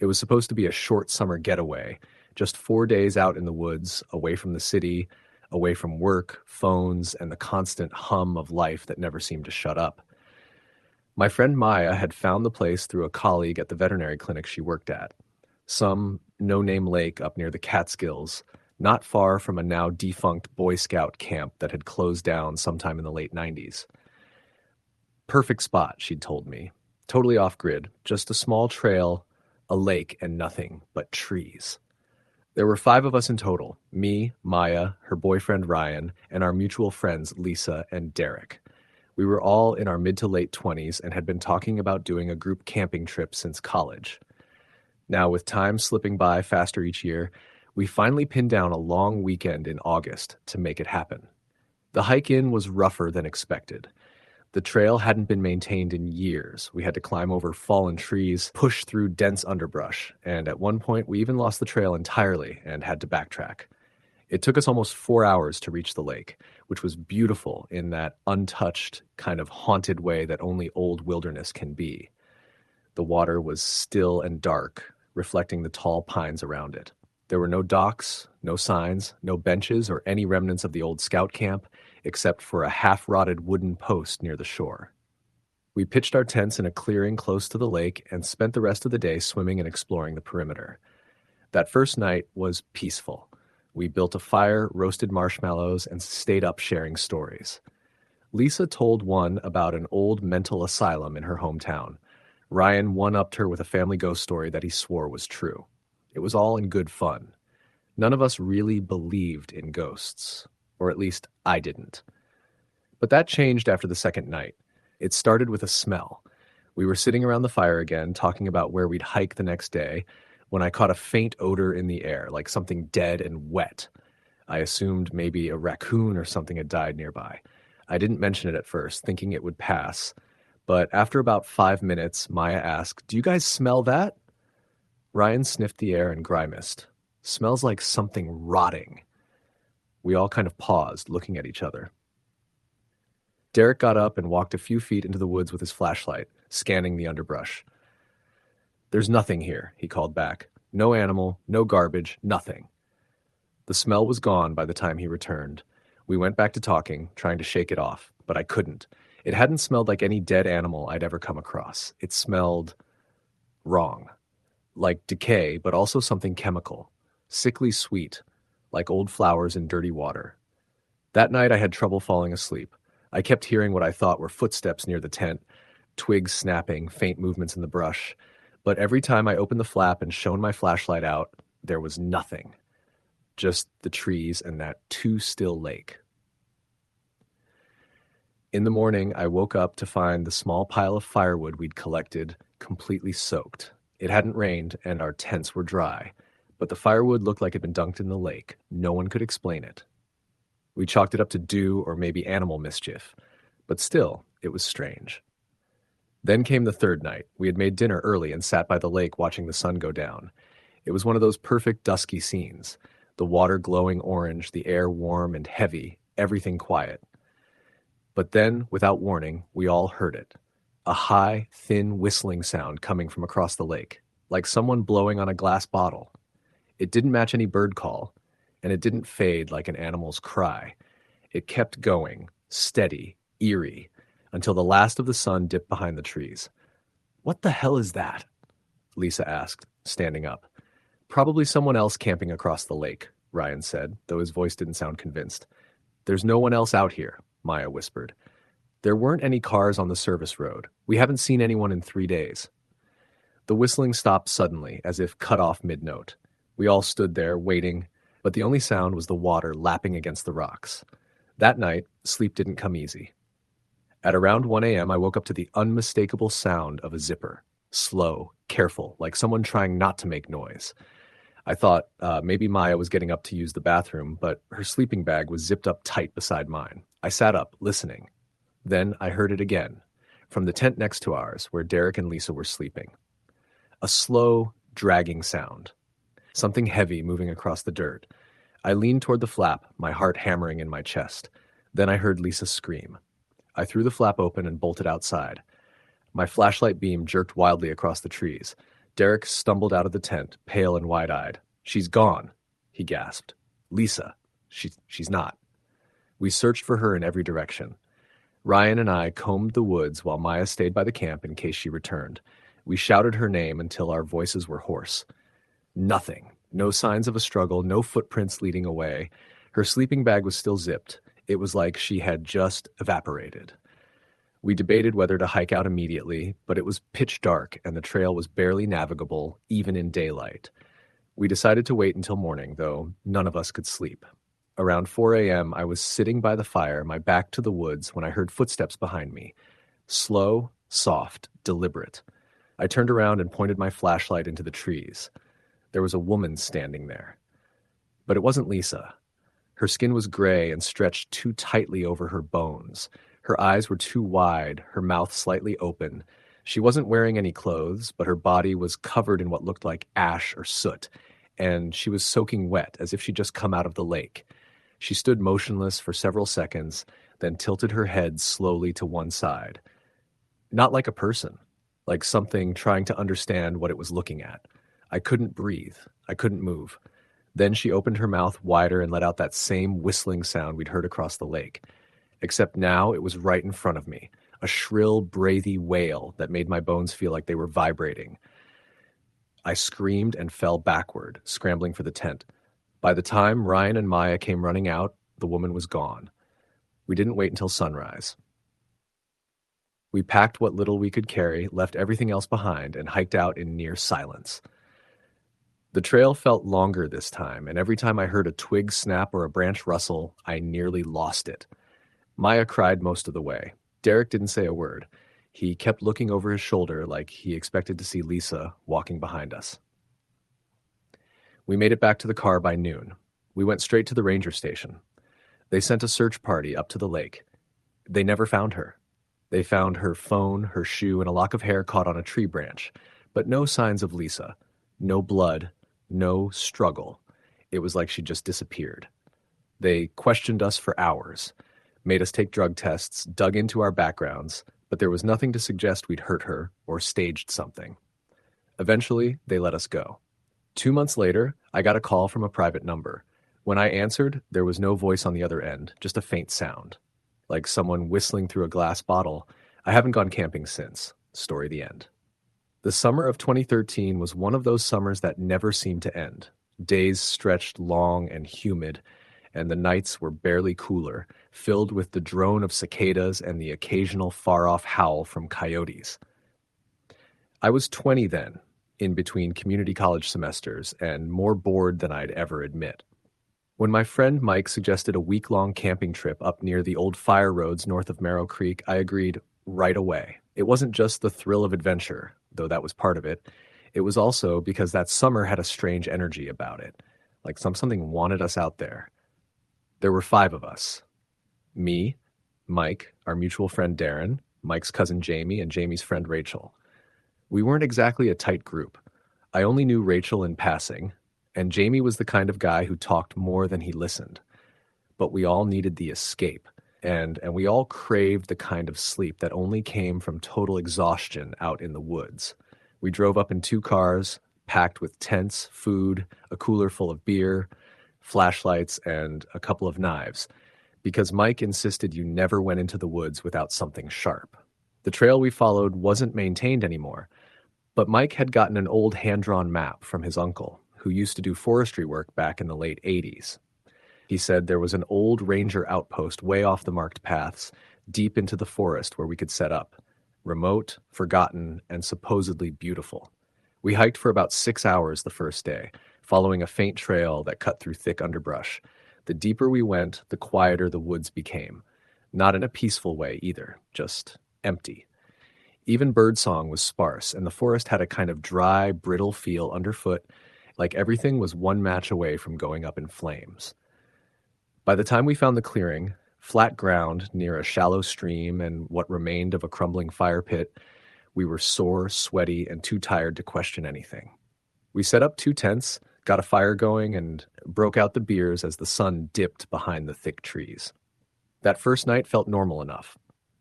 It was supposed to be a short summer getaway, just 4 days out in the woods, away from the city, away from work, phones, and the constant hum of life that never seemed to shut up. My friend Maya had found the place through a colleague at the veterinary clinic she worked at, some no-name lake up near the Catskills, not far from a now defunct Boy Scout camp that had closed down sometime in the late 90s. Perfect spot, she'd told me. Totally off-grid, just a small trail, a lake, and nothing but trees. There were 5 of us in total, me, Maya, her boyfriend Ryan, and our mutual friends Lisa and Derek. We were all in our mid to late 20s and had been talking about doing a group camping trip since college. Now, with time slipping by faster each year, we finally pinned down a long weekend in August to make it happen. The hike in was rougher than expected. The trail hadn't been maintained in years. We had to climb over fallen trees, push through dense underbrush, and at one point we even lost the trail entirely and had to backtrack. It took us almost 4 hours to reach the lake, which was beautiful in that untouched, kind of haunted way that only old wilderness can be. The water was still and dark, reflecting the tall pines around it. There were no docks, no signs, no benches or any remnants of the old scout camp, except for a half-rotted wooden post near the shore. We pitched our tents in a clearing close to the lake and spent the rest of the day swimming and exploring the perimeter. That first night was peaceful. We built a fire, roasted marshmallows, and stayed up sharing stories. Lisa told one about an old mental asylum in her hometown. Ryan one-upped her with a family ghost story that he swore was true. It was all in good fun. None of us really believed in ghosts, or at least I didn't. But that changed after the second night. It started with a smell. We were sitting around the fire again, talking about where we'd hike the next day, when I caught a faint odor in the air, like something dead and wet. I assumed maybe a raccoon or something had died nearby. I didn't mention it at first, thinking it would pass. But after about 5 minutes, Maya asked, "Do you guys smell that?" Ryan sniffed the air and grimaced. "Smells like something rotting." We all kind of paused, looking at each other. Derek got up and walked a few feet into the woods with his flashlight, scanning the underbrush. "There's nothing here," he called back. "No animal, no garbage, nothing." The smell was gone by the time he returned. We went back to talking, trying to shake it off, but I couldn't. It hadn't smelled like any dead animal I'd ever come across. It smelled wrong. Like decay, but also something chemical. Sickly sweet, like old flowers in dirty water. That night I had trouble falling asleep. I kept hearing what I thought were footsteps near the tent, twigs snapping, faint movements in the brush. But every time I opened the flap and shone my flashlight out, there was nothing. Just the trees and that too-still lake. In the morning, I woke up to find the small pile of firewood we'd collected completely soaked. It hadn't rained, and our tents were dry, but the firewood looked like it had been dunked in the lake. No one could explain it. We chalked it up to dew or maybe animal mischief, but still, it was strange. Then came the third night. We had made dinner early and sat by the lake watching the sun go down. It was one of those perfect dusky scenes. The water glowing orange, the air warm and heavy, everything quiet. But then, without warning, we all heard it. A high, thin whistling sound coming from across the lake, like someone blowing on a glass bottle. It didn't match any bird call, and it didn't fade like an animal's cry. It kept going, steady, eerie, until the last of the sun dipped behind the trees. "What the hell is that?" Lisa asked, standing up. "Probably someone else camping across the lake," Ryan said, though his voice didn't sound convinced. "There's no one else out here," Maya whispered. "There weren't any cars on the service road. We haven't seen anyone in 3 days." The whistling stopped suddenly, as if cut off mid-note. We all stood there, waiting, but the only sound was the water lapping against the rocks. That night, sleep didn't come easy. At around 1 a.m., I woke up to the unmistakable sound of a zipper. Slow, careful, like someone trying not to make noise. I thought maybe Maya was getting up to use the bathroom, but her sleeping bag was zipped up tight beside mine. I sat up, listening. Then I heard it again, from the tent next to ours, where Derek and Lisa were sleeping. A slow, dragging sound. Something heavy moving across the dirt. I leaned toward the flap, my heart hammering in my chest. Then I heard Lisa scream. I threw the flap open and bolted outside. My flashlight beam jerked wildly across the trees. Derek stumbled out of the tent, pale and wide-eyed. "She's gone," he gasped. "Lisa. She's not." We searched for her in every direction. Ryan and I combed the woods while Maya stayed by the camp in case she returned. We shouted her name until our voices were hoarse. Nothing. No signs of a struggle, no footprints leading away. Her sleeping bag was still zipped. It was like she had just evaporated. We debated whether to hike out immediately, but it was pitch dark and the trail was barely navigable, even in daylight. We decided to wait until morning, though none of us could sleep. Around 4 a.m., I was sitting by the fire, my back to the woods, when I heard footsteps behind me. Slow, soft, deliberate. I turned around and pointed my flashlight into the trees. There was a woman standing there. But it wasn't Lisa. Her skin was gray and stretched too tightly over her bones. Her eyes were too wide, her mouth slightly open. She wasn't wearing any clothes, but her body was covered in what looked like ash or soot, and she was soaking wet, as if she'd just come out of the lake. She stood motionless for several seconds, then tilted her head slowly to one side. Not like a person, like something trying to understand what it was looking at. I couldn't breathe. I couldn't move. Then she opened her mouth wider and let out that same whistling sound we'd heard across the lake. Except now it was right in front of me, a shrill, breathy wail that made my bones feel like they were vibrating. I screamed and fell backward, scrambling for the tent. By the time Ryan and Maya came running out, the woman was gone. We didn't wait until sunrise. We packed what little we could carry, left everything else behind, and hiked out in near silence. The trail felt longer this time, and every time I heard a twig snap or a branch rustle, I nearly lost it. Maya cried most of the way. Derek didn't say a word. He kept looking over his shoulder like he expected to see Lisa walking behind us. We made it back to the car by noon. We went straight to the ranger station. They sent a search party up to the lake. They never found her. They found her phone, her shoe, and a lock of hair caught on a tree branch, but no signs of Lisa. No blood, no struggle. It was like she just disappeared. They questioned us for hours, made us take drug tests, dug into our backgrounds, but there was nothing to suggest we'd hurt her or staged something. Eventually, they let us go. 2 months later, I got a call from a private number. When I answered, there was no voice on the other end, just a faint sound, like someone whistling through a glass bottle. I haven't gone camping since. Story the end. The summer of 2013 was one of those summers that never seemed to end. Days stretched long and humid, and the nights were barely cooler, filled with the drone of cicadas and the occasional far-off howl from coyotes. I was 20 then, in between community college semesters, and more bored than I'd ever admit. When my friend Mike suggested a week-long camping trip up near the old fire roads north of Merrow Creek, I agreed right away. It wasn't just the thrill of adventure, though that was part of it. It was also because that summer had a strange energy about it, like something wanted us out there. There were 5 of us. Me, Mike, our mutual friend Darren, Mike's cousin Jamie, and Jamie's friend Rachel. We weren't exactly a tight group. I only knew Rachel in passing, and Jamie was the kind of guy who talked more than he listened. But we all needed the escape, and we all craved the kind of sleep that only came from total exhaustion out in the woods. We drove up in 2 cars, packed with tents, food, a cooler full of beer, flashlights, and a couple of knives, because Mike insisted you never went into the woods without something sharp. The trail we followed wasn't maintained anymore, but Mike had gotten an old hand-drawn map from his uncle, who used to do forestry work back in the late 80s. He said there was an old ranger outpost way off the marked paths, deep into the forest where we could set up. Remote, forgotten, and supposedly beautiful. We hiked for about 6 hours the first day, following a faint trail that cut through thick underbrush. The deeper we went, the quieter the woods became. Not in a peaceful way either, just empty. Even birdsong was sparse, and the forest had a kind of dry, brittle feel underfoot, like everything was one match away from going up in flames. By the time we found the clearing, flat ground near a shallow stream and what remained of a crumbling fire pit, we were sore, sweaty, and too tired to question anything. We set up 2 tents, got a fire going, and broke out the beers as the sun dipped behind the thick trees. That first night felt normal enough.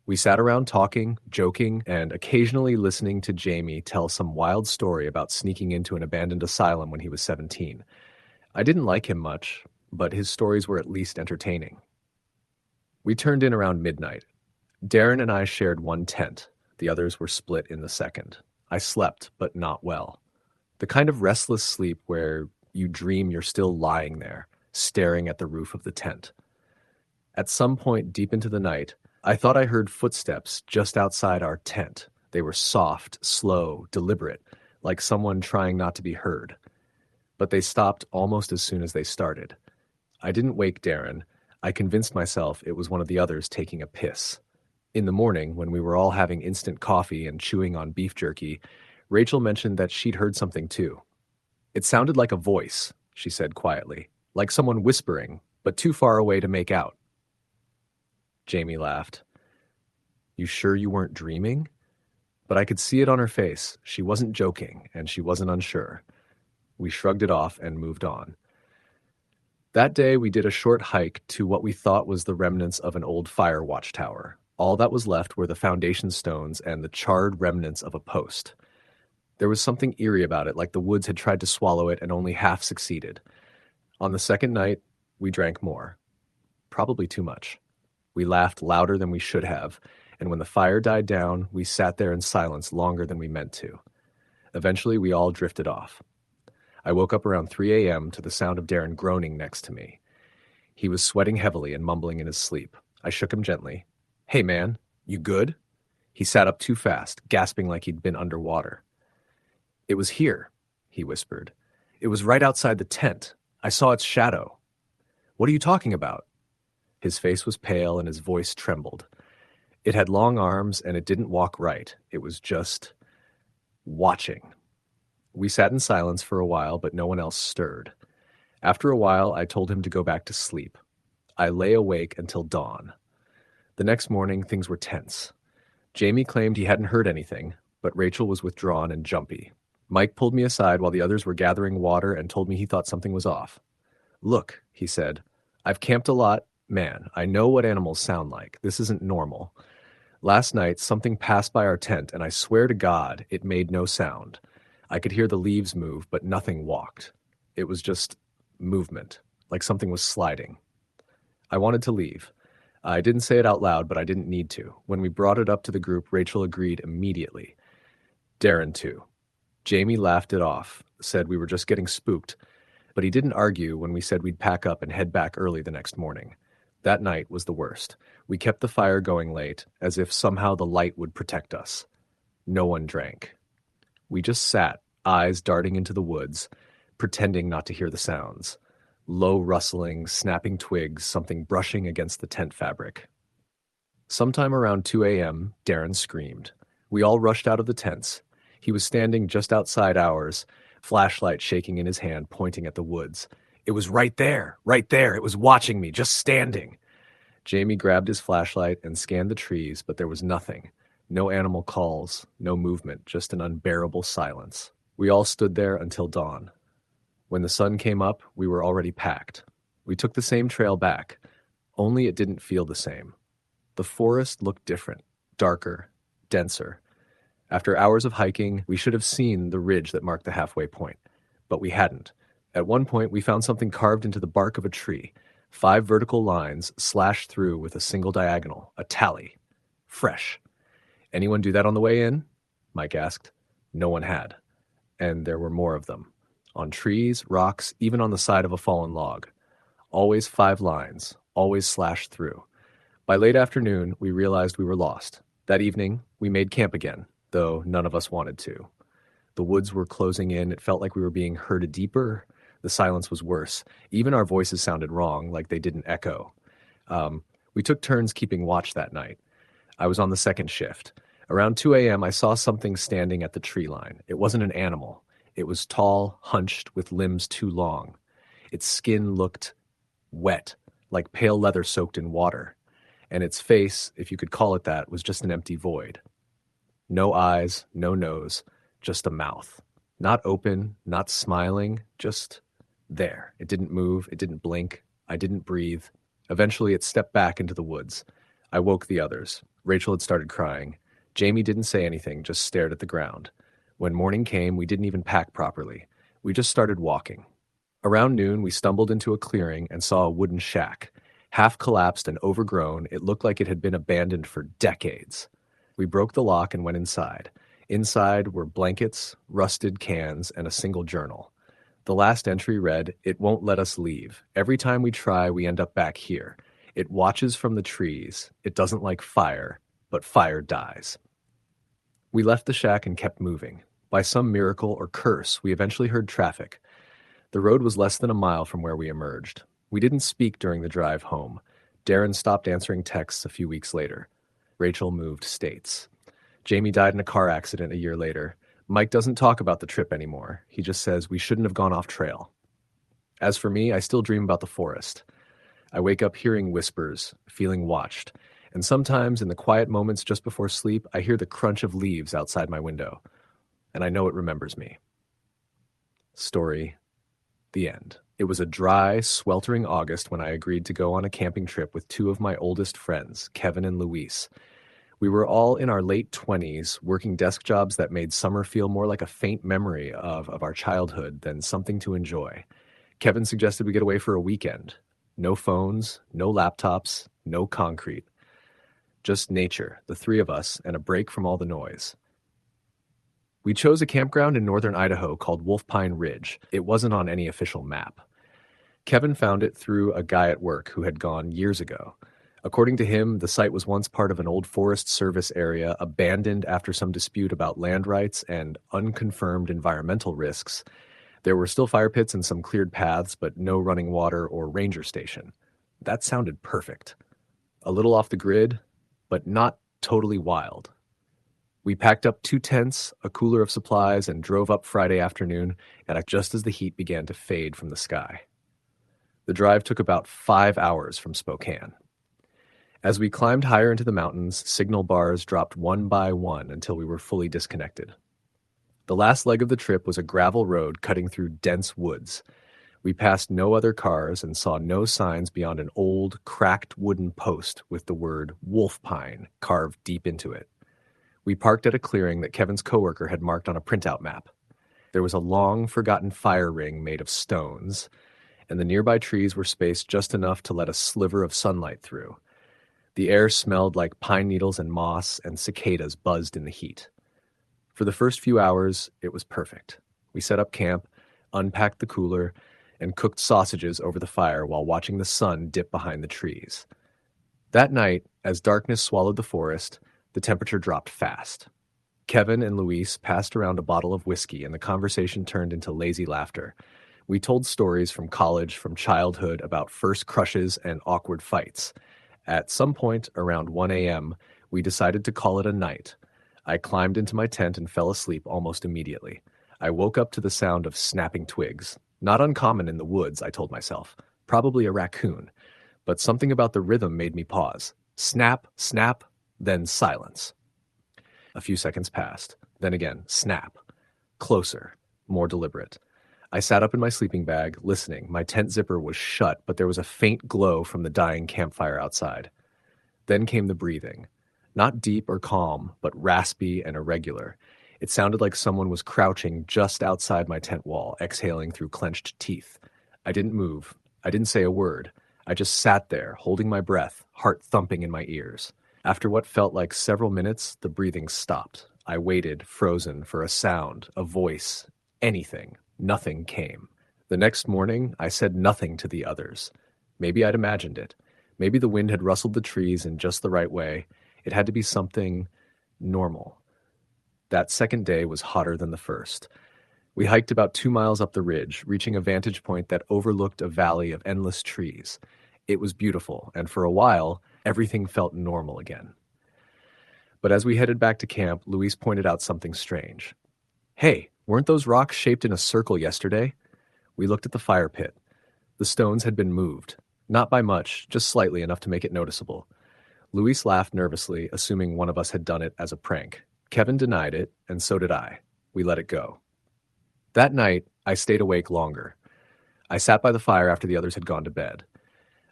We sat around talking, joking, and occasionally listening to Jamie tell some wild story about sneaking into an abandoned asylum when he was 17. I didn't like him much, but his stories were at least entertaining. We turned in around midnight. Darren and I shared one tent. The others were split in the second. I slept, but not well. The kind of restless sleep where you dream you're still lying there, staring at the roof of the tent. At some point deep into the night, I thought I heard footsteps just outside our tent. They were soft, slow, deliberate, like someone trying not to be heard. But they stopped almost as soon as they started. I didn't wake Darren. I convinced myself it was one of the others taking a piss. In the morning, when we were all having instant coffee and chewing on beef jerky, Rachel mentioned that she'd heard something too. It sounded like a voice, she said quietly, like someone whispering, but too far away to make out. Jamie laughed. You sure you weren't dreaming? But I could see it on her face. She wasn't joking, and she wasn't unsure. We shrugged it off and moved on. That day, we did a short hike to what we thought was the remnants of an old fire watchtower. All that was left were the foundation stones and the charred remnants of a post. There was something eerie about it, like the woods had tried to swallow it and only half succeeded. On the second night, we drank more. Probably too much. We laughed louder than we should have, and when the fire died down, we sat there in silence longer than we meant to. Eventually, we all drifted off. I woke up around 3 a.m. to the sound of Darren groaning next to me. He was sweating heavily and mumbling in his sleep. I shook him gently. Hey man, you good? He sat up too fast, gasping like he'd been underwater. It was here, he whispered. It was right outside the tent. I saw its shadow. What are you talking about? His face was pale and his voice trembled. It had long arms and it didn't walk right. It was just watching. We sat in silence for a while, but no one else stirred. After a while, I told him to go back to sleep. I lay awake until dawn. The next morning, things were tense. Jamie claimed he hadn't heard anything, but Rachel was withdrawn and jumpy. Mike pulled me aside while the others were gathering water and told me he thought something was off. Look, he said, I've camped a lot. Man, I know what animals sound like. This isn't normal. Last night, something passed by our tent, and I swear to God, it made no sound. I could hear the leaves move, but nothing walked. It was just movement, like something was sliding. I wanted to leave. I didn't say it out loud, but I didn't need to. When we brought it up to the group, Rachel agreed immediately. Darren, too. Jamie laughed it off, said we were just getting spooked, but he didn't argue when we said we'd pack up and head back early the next morning. That night was the worst. We kept the fire going late, as if somehow the light would protect us. No one drank. We just sat, eyes darting into the woods, pretending not to hear the sounds. Low rustling, snapping twigs, something brushing against the tent fabric. Sometime around 2 a.m., Darren screamed. We all rushed out of the tents. He was standing just outside ours, flashlight shaking in his hand, pointing at the woods. It was right there. It was watching me, just standing. Jamie grabbed his flashlight and scanned the trees, but there was nothing. No animal calls, no movement, just an unbearable silence. We all stood there until dawn. When the sun came up, we were already packed. We took the same trail back, only it didn't feel the same. The forest looked different, darker, denser. After hours of hiking, we should have seen the ridge that marked the halfway point, but we hadn't. At one point, we found something carved into the bark of a tree, 5 vertical lines slashed through with a single diagonal, a tally. Fresh. Anyone do that on the way in? Mike asked. No one had. And there were more of them. On trees, rocks, even on the side of a fallen log. Always 5 lines, always slashed through. By late afternoon, we realized we were lost. That evening, we made camp again, though none of us wanted to. The woods were closing in. It felt like we were being herded deeper. The silence was worse. Even our voices sounded wrong, like they didn't echo. We took turns keeping watch that night. I was on the second shift. Around 2 a.m., I saw something standing at the tree line. It wasn't an animal. It was tall, hunched, with limbs too long. Its skin looked wet, like pale leather soaked in water. And its face, if you could call it that, was just an empty void. No eyes, no nose, just a mouth. Not open, not smiling, just there. It didn't move, it didn't blink. I didn't breathe. Eventually, it stepped back into the woods. I woke the others. Rachel had started crying. Jamie didn't say anything, just stared at the ground. When morning came, we didn't even pack properly. We just started walking. Around noon, we stumbled into a clearing and saw a wooden shack. Half collapsed and overgrown, it looked like it had been abandoned for decades. We broke the lock and went inside. Inside were blankets, rusted cans, and a single journal. The last entry read, "It won't let us leave. Every time we try, we end up back here. It watches from the trees. It doesn't like fire, but fire dies." We left the shack and kept moving. By some miracle or curse, we eventually heard traffic. The road was less than a mile from where we emerged. We didn't speak during the drive home. Darren stopped answering texts a few weeks later. Rachel moved states. Jamie died in a car accident a year later. Mike doesn't talk about the trip anymore. He just says we shouldn't have gone off trail. As for me, I still dream about the forest. I wake up hearing whispers, feeling watched, and sometimes in the quiet moments just before sleep, I hear the crunch of leaves outside my window, and I know it remembers me. Story, the end. It was a dry, sweltering August when I agreed to go on a camping trip with two of my oldest friends, Kevin and Luis. We were all in our late 20s, working desk jobs that made summer feel more like a faint memory of our childhood than something to enjoy. Kevin suggested we get away for a weekend. No phones, no laptops, no concrete. Just nature, the three of us, and a break from all the noise. We chose a campground in northern Idaho called Wolf Pine Ridge. It wasn't on any official map. Kevin found it through a guy at work who had gone years ago. According to him, the site was once part of an old Forest Service area abandoned after some dispute about land rights and unconfirmed environmental risks. There were still fire pits and some cleared paths, but no running water or ranger station. That sounded perfect. A little off the grid, but not totally wild. We packed up 2 tents, a cooler of supplies, and drove up Friday afternoon, and just as the heat began to fade from the sky. The drive took about 5 hours from Spokane. As we climbed higher into the mountains, signal bars dropped one by one until we were fully disconnected. The last leg of the trip was a gravel road cutting through dense woods. We passed no other cars and saw no signs beyond an old, cracked wooden post with the word Wolf Pine carved deep into it. We parked at a clearing that Kevin's coworker had marked on a printout map. There was a long, forgotten fire ring made of stones, and the nearby trees were spaced just enough to let a sliver of sunlight through. The air smelled like pine needles and moss, and cicadas buzzed in the heat. For the first few hours, it was perfect. We set up camp, unpacked the cooler, and cooked sausages over the fire while watching the sun dip behind the trees. That night, as darkness swallowed the forest, the temperature dropped fast. Kevin and Luis passed around a bottle of whiskey, and the conversation turned into lazy laughter. We told stories from college, from childhood, about first crushes and awkward fights. At some point, around 1 a.m., we decided to call it a night. I climbed into my tent and fell asleep almost immediately. I woke up to the sound of snapping twigs. Not uncommon in the woods, I told myself. Probably a raccoon. But something about the rhythm made me pause. Snap, snap, then silence. A few seconds passed. Then again, snap. Closer. More deliberate. I sat up in my sleeping bag, listening. My tent zipper was shut, but there was a faint glow from the dying campfire outside. Then came the breathing. Not deep or calm, but raspy and irregular. It sounded like someone was crouching just outside my tent wall, exhaling through clenched teeth. I didn't move. I didn't say a word. I just sat there, holding my breath, heart thumping in my ears. After what felt like several minutes, the breathing stopped. I waited, frozen, for a sound, a voice, anything. Nothing came. The next morning, I said nothing to the others. Maybe I'd imagined it. Maybe the wind had rustled the trees in just the right way. It had to be something normal. That second day was hotter than the first. We hiked about 2 miles up the ridge, reaching a vantage point that overlooked a valley of endless trees. It was beautiful, and for a while, everything felt normal again. But as we headed back to camp, Luis pointed out something strange. "Hey, weren't those rocks shaped in a circle yesterday?" We looked at the fire pit. The stones had been moved. Not by much, just slightly enough to make it noticeable. Luis laughed nervously, assuming one of us had done it as a prank. Kevin denied it, and so did I. We let it go. That night, I stayed awake longer. I sat by the fire after the others had gone to bed.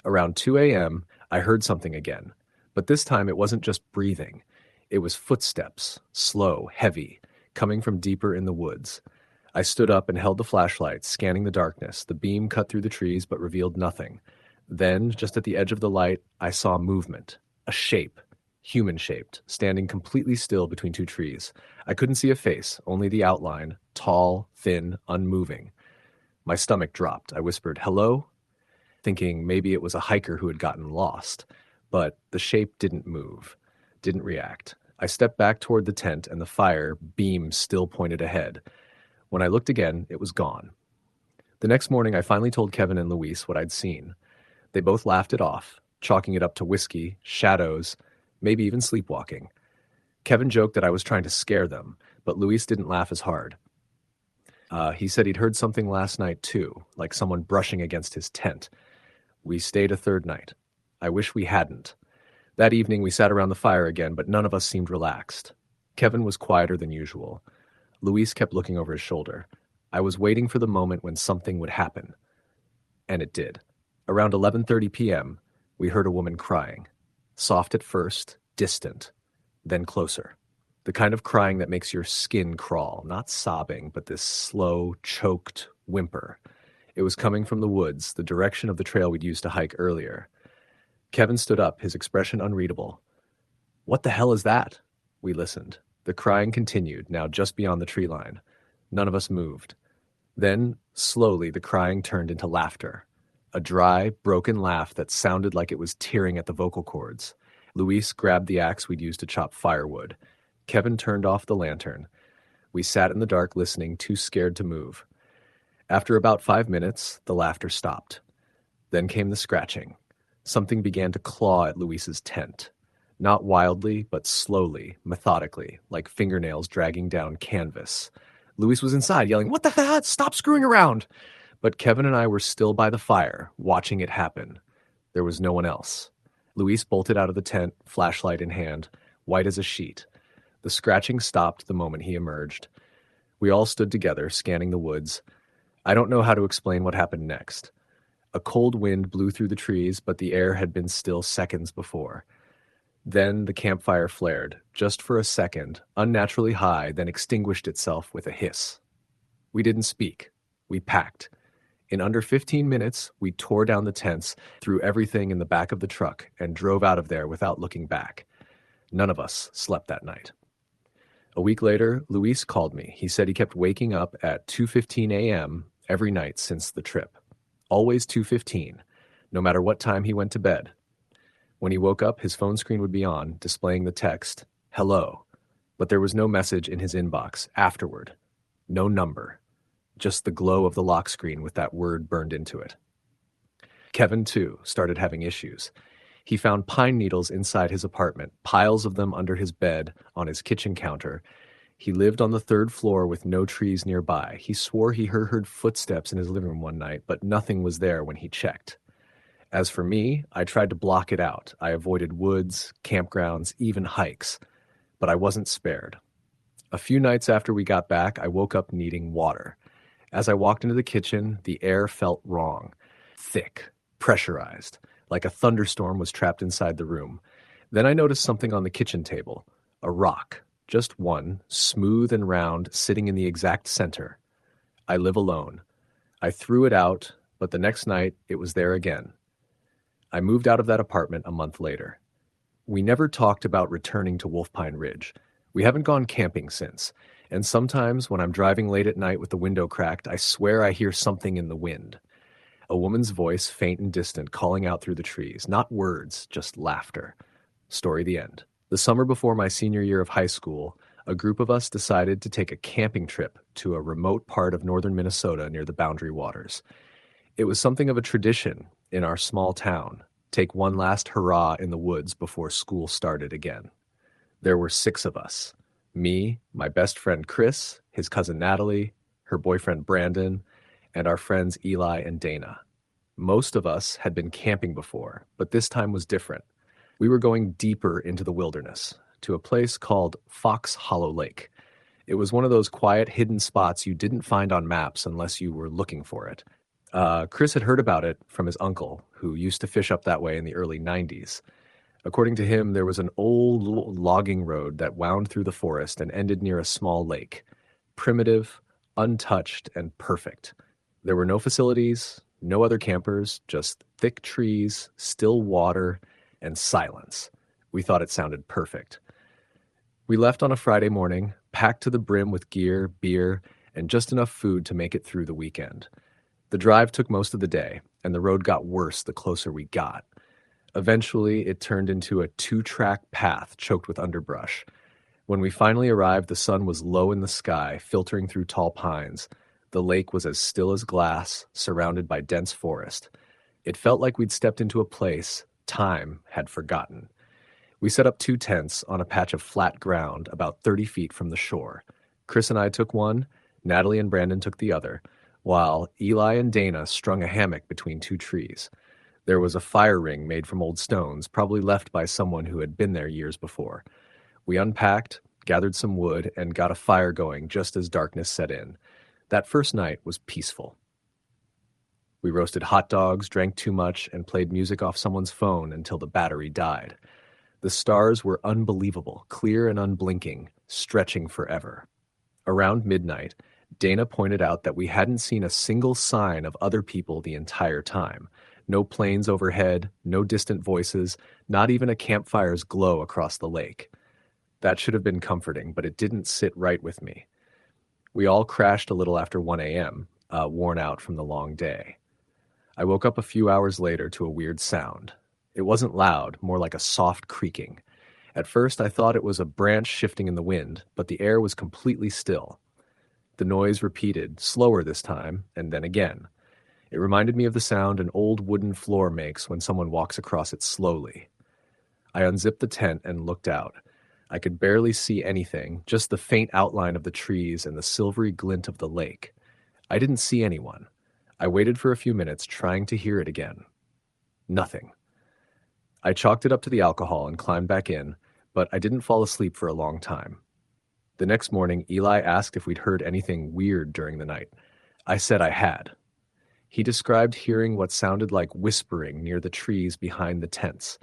Around 2 a.m., I heard something again. But this time it wasn't just breathing. It was footsteps, slow, heavy, coming from deeper in the woods. I stood up and held the flashlight, scanning the darkness. The beam cut through the trees but revealed nothing. Then, just at the edge of the light, I saw movement, a shape, human-shaped, standing completely still between two trees. I couldn't see a face, only the outline, tall, thin, unmoving. My stomach dropped. I whispered, "Hello?" thinking maybe it was a hiker who had gotten lost. But the shape didn't move, didn't react. I stepped back toward the tent and the fire beam still pointed ahead. When I looked again, it was gone. The next morning, I finally told Kevin and Luis what I'd seen. They both laughed it off, chalking it up to whiskey, shadows, maybe even sleepwalking. Kevin joked that I was trying to scare them, but Luis didn't laugh as hard. He said he'd heard something last night too, like someone brushing against his tent. We stayed a third night. I wish we hadn't. That evening we sat around the fire again, but none of us seemed relaxed. Kevin was quieter than usual. Luis kept looking over his shoulder. I was waiting for the moment when something would happen. And it did. Around 11:30 p.m., we heard a woman crying. Soft at first, distant, then closer. The kind of crying that makes your skin crawl, not sobbing, but this slow, choked whimper. It was coming from the woods, the direction of the trail we'd used to hike earlier. Kevin stood up, his expression unreadable. "What the hell is that?" We listened. The crying continued, now just beyond the tree line. None of us moved. Then, slowly, the crying turned into laughter. A dry, broken laugh that sounded like it was tearing at the vocal cords. Luis grabbed the axe we'd used to chop firewood. Kevin turned off the lantern. We sat in the dark listening, too scared to move. After about 5 minutes, the laughter stopped. Then came the scratching. Something began to claw at Luis's tent. Not wildly, but slowly, methodically, like fingernails dragging down canvas. Luis was inside, yelling, "What the hell? Stop screwing around!" But Kevin and I were still by the fire, watching it happen. There was no one else. Luis bolted out of the tent, flashlight in hand, white as a sheet. The scratching stopped the moment he emerged. We all stood together, scanning the woods. I don't know how to explain what happened next. A cold wind blew through the trees, but the air had been still seconds before. Then the campfire flared, just for a second, unnaturally high, then extinguished itself with a hiss. We didn't speak. We packed. In under 15 minutes, we tore down the tents, threw everything in the back of the truck, and drove out of there without looking back. None of us slept that night. A week later, Luis called me. He said he kept waking up at 2:15 a.m. every night since the trip. Always 2:15, no matter what time he went to bed. When he woke up, his phone screen would be on, displaying the text, "Hello," but there was no message in his inbox afterward. No number. Just the glow of the lock screen with that word burned into it. Kevin, too, started having issues. He found pine needles inside his apartment, piles of them under his bed, on his kitchen counter. He lived on the 3rd floor with no trees nearby. He swore he heard footsteps in his living room one night, but nothing was there when he checked. As for me, I tried to block it out. I avoided woods, campgrounds, even hikes, but I wasn't spared. A few nights after we got back, I woke up needing water. As I walked into the kitchen, the air felt wrong. Thick, pressurized, like a thunderstorm was trapped inside the room. Then I noticed something on the kitchen table, a rock, just one, smooth and round, sitting in the exact center. I live alone. I threw it out, but the next night it was there again. I moved out of that apartment a month later. We never talked about returning to Wolf Pine Ridge. We haven't gone camping since, and sometimes when I'm driving late at night with the window cracked, I swear I hear something in the wind. A woman's voice, faint and distant, calling out through the trees. Not words, just laughter. Story the end. The summer before my senior year of high school, a group of us decided to take a camping trip to a remote part of northern Minnesota near the Boundary Waters. It was something of a tradition in our small town. Take one last hurrah in the woods before school started again. There were 6 of us. Me, my best friend Chris, his cousin Natalie, her boyfriend Brandon, and our friends Eli and Dana. Most of us had been camping before, but this time was different. We were going deeper into the wilderness, to a place called Fox Hollow Lake. It was one of those quiet, hidden spots you didn't find on maps unless you were looking for it. Chris had heard about it from his uncle, who used to fish up that way in the early 90s. According to him, there was an old logging road that wound through the forest and ended near a small lake. Primitive, untouched, and perfect. There were no facilities, no other campers, just thick trees, still water, and silence. We thought it sounded perfect. We left on a Friday morning, packed to the brim with gear, beer, and just enough food to make it through the weekend. The drive took most of the day, and the road got worse the closer we got. Eventually, it turned into a two-track path choked with underbrush. When we finally arrived, the sun was low in the sky, filtering through tall pines. The lake was as still as glass, surrounded by dense forest. It felt like we'd stepped into a place time had forgotten. We set up 2 tents on a patch of flat ground about 30 feet from the shore. Chris and I took one, Natalie and Brandon took the other, while Eli and Dana strung a hammock between 2 trees. There was a fire ring made from old stones, probably left by someone who had been there years before. We unpacked, gathered some wood, and got a fire going just as darkness set in. That first night was peaceful. We roasted hot dogs, drank too much, and played music off someone's phone until the battery died. The stars were unbelievable, clear and unblinking, stretching forever. Around midnight, Dana pointed out that we hadn't seen a single sign of other people the entire time. No planes overhead, no distant voices, not even a campfire's glow across the lake. That should have been comforting, but it didn't sit right with me. We all crashed a little after 1 a.m., worn out from the long day. I woke up a few hours later to a weird sound. It wasn't loud, more like a soft creaking. At first, I thought it was a branch shifting in the wind, but the air was completely still. The noise repeated, slower this time, and then again. It reminded me of the sound an old wooden floor makes when someone walks across it slowly. I unzipped the tent and looked out. I could barely see anything, just the faint outline of the trees and the silvery glint of the lake. I didn't see anyone. I waited for a few minutes, trying to hear it again. Nothing. I chalked it up to the alcohol and climbed back in, but I didn't fall asleep for a long time. The next morning, Eli asked if we'd heard anything weird during the night. I said I had. He described hearing what sounded like whispering near the trees behind the tents.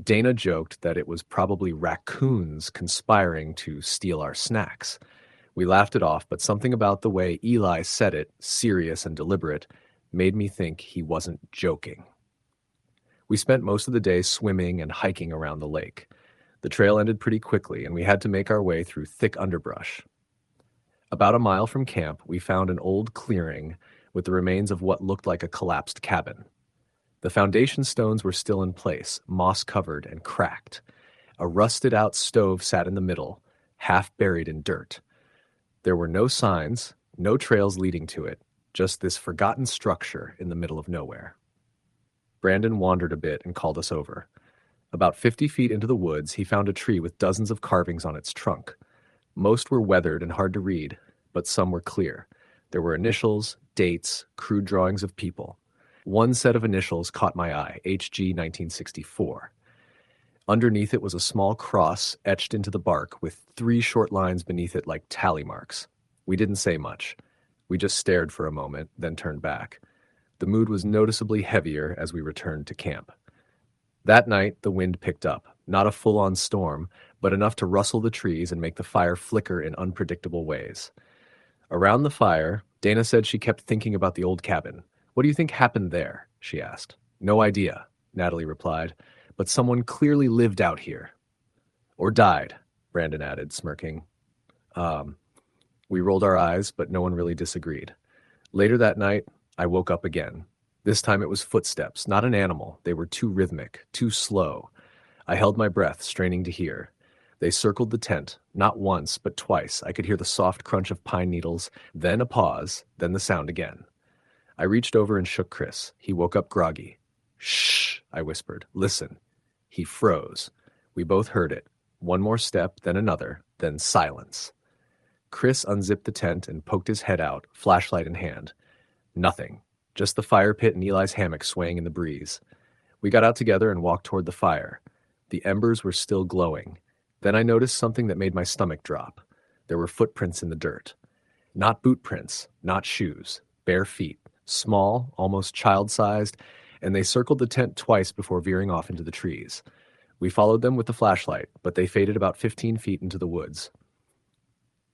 Dana joked that it was probably raccoons conspiring to steal our snacks. We laughed it off, but something about the way Eli said it, serious and deliberate, made me think he wasn't joking. We spent most of the day swimming and hiking around the lake. The trail ended pretty quickly, and we had to make our way through thick underbrush. About a mile from camp, we found an old clearing with the remains of what looked like a collapsed cabin. The foundation stones were still in place, moss-covered and cracked. A rusted-out stove sat in the middle, half buried in dirt. There were no signs, no trails leading to it, just this forgotten structure in the middle of nowhere. Brandon wandered a bit and called us over. About 50 feet into the woods, he found a tree with dozens of carvings on its trunk. Most were weathered and hard to read, but some were clear. There were initials, dates, crude drawings of people. One set of initials caught my eye, HG 1964. Underneath it was a small cross etched into the bark with 3 short lines beneath it like tally marks. We didn't say much. We just stared for a moment, then turned back. The mood was noticeably heavier as we returned to camp. That night, the wind picked up, not a full-on storm, but enough to rustle the trees and make the fire flicker in unpredictable ways. Around the fire, Dana said she kept thinking about the old cabin. "What do you think happened there?" she asked. "No idea," Natalie replied, "but someone clearly lived out here." "Or died," Brandon added, smirking. We rolled our eyes, but no one really disagreed. Later that night, I woke up again. This time it was footsteps, not an animal. They were too rhythmic, too slow. I held my breath, straining to hear. They circled the tent, not once, but twice. I could hear the soft crunch of pine needles, then a pause, then the sound again. I reached over and shook Chris. He woke up groggy. "Shh," I whispered. "Listen." He froze. We both heard it. One more step, then another, then silence. Chris unzipped the tent and poked his head out, flashlight in hand. Nothing. Just the fire pit and Eli's hammock swaying in the breeze. We got out together and walked toward the fire. The embers were still glowing. Then I noticed something that made my stomach drop. There were footprints in the dirt. Not boot prints, not shoes. Bare feet. Small, almost child-sized, and they circled the tent twice before veering off into the trees. We followed them with the flashlight, but they faded about 15 feet into the woods.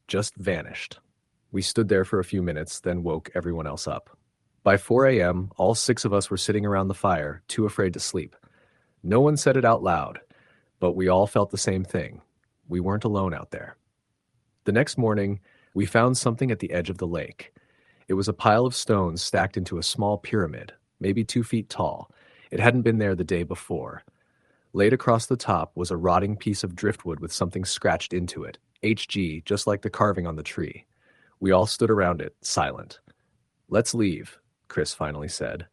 Just vanished. We stood there for a few minutes, then woke everyone else up. By 4 a.m., all 6 of us were sitting around the fire, too afraid to sleep. No one said it out loud, but we all felt the same thing. We weren't alone out there. The next morning, we found something at the edge of the lake. It was a pile of stones stacked into a small pyramid, maybe 2 feet tall. It hadn't been there the day before. Laid across the top was a rotting piece of driftwood with something scratched into it, HG, just like the carving on the tree. We all stood around it, silent. "Let's leave," Chris finally said.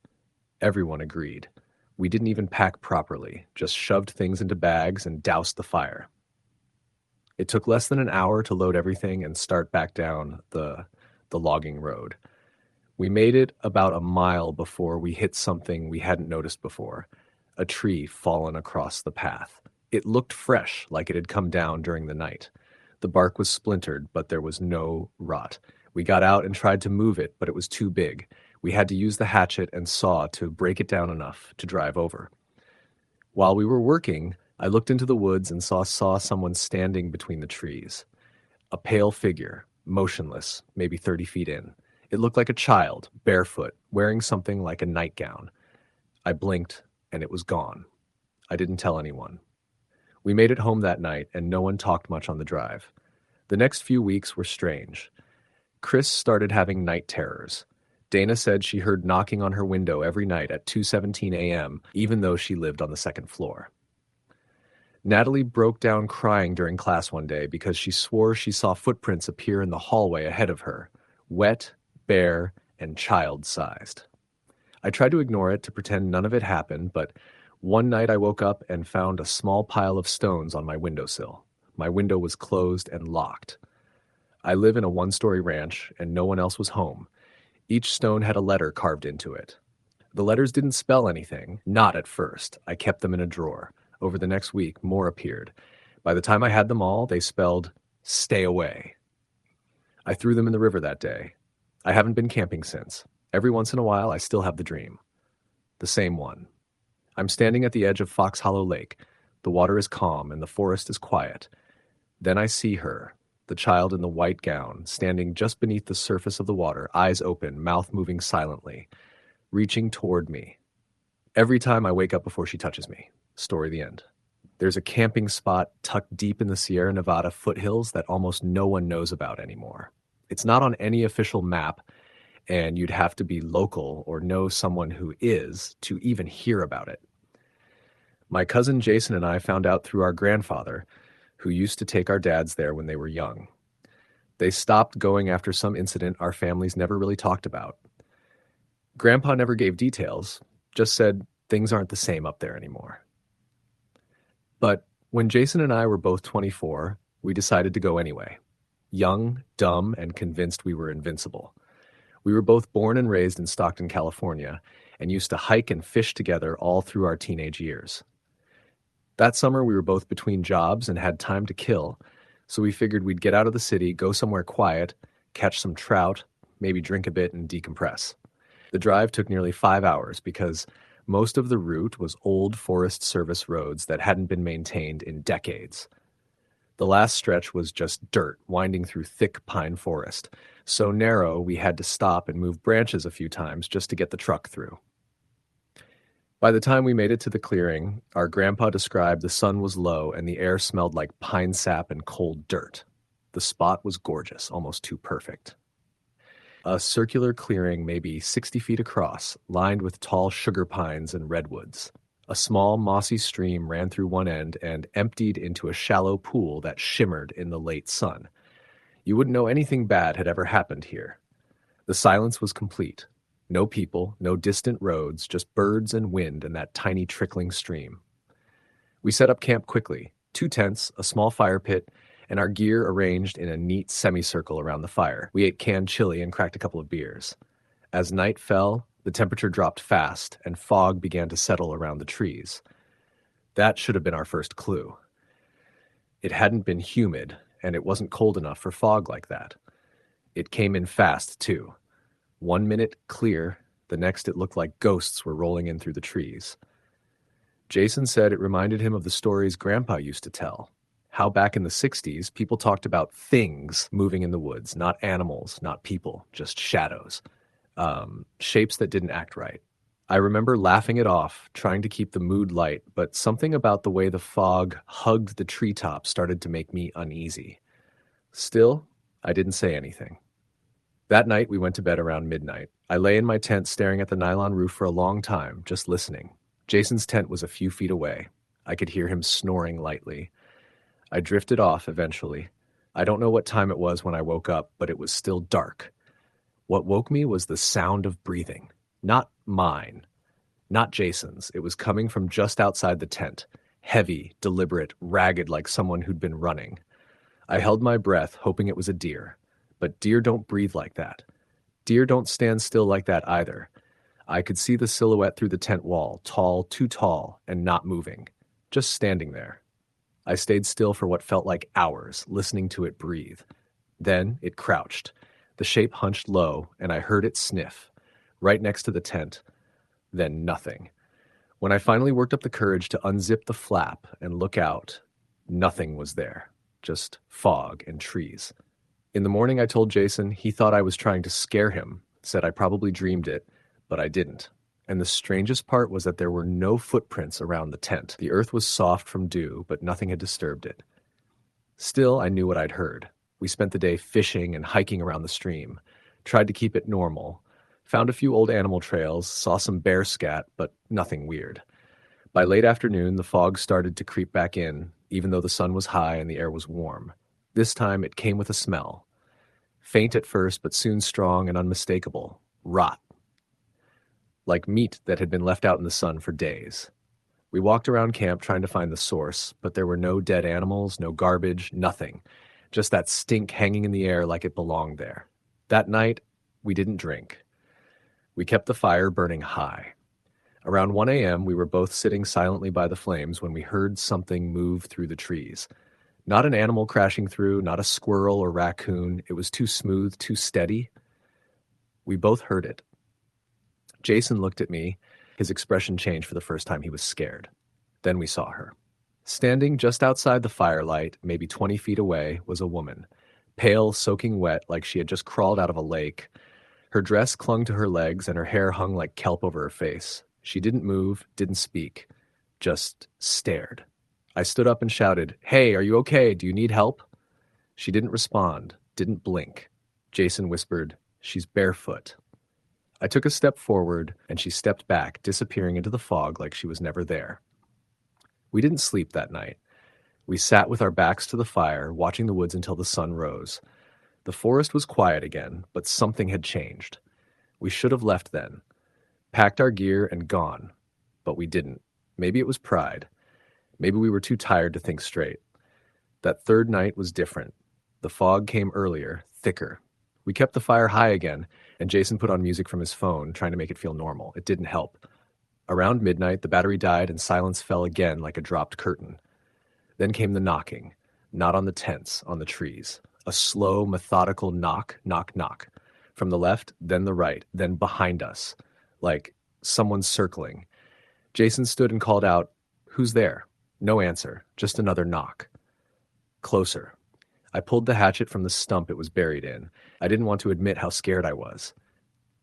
Everyone agreed. We didn't even pack properly, just shoved things into bags and doused the fire. It took less than an hour to load everything and start back down the logging road. We made it about a mile before we hit something we hadn't noticed before, a tree fallen across the path. It looked fresh, like it had come down during the night. The bark was splintered, but there was no rot. We got out and tried to move it, but it was too big. We had to use the hatchet and saw to break it down enough to drive over. While we were working, I looked into the woods and saw someone standing between the trees. A pale figure, motionless, maybe 30 feet in. It looked like a child, barefoot, wearing something like a nightgown. I blinked, and it was gone. I didn't tell anyone. We made it home that night, and no one talked much on the drive. The next few weeks were strange. Chris started having night terrors. Dana said she heard knocking on her window every night at 2:17 a.m., even though she lived on the second floor. Natalie broke down crying during class one day because she swore she saw footprints appear in the hallway ahead of her, wet, bare, and child-sized. I tried to ignore it to pretend none of it happened, but one night I woke up and found a small pile of stones on my windowsill. My window was closed and locked. I live in a one-story ranch, and no one else was home. Each stone had a letter carved into it. The letters didn't spell anything, not at first. I kept them in a drawer. Over the next week, more appeared. By the time I had them all, they spelled, "Stay away." I threw them in the river that day. I haven't been camping since. Every once in a while, I still have the dream. The same one. I'm standing at the edge of Fox Hollow Lake. The water is calm and the forest is quiet. Then I see her, the child in the white gown, standing just beneath the surface of the water, eyes open, mouth moving silently, reaching toward me. Every time I wake up before she touches me. Story the end. There's a camping spot tucked deep in the Sierra Nevada foothills that almost no one knows about anymore. It's not on any official map, and you'd have to be local or know someone who is to even hear about it. My cousin Jason and I found out through our grandfather, who used to take our dads there when they were young. They stopped going after some incident our families never really talked about. Grandpa never gave details, just said things aren't the same up there anymore. But when Jason and I were both 24, we decided to go anyway. Young, dumb, and convinced we were invincible. We were both born and raised in Stockton, California, and used to hike and fish together all through our teenage years. That summer, we were both between jobs and had time to kill, so we figured we'd get out of the city, go somewhere quiet, catch some trout, maybe drink a bit and decompress. The drive took nearly 5 hours because most of the route was old Forest Service roads that hadn't been maintained in decades. The last stretch was just dirt winding through thick pine forest, so narrow we had to stop and move branches a few times just to get the truck through. By the time we made it to the clearing, our grandpa described the sun was low and the air smelled like pine sap and cold dirt. The spot was gorgeous, almost too perfect. A circular clearing maybe 60 feet across, lined with tall sugar pines and redwoods. A small mossy stream ran through one end and emptied into a shallow pool that shimmered in the late sun. You wouldn't know anything bad had ever happened here. The silence was complete. No people, no distant roads, just birds and wind and that tiny trickling stream. We set up camp quickly. 2 tents, a small fire pit, and our gear arranged in a neat semicircle around the fire. We ate canned chili and cracked a couple of beers. As night fell, the temperature dropped fast, and fog began to settle around the trees. That should have been our first clue. It hadn't been humid, and it wasn't cold enough for fog like that. It came in fast, too. 1 minute clear, the next it looked like ghosts were rolling in through the trees. Jason said it reminded him of the stories Grandpa used to tell. How back in the 60s, people talked about things moving in the woods, not animals, not people, just shadows, shapes that didn't act right. I remember laughing it off, trying to keep the mood light, but something about the way the fog hugged the treetops started to make me uneasy. Still, I didn't say anything. That night, we went to bed around midnight. I lay in my tent staring at the nylon roof for a long time, just listening. Jason's tent was a few feet away. I could hear him snoring lightly. I drifted off eventually. I don't know what time it was when I woke up, but it was still dark. What woke me was the sound of breathing. Not mine, not Jason's. It was coming from just outside the tent. Heavy, deliberate, ragged like someone who'd been running. I held my breath, hoping it was a deer. But deer don't breathe like that. Deer don't stand still like that either. I could see the silhouette through the tent wall, tall, too tall, and not moving. Just standing there. I stayed still for what felt like hours, listening to it breathe. Then it crouched. The shape hunched low, and I heard it sniff, right next to the tent. Then nothing. When I finally worked up the courage to unzip the flap and look out, nothing was there. Just fog and trees. In the morning, I told Jason he thought I was trying to scare him, said I probably dreamed it, but I didn't. And the strangest part was that there were no footprints around the tent. The earth was soft from dew, but nothing had disturbed it. Still, I knew what I'd heard. We spent the day fishing and hiking around the stream, tried to keep it normal, found a few old animal trails, saw some bear scat, but nothing weird. By late afternoon, the fog started to creep back in, even though the sun was high and the air was warm. This time, it came with a smell. Faint at first, but soon strong and unmistakable. Rot. Like meat that had been left out in the sun for days. We walked around camp trying to find the source, but there were no dead animals, no garbage, nothing. Just that stink hanging in the air like it belonged there. That night, we didn't drink. We kept the fire burning high. Around 1 a.m., we were both sitting silently by the flames when we heard something move through the trees. Not an animal crashing through, not a squirrel or raccoon. It was too smooth, too steady. We both heard it. Jason looked at me. His expression changed for the first time. He was scared. Then we saw her. Standing just outside the firelight, maybe 20 feet away, was a woman, pale, soaking wet, like she had just crawled out of a lake. Her dress clung to her legs, and her hair hung like kelp over her face. She didn't move, didn't speak, just stared. I stood up and shouted, "Hey, are you okay? Do you need help?" She didn't respond, didn't blink. Jason whispered, "She's barefoot." I took a step forward, and she stepped back, disappearing into the fog like she was never there. We didn't sleep that night. We sat with our backs to the fire, watching the woods until the sun rose. The forest was quiet again, but something had changed. We should have left then, packed our gear and gone, but we didn't. Maybe it was pride. Maybe we were too tired to think straight. That third night was different. The fog came earlier, thicker. We kept the fire high again, and Jason put on music from his phone, trying to make it feel normal. It didn't help. Around midnight, the battery died and silence fell again like a dropped curtain. Then came the knocking, not on the tents, on the trees. A slow, methodical knock, knock, knock. From the left, then the right, then behind us, like someone circling. Jason stood and called out, "Who's there?" No answer, just another knock. Closer. I pulled the hatchet from the stump it was buried in. I didn't want to admit how scared I was.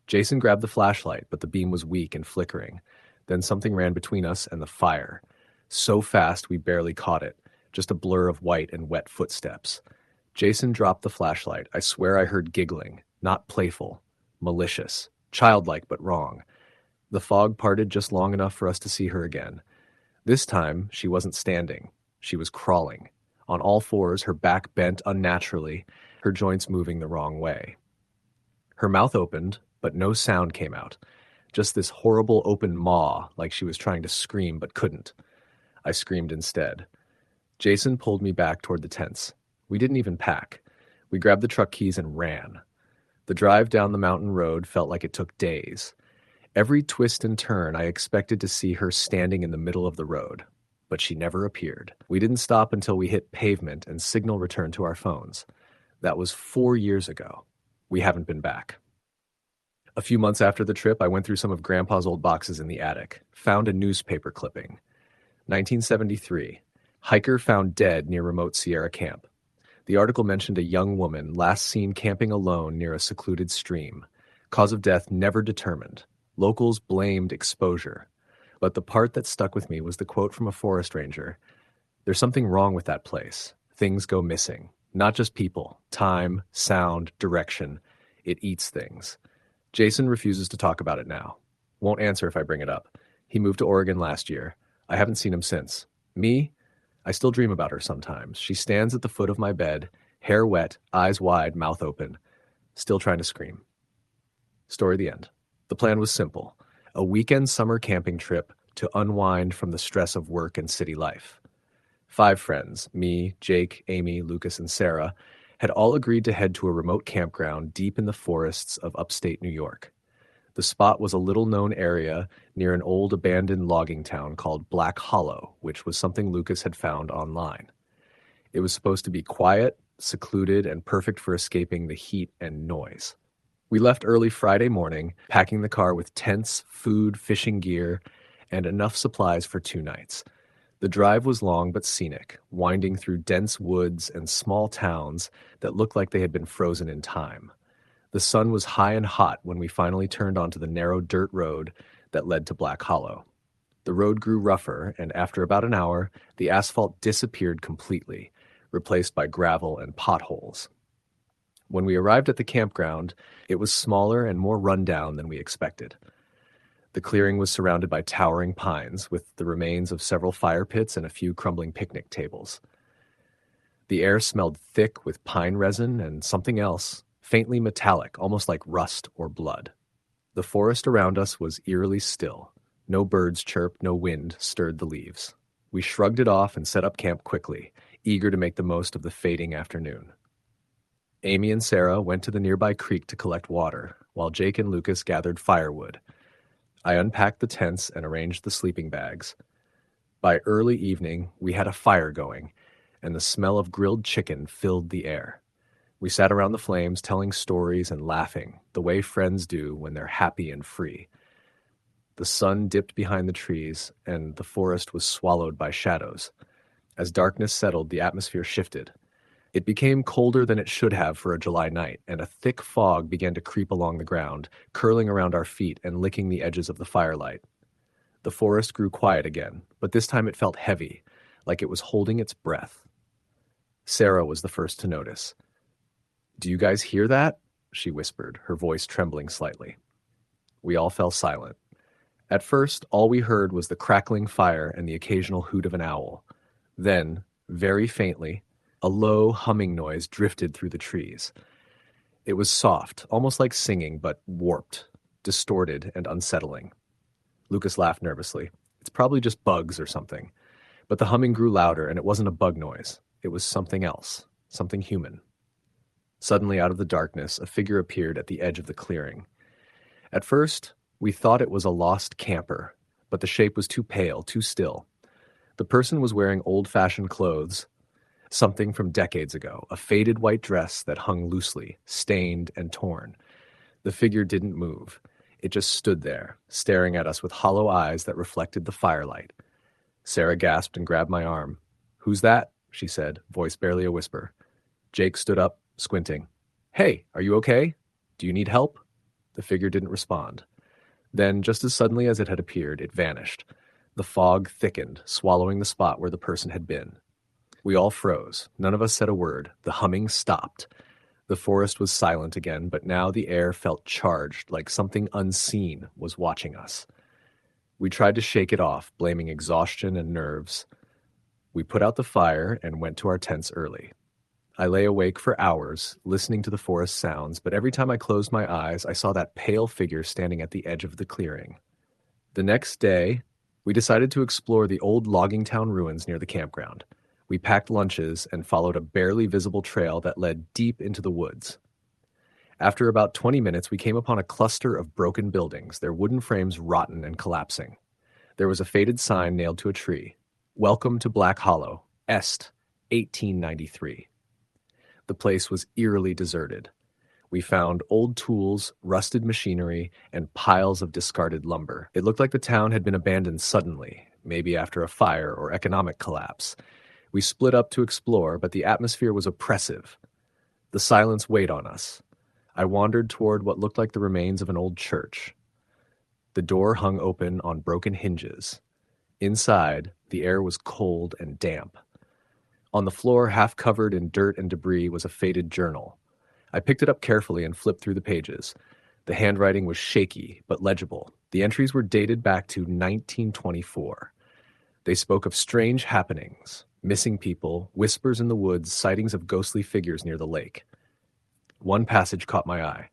Jason grabbed the flashlight, but the beam was weak and flickering. Then something ran between us and the fire. So fast we barely caught it, just a blur of white and wet footsteps. Jason dropped the flashlight. I swear I heard giggling, not playful, malicious, childlike but wrong. The fog parted just long enough for us to see her again. This time, she wasn't standing. She was crawling. On all fours, her back bent unnaturally, her joints moving the wrong way. Her mouth opened, but no sound came out. Just this horrible open maw, like she was trying to scream but couldn't. I screamed instead. Jason pulled me back toward the tents. We didn't even pack. We grabbed the truck keys and ran. The drive down the mountain road felt like it took days. Every twist and turn, I expected to see her standing in the middle of the road. But she never appeared. We didn't stop until we hit pavement and signal returned to our phones. That was 4 years ago. We haven't been back. A few months after the trip, I went through some of Grandpa's old boxes in the attic, found a newspaper clipping. 1973. Hiker found dead near remote Sierra camp. The article mentioned a young woman last seen camping alone near a secluded stream. Cause of death never determined. Locals blamed exposure. But the part that stuck with me was the quote from a forest ranger. There's something wrong with that place. Things go missing. Not just people. Time, sound, direction. It eats things. Jason refuses to talk about it now. Won't answer if I bring it up. He moved to Oregon last year. I haven't seen him since. Me? I still dream about her sometimes. She stands at the foot of my bed, hair wet, eyes wide, mouth open, still trying to scream. Story the end. The plan was simple. A weekend summer camping trip to unwind from the stress of work and city life. 5 friends, me, Jake, Amy, Lucas, and Sarah, had all agreed to head to a remote campground deep in the forests of upstate New York. The spot was a little-known area near an old abandoned logging town called Black Hollow, which was something Lucas had found online. It was supposed to be quiet, secluded, and perfect for escaping the heat and noise. We left early Friday morning, packing the car with tents, food, fishing gear, and enough supplies for 2 nights. The drive was long but scenic, winding through dense woods and small towns that looked like they had been frozen in time. The sun was high and hot when we finally turned onto the narrow dirt road that led to Black Hollow. The road grew rougher, and after about an hour, the asphalt disappeared completely, replaced by gravel and potholes. When we arrived at the campground, it was smaller and more rundown than we expected. The clearing was surrounded by towering pines, with the remains of several fire pits and a few crumbling picnic tables. The air smelled thick with pine resin and something else, faintly metallic, almost like rust or blood. The forest around us was eerily still. No birds chirped, no wind stirred the leaves. We shrugged it off and set up camp quickly, eager to make the most of the fading afternoon. Amy and Sarah went to the nearby creek to collect water, while Jake and Lucas gathered firewood. I unpacked the tents and arranged the sleeping bags. By early evening, we had a fire going, and the smell of grilled chicken filled the air. We sat around the flames telling stories and laughing, the way friends do when they're happy and free. The sun dipped behind the trees, and the forest was swallowed by shadows. As darkness settled, the atmosphere shifted. It became colder than it should have for a July night, and a thick fog began to creep along the ground, curling around our feet and licking the edges of the firelight. The forest grew quiet again, but this time it felt heavy, like it was holding its breath. Sarah was the first to notice. "Do you guys hear that?" she whispered, her voice trembling slightly. We all fell silent. At first, all we heard was the crackling fire and the occasional hoot of an owl. Then, very faintly, a low humming noise drifted through the trees. It was soft, almost like singing, but warped, distorted, and unsettling. Lucas laughed nervously. "It's probably just bugs or something." But the humming grew louder, and it wasn't a bug noise. It was something else, something human. Suddenly, out of the darkness, a figure appeared at the edge of the clearing. At first, we thought it was a lost camper, but the shape was too pale, too still. The person was wearing old-fashioned clothes, something from decades ago, a faded white dress that hung loosely, stained and torn. The figure didn't move. It just stood there, staring at us with hollow eyes that reflected the firelight. Sarah gasped and grabbed my arm. "Who's that?" she said, voice barely a whisper. Jake stood up, squinting. "Hey, are you okay? Do you need help?" The figure didn't respond. Then, just as suddenly as it had appeared, it vanished. The fog thickened, swallowing the spot where the person had been. We all froze. None of us said a word. The humming stopped. The forest was silent again, but now the air felt charged, like something unseen was watching us. We tried to shake it off, blaming exhaustion and nerves. We put out the fire and went to our tents early. I lay awake for hours, listening to the forest sounds, but every time I closed my eyes, I saw that pale figure standing at the edge of the clearing. The next day, we decided to explore the old logging town ruins near the campground. We packed lunches and followed a barely visible trail that led deep into the woods. After about 20 minutes, we came upon a cluster of broken buildings, their wooden frames rotten and collapsing. There was a faded sign nailed to a tree. "Welcome to Black Hollow, Est, 1893. The place was eerily deserted. We found old tools, rusted machinery, and piles of discarded lumber. It looked like the town had been abandoned suddenly, maybe after a fire or economic collapse. We split up to explore, but the atmosphere was oppressive. The silence weighed on us. I wandered toward what looked like the remains of an old church. The door hung open on broken hinges. Inside, the air was cold and damp. On the floor, half covered in dirt and debris, was a faded journal. I picked it up carefully and flipped through the pages. The handwriting was shaky, but legible. The entries were dated back to 1924. They spoke of strange happenings, missing people, whispers in the woods, sightings of ghostly figures near the lake. One passage caught my eye.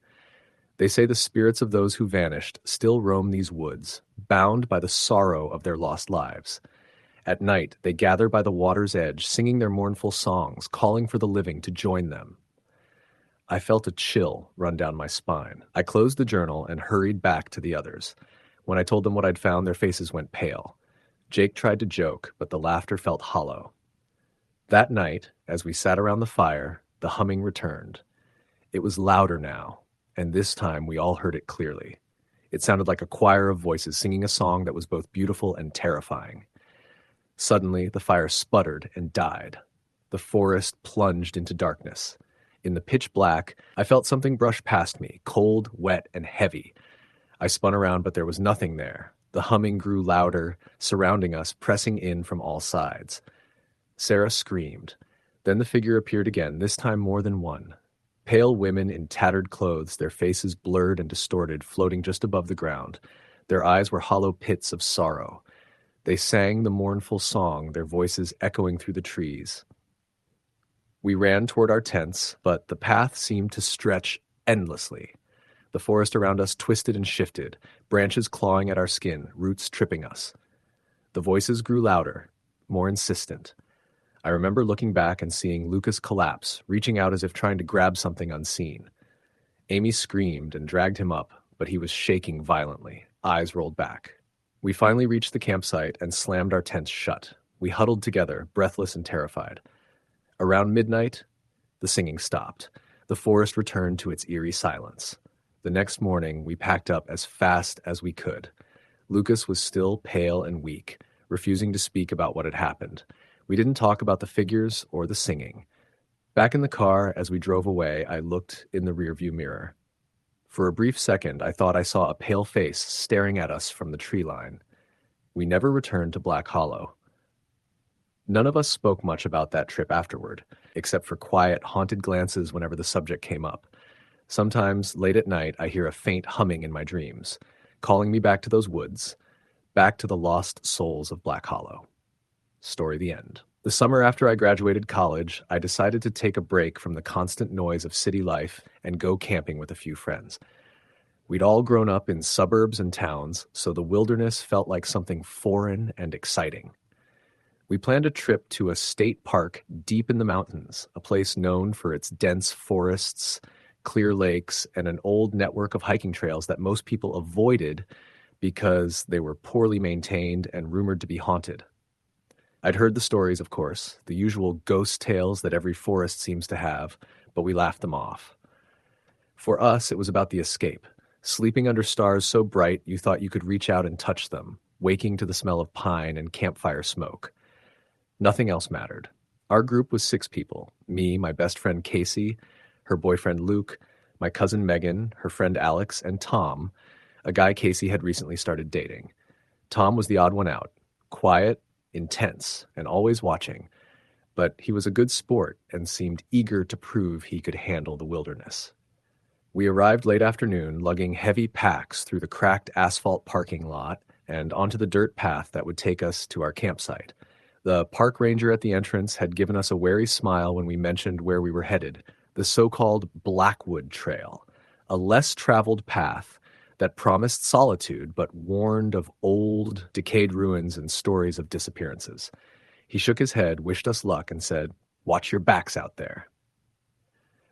They say the spirits of those who vanished still roam these woods, bound by the sorrow of their lost lives. At night, they gather by the water's edge, singing their mournful songs, calling for the living to join them. I felt a chill run down my spine. I closed the journal and hurried back to the others. When I told them what I'd found, their faces went pale. Jake tried to joke, but the laughter felt hollow. That night, as we sat around the fire, the humming returned. It was louder now, and this time we all heard it clearly. It sounded like a choir of voices singing a song that was both beautiful and terrifying. Suddenly, the fire sputtered and died. The forest plunged into darkness. In the pitch black, I felt something brush past me, cold, wet, and heavy. I spun around, but there was nothing there. The humming grew louder, surrounding us, pressing in from all sides. Sarah screamed. Then the figure appeared again, this time more than one. Pale women in tattered clothes, their faces blurred and distorted, floating just above the ground. Their eyes were hollow pits of sorrow. They sang the mournful song, their voices echoing through the trees. We ran toward our tents, but the path seemed to stretch endlessly. The forest around us twisted and shifted, branches clawing at our skin, roots tripping us. The voices grew louder, more insistent. I remember looking back and seeing Lucas collapse, reaching out as if trying to grab something unseen. Amy screamed and dragged him up, but he was shaking violently, eyes rolled back. We finally reached the campsite and slammed our tents shut. We huddled together, breathless and terrified. Around midnight, the singing stopped. The forest returned to its eerie silence. The next morning, we packed up as fast as we could. Lucas was still pale and weak, refusing to speak about what had happened. We didn't talk about the figures or the singing. Back in the car, as we drove away, I looked in the rearview mirror. For a brief second, I thought I saw a pale face staring at us from the tree line. We never returned to Black Hollow. None of us spoke much about that trip afterward, except for quiet, haunted glances whenever the subject came up. Sometimes, late at night, I hear a faint humming in my dreams, calling me back to those woods, back to the lost souls of Black Hollow. Story the end. The summer after I graduated college, I decided to take a break from the constant noise of city life and go camping with a few friends. We'd all grown up in suburbs and towns, so the wilderness felt like something foreign and exciting. We planned a trip to a state park deep in the mountains, a place known for its dense forests, clear lakes, and an old network of hiking trails that most people avoided because they were poorly maintained and rumored to be haunted. I'd heard the stories, of course, the usual ghost tales that every forest seems to have, but we laughed them off. For us, it was about the escape, sleeping under stars so bright you thought you could reach out and touch them, waking to the smell of pine and campfire smoke. Nothing else mattered. Our group was 6 people, me, my best friend Casey, her boyfriend Luke, my cousin Megan, her friend Alex, and Tom, a guy Casey had recently started dating. Tom was the odd one out, quiet, intense, and always watching, but he was a good sport and seemed eager to prove he could handle the wilderness. We arrived late afternoon, lugging heavy packs through the cracked asphalt parking lot and onto the dirt path that would take us to our campsite. The park ranger at the entrance had given us a wary smile when we mentioned where we were headed, the so-called Blackwood Trail, a less-traveled path that promised solitude but warned of old, decayed ruins and stories of disappearances. He shook his head, wished us luck, and said, "Watch your backs out there."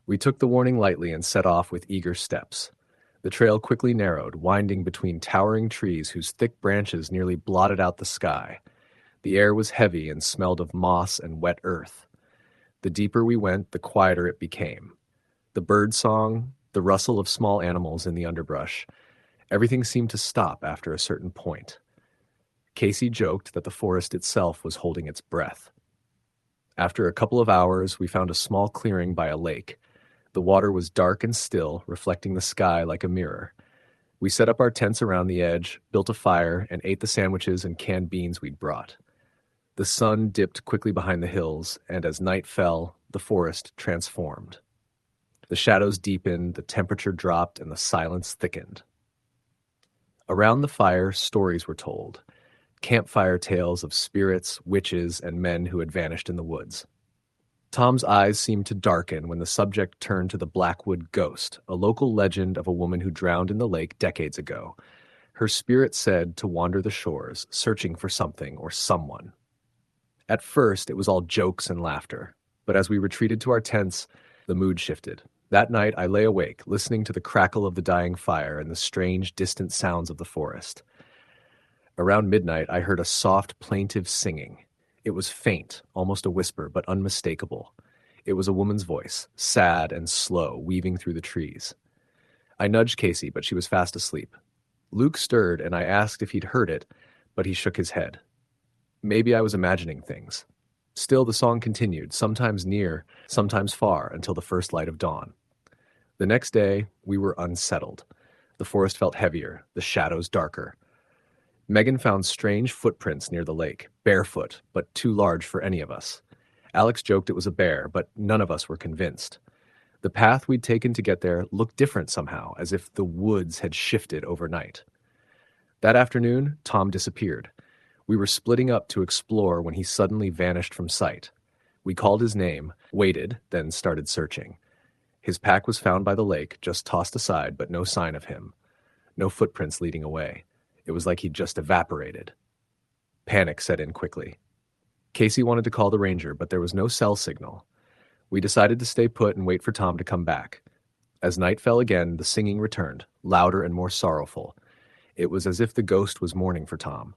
We took the warning lightly and set off with eager steps. The trail quickly narrowed, winding between towering trees whose thick branches nearly blotted out the sky. The air was heavy and smelled of moss and wet earth. The deeper we went, the quieter it became. The bird song, the rustle of small animals in the underbrush. Everything seemed to stop after a certain point. Casey joked that the forest itself was holding its breath. After a couple of hours, we found a small clearing by a lake. The water was dark and still, reflecting the sky like a mirror. We set up our tents around the edge, built a fire, and ate the sandwiches and canned beans we'd brought. The sun dipped quickly behind the hills, and as night fell, the forest transformed. The shadows deepened, the temperature dropped, and the silence thickened. Around the fire, stories were told. Campfire tales of spirits, witches, and men who had vanished in the woods. Tom's eyes seemed to darken when the subject turned to the Blackwood Ghost, a local legend of a woman who drowned in the lake decades ago. Her spirit said to wander the shores, searching for something or someone. At first, it was all jokes and laughter, but as we retreated to our tents, the mood shifted. That night, I lay awake, listening to the crackle of the dying fire and the strange, distant sounds of the forest. Around midnight, I heard a soft, plaintive singing. It was faint, almost a whisper, but unmistakable. It was a woman's voice, sad and slow, weaving through the trees. I nudged Casey, but she was fast asleep. Luke stirred, and I asked if he'd heard it, but he shook his head. Maybe I was imagining things. Still, the song continued, sometimes near, sometimes far, until the first light of dawn. The next day, we were unsettled. The forest felt heavier, the shadows darker. Megan found strange footprints near the lake, barefoot, but too large for any of us. Alex joked it was a bear, but none of us were convinced. The path we'd taken to get there looked different somehow, as if the woods had shifted overnight. That afternoon, Tom disappeared. We were splitting up to explore when he suddenly vanished from sight. We called his name, waited, then started searching. His pack was found by the lake, just tossed aside, but no sign of him. No footprints leading away. It was like he'd just evaporated. Panic set in quickly. Casey wanted to call the ranger, but there was no cell signal. We decided to stay put and wait for Tom to come back. As night fell again, the singing returned, louder and more sorrowful. It was as if the ghost was mourning for Tom.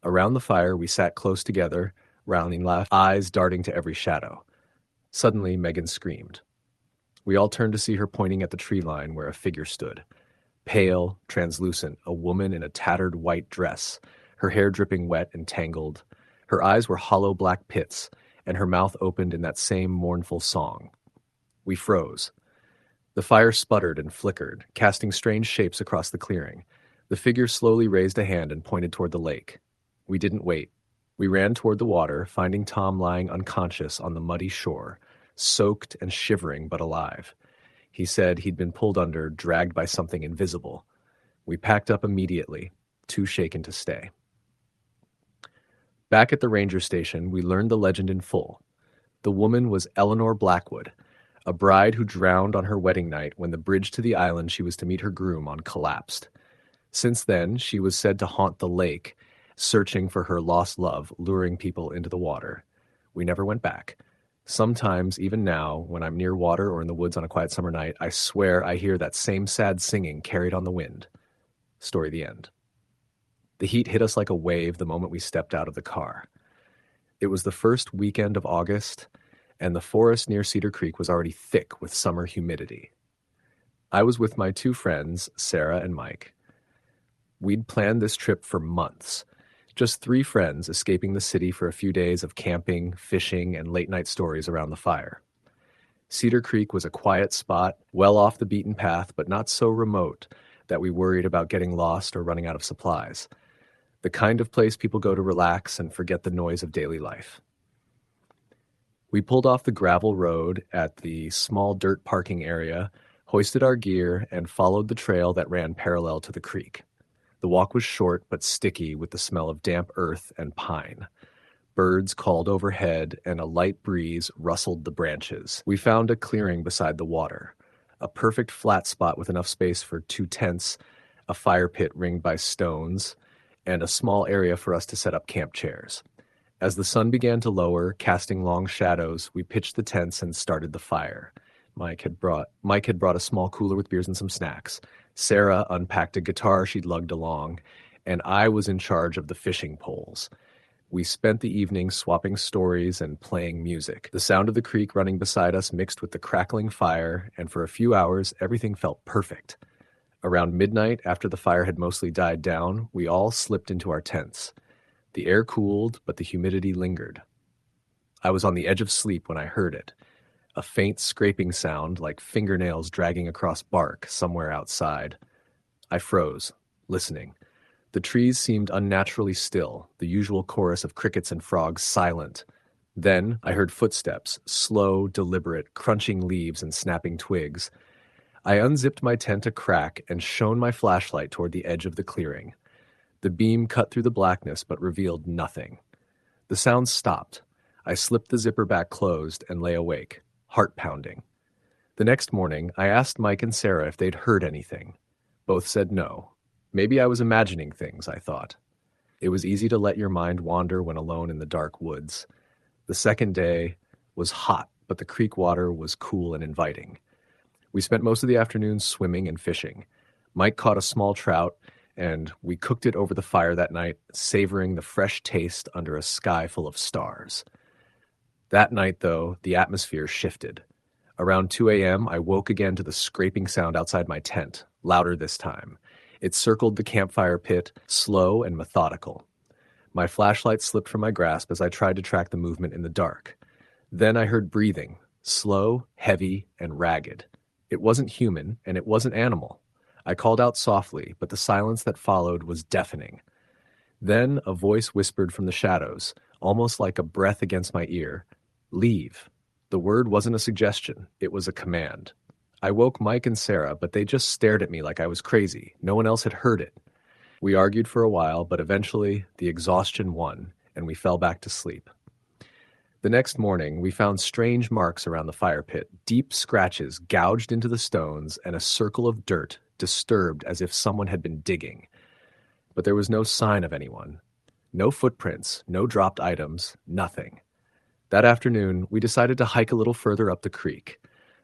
Around the fire, we sat close together, rounding laugh, eyes darting to every shadow. Suddenly, Megan screamed. We all turned to see her pointing at the tree line where a figure stood. Pale, translucent, a woman in a tattered white dress, her hair dripping wet and tangled. Her eyes were hollow black pits, and her mouth opened in that same mournful song. We froze. The fire sputtered and flickered, casting strange shapes across the clearing. The figure slowly raised a hand and pointed toward the lake. We didn't wait. We ran toward the water, finding Tom lying unconscious on the muddy shore, soaked and shivering but alive. He said he'd been pulled under, dragged by something invisible. We packed up immediately, too shaken to stay. Back at the ranger station, we learned the legend in full. The woman was Eleanor Blackwood, a bride who drowned on her wedding night when the bridge to the island she was to meet her groom on collapsed. Since then, she was said to haunt the lake, searching for her lost love, luring people into the water. We never went back. Sometimes, even now, when I'm near water or in the woods on a quiet summer night, I swear I hear that same sad singing carried on the wind. Story the end. The heat hit us like a wave the moment we stepped out of the car. It was the first weekend of August, and the forest near Cedar Creek was already thick with summer humidity. I was with my two friends, Sarah and Mike. We'd planned this trip for months. Just 3 friends escaping the city for a few days of camping, fishing, and late-night stories around the fire. Cedar Creek was a quiet spot, well off the beaten path, but not so remote that we worried about getting lost or running out of supplies. The kind of place people go to relax and forget the noise of daily life. We pulled off the gravel road at the small dirt parking area, hoisted our gear, and followed the trail that ran parallel to the creek. The walk was short but sticky with the smell of damp earth and pine. Birds called overhead and a light breeze rustled the branches. We found a clearing beside the water, a perfect flat spot with enough space for 2 tents, a fire pit ringed by stones, and a small area for us to set up camp chairs. As the sun began to lower, casting long shadows, we pitched the tents and started the fire. Mike had brought a small cooler with beers and some snacks. Sarah unpacked a guitar she'd lugged along, and I was in charge of the fishing poles. We spent the evening swapping stories and playing music. The sound of the creek running beside us mixed with the crackling fire, and for a few hours, everything felt perfect. Around midnight, after the fire had mostly died down, we all slipped into our tents. The air cooled, but the humidity lingered. I was on the edge of sleep when I heard it. A faint scraping sound, like fingernails dragging across bark, somewhere outside. I froze, listening. The trees seemed unnaturally still, the usual chorus of crickets and frogs silent. Then I heard footsteps, slow, deliberate, crunching leaves and snapping twigs. I unzipped my tent a crack and shone my flashlight toward the edge of the clearing. The beam cut through the blackness but revealed nothing. The sound stopped. I slipped the zipper back closed and lay awake, heart pounding. The next morning, I asked Mike and Sarah if they'd heard anything. Both said no. Maybe I was imagining things, I thought. It was easy to let your mind wander when alone in the dark woods. The second day was hot, but the creek water was cool and inviting. We spent most of the afternoon swimming and fishing. Mike caught a small trout, and we cooked it over the fire that night, savoring the fresh taste under a sky full of stars. That night, though, the atmosphere shifted. Around 2 a.m., I woke again to the scraping sound outside my tent, louder this time. It circled the campfire pit, slow and methodical. My flashlight slipped from my grasp as I tried to track the movement in the dark. Then I heard breathing, slow, heavy, and ragged. It wasn't human, and it wasn't animal. I called out softly, but the silence that followed was deafening. Then a voice whispered from the shadows, almost like a breath against my ear. Leave. The word wasn't a suggestion, it was a command. I woke Mike and Sarah, but they just stared at me like I was crazy. No one else had heard it. We argued for a while, but eventually the exhaustion won, and we fell back to sleep. The next morning, we found strange marks around the fire pit, deep scratches gouged into the stones, and a circle of dirt disturbed as if someone had been digging. But there was no sign of anyone. No footprints, no dropped items, nothing. That afternoon, we decided to hike a little further up the creek.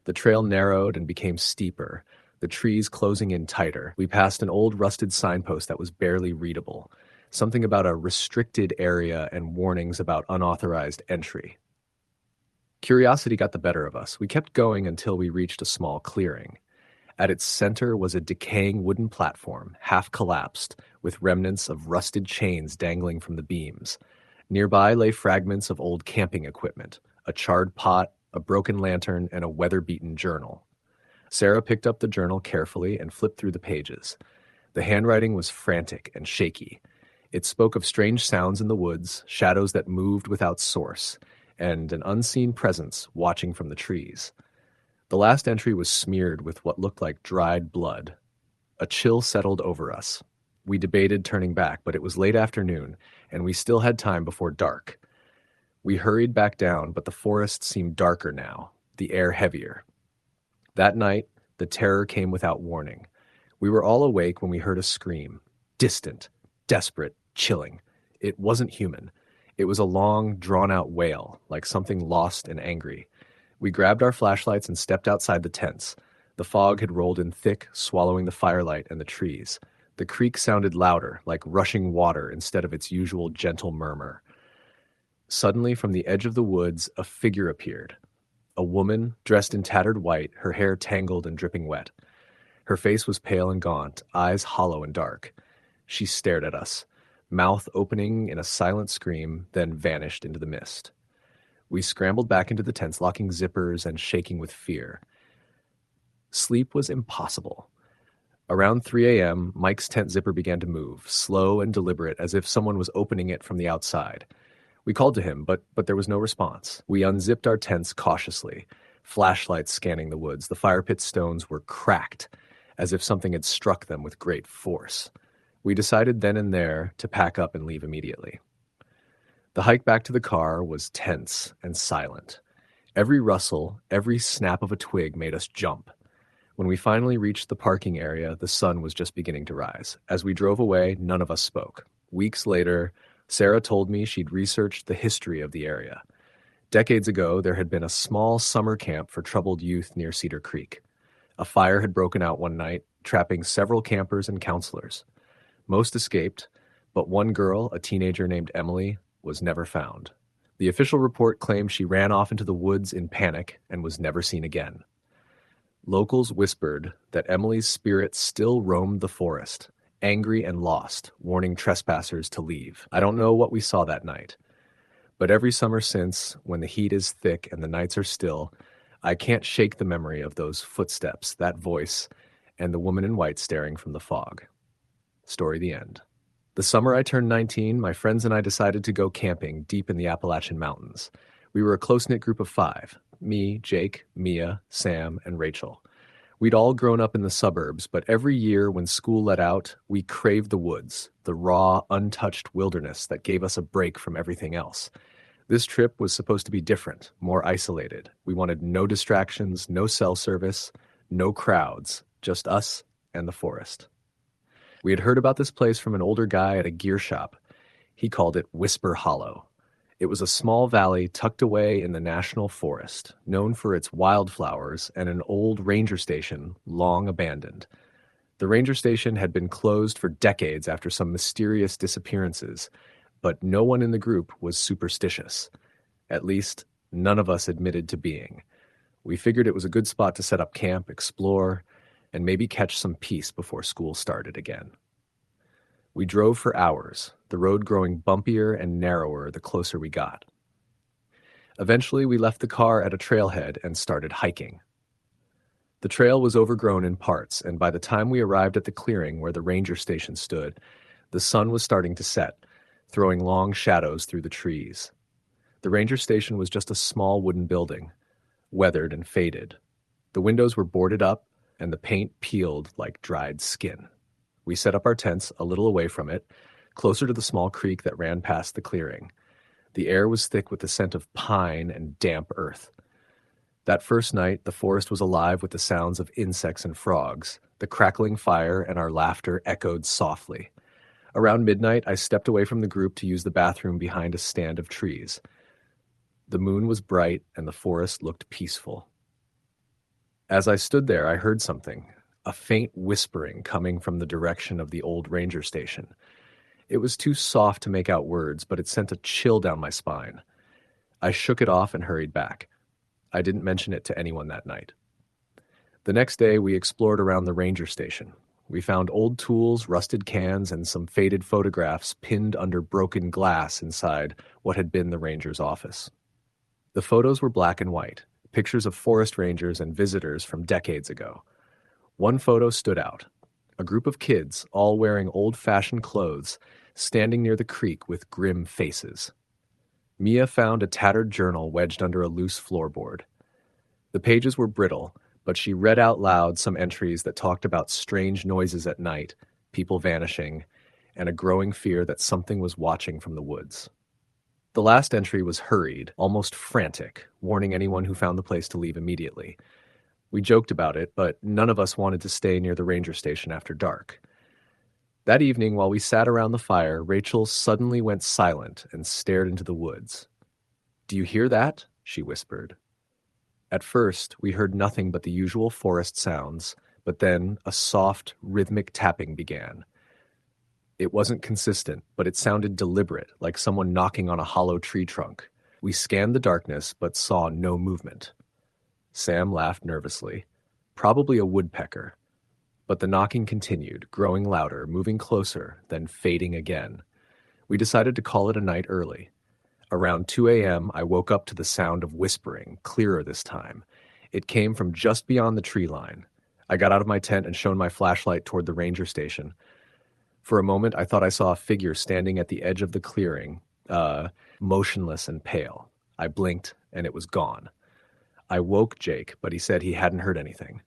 The trail narrowed and became steeper, the trees closing in tighter. We passed an old rusted signpost that was barely readable, something about a restricted area and warnings about unauthorized entry. Curiosity got the better of us. We kept going until we reached a small clearing. At its center was a decaying wooden platform, half collapsed, with remnants of rusted chains dangling from the beams. Nearby lay fragments of old camping equipment, a charred pot, a broken lantern, and a weather-beaten journal. Sarah picked up the journal carefully and flipped through the pages. The handwriting was frantic and shaky. It spoke of strange sounds in the woods, shadows that moved without source, and an unseen presence watching from the trees. The last entry was smeared with what looked like dried blood. A chill settled over us. We debated turning back, but it was late afternoon, and we still had time before dark. We hurried back down, but the forest seemed darker now, the air heavier. That night, the terror came without warning. We were all awake when we heard a scream. Distant, desperate, chilling. It wasn't human. It was a long, drawn-out wail, like something lost and angry. We grabbed our flashlights and stepped outside the tents. The fog had rolled in thick, swallowing the firelight and the trees. The creek sounded louder, like rushing water instead of its usual gentle murmur. Suddenly, from the edge of the woods, a figure appeared. A woman, dressed in tattered white, her hair tangled and dripping wet. Her face was pale and gaunt, eyes hollow and dark. She stared at us, mouth opening in a silent scream, then vanished into the mist. We scrambled back into the tents, locking zippers and shaking with fear. Sleep was impossible. Around 3 a.m., Mike's tent zipper began to move, slow and deliberate, as if someone was opening it from the outside. We called to him, but there was no response. We unzipped our tents cautiously, flashlights scanning the woods. The fire pit stones were cracked, as if something had struck them with great force. We decided then and there to pack up and leave immediately. The hike back to the car was tense and silent. Every rustle, every snap of a twig made us jump. When we finally reached the parking area, the sun was just beginning to rise. As we drove away, none of us spoke. Weeks later, Sarah told me she'd researched the history of the area. Decades ago, there had been a small summer camp for troubled youth near Cedar Creek. A fire had broken out one night, trapping several campers and counselors. Most escaped, but one girl, a teenager named Emily, was never found. The official report claimed she ran off into the woods in panic and was never seen again. Locals whispered that Emily's spirit still roamed the forest, angry and lost, warning trespassers to leave. I don't know what we saw that night, but every summer since, when the heat is thick and the nights are still, I can't shake the memory of those footsteps, that voice, and the woman in white staring from the fog. Story the end. The summer I turned 19, my friends and I decided to go camping deep in the Appalachian Mountains. We were a close-knit group of 5. Me, Jake, Mia, Sam, and Rachel. We'd all grown up in the suburbs, but every year when school let out, we craved the woods, the raw, untouched wilderness that gave us a break from everything else. This trip was supposed to be different, more isolated. We wanted no distractions, no cell service, no crowds, just us and the forest. We had heard about this place from an older guy at a gear shop. He called it Whisper Hollow. It was a small valley tucked away in the national forest, known for its wildflowers and an old ranger station long abandoned. The ranger station had been closed for decades after some mysterious disappearances, but no one in the group was superstitious. At least, none of us admitted to being. We figured it was a good spot to set up camp, explore, and maybe catch some peace before school started again. We drove for hours, the road growing bumpier and narrower the closer we got. Eventually, we left the car at a trailhead and started hiking. The trail was overgrown in parts, and by the time we arrived at the clearing where the ranger station stood, the sun was starting to set, throwing long shadows through the trees. The ranger station was just a small wooden building, weathered and faded. The windows were boarded up, and the paint peeled like dried skin. We set up our tents a little away from it, closer to the small creek that ran past the clearing. The air was thick with the scent of pine and damp earth. That first night, the forest was alive with the sounds of insects and frogs. The crackling fire and our laughter echoed softly. Around midnight, I stepped away from the group to use the bathroom behind a stand of trees. The moon was bright and the forest looked peaceful. As I stood there, I heard something, a faint whispering coming from the direction of the old ranger station. It was too soft to make out words, but it sent a chill down my spine. I shook it off and hurried back. I didn't mention it to anyone that night. The next day, we explored around the ranger station. We found old tools, rusted cans, and some faded photographs pinned under broken glass inside what had been the ranger's office. The photos were black and white, pictures of forest rangers and visitors from decades ago. One photo stood out. A group of kids, all wearing old-fashioned clothes, standing near the creek with grim faces. Mia found a tattered journal wedged under a loose floorboard. The pages were brittle, but she read out loud some entries that talked about strange noises at night, people vanishing, and a growing fear that something was watching from the woods. The last entry was hurried, almost frantic, warning anyone who found the place to leave immediately. We joked about it, but none of us wanted to stay near the ranger station after dark. That evening, while we sat around the fire, Rachel suddenly went silent and stared into the woods. "Do you hear that?" she whispered. At first, we heard nothing but the usual forest sounds, but then a soft, rhythmic tapping began. It wasn't consistent, but it sounded deliberate, like someone knocking on a hollow tree trunk. We scanned the darkness, but saw no movement. Sam laughed nervously. Probably a woodpecker. But the knocking continued, growing louder, moving closer, then fading again. We decided to call it a night early. Around 2 a.m., I woke up to the sound of whispering, clearer this time. It came from just beyond the tree line. I got out of my tent and shone my flashlight toward the ranger station. For a moment, I thought I saw a figure standing at the edge of the clearing, motionless and pale. I blinked, and it was gone. I woke Jake, but he said he hadn't heard anything.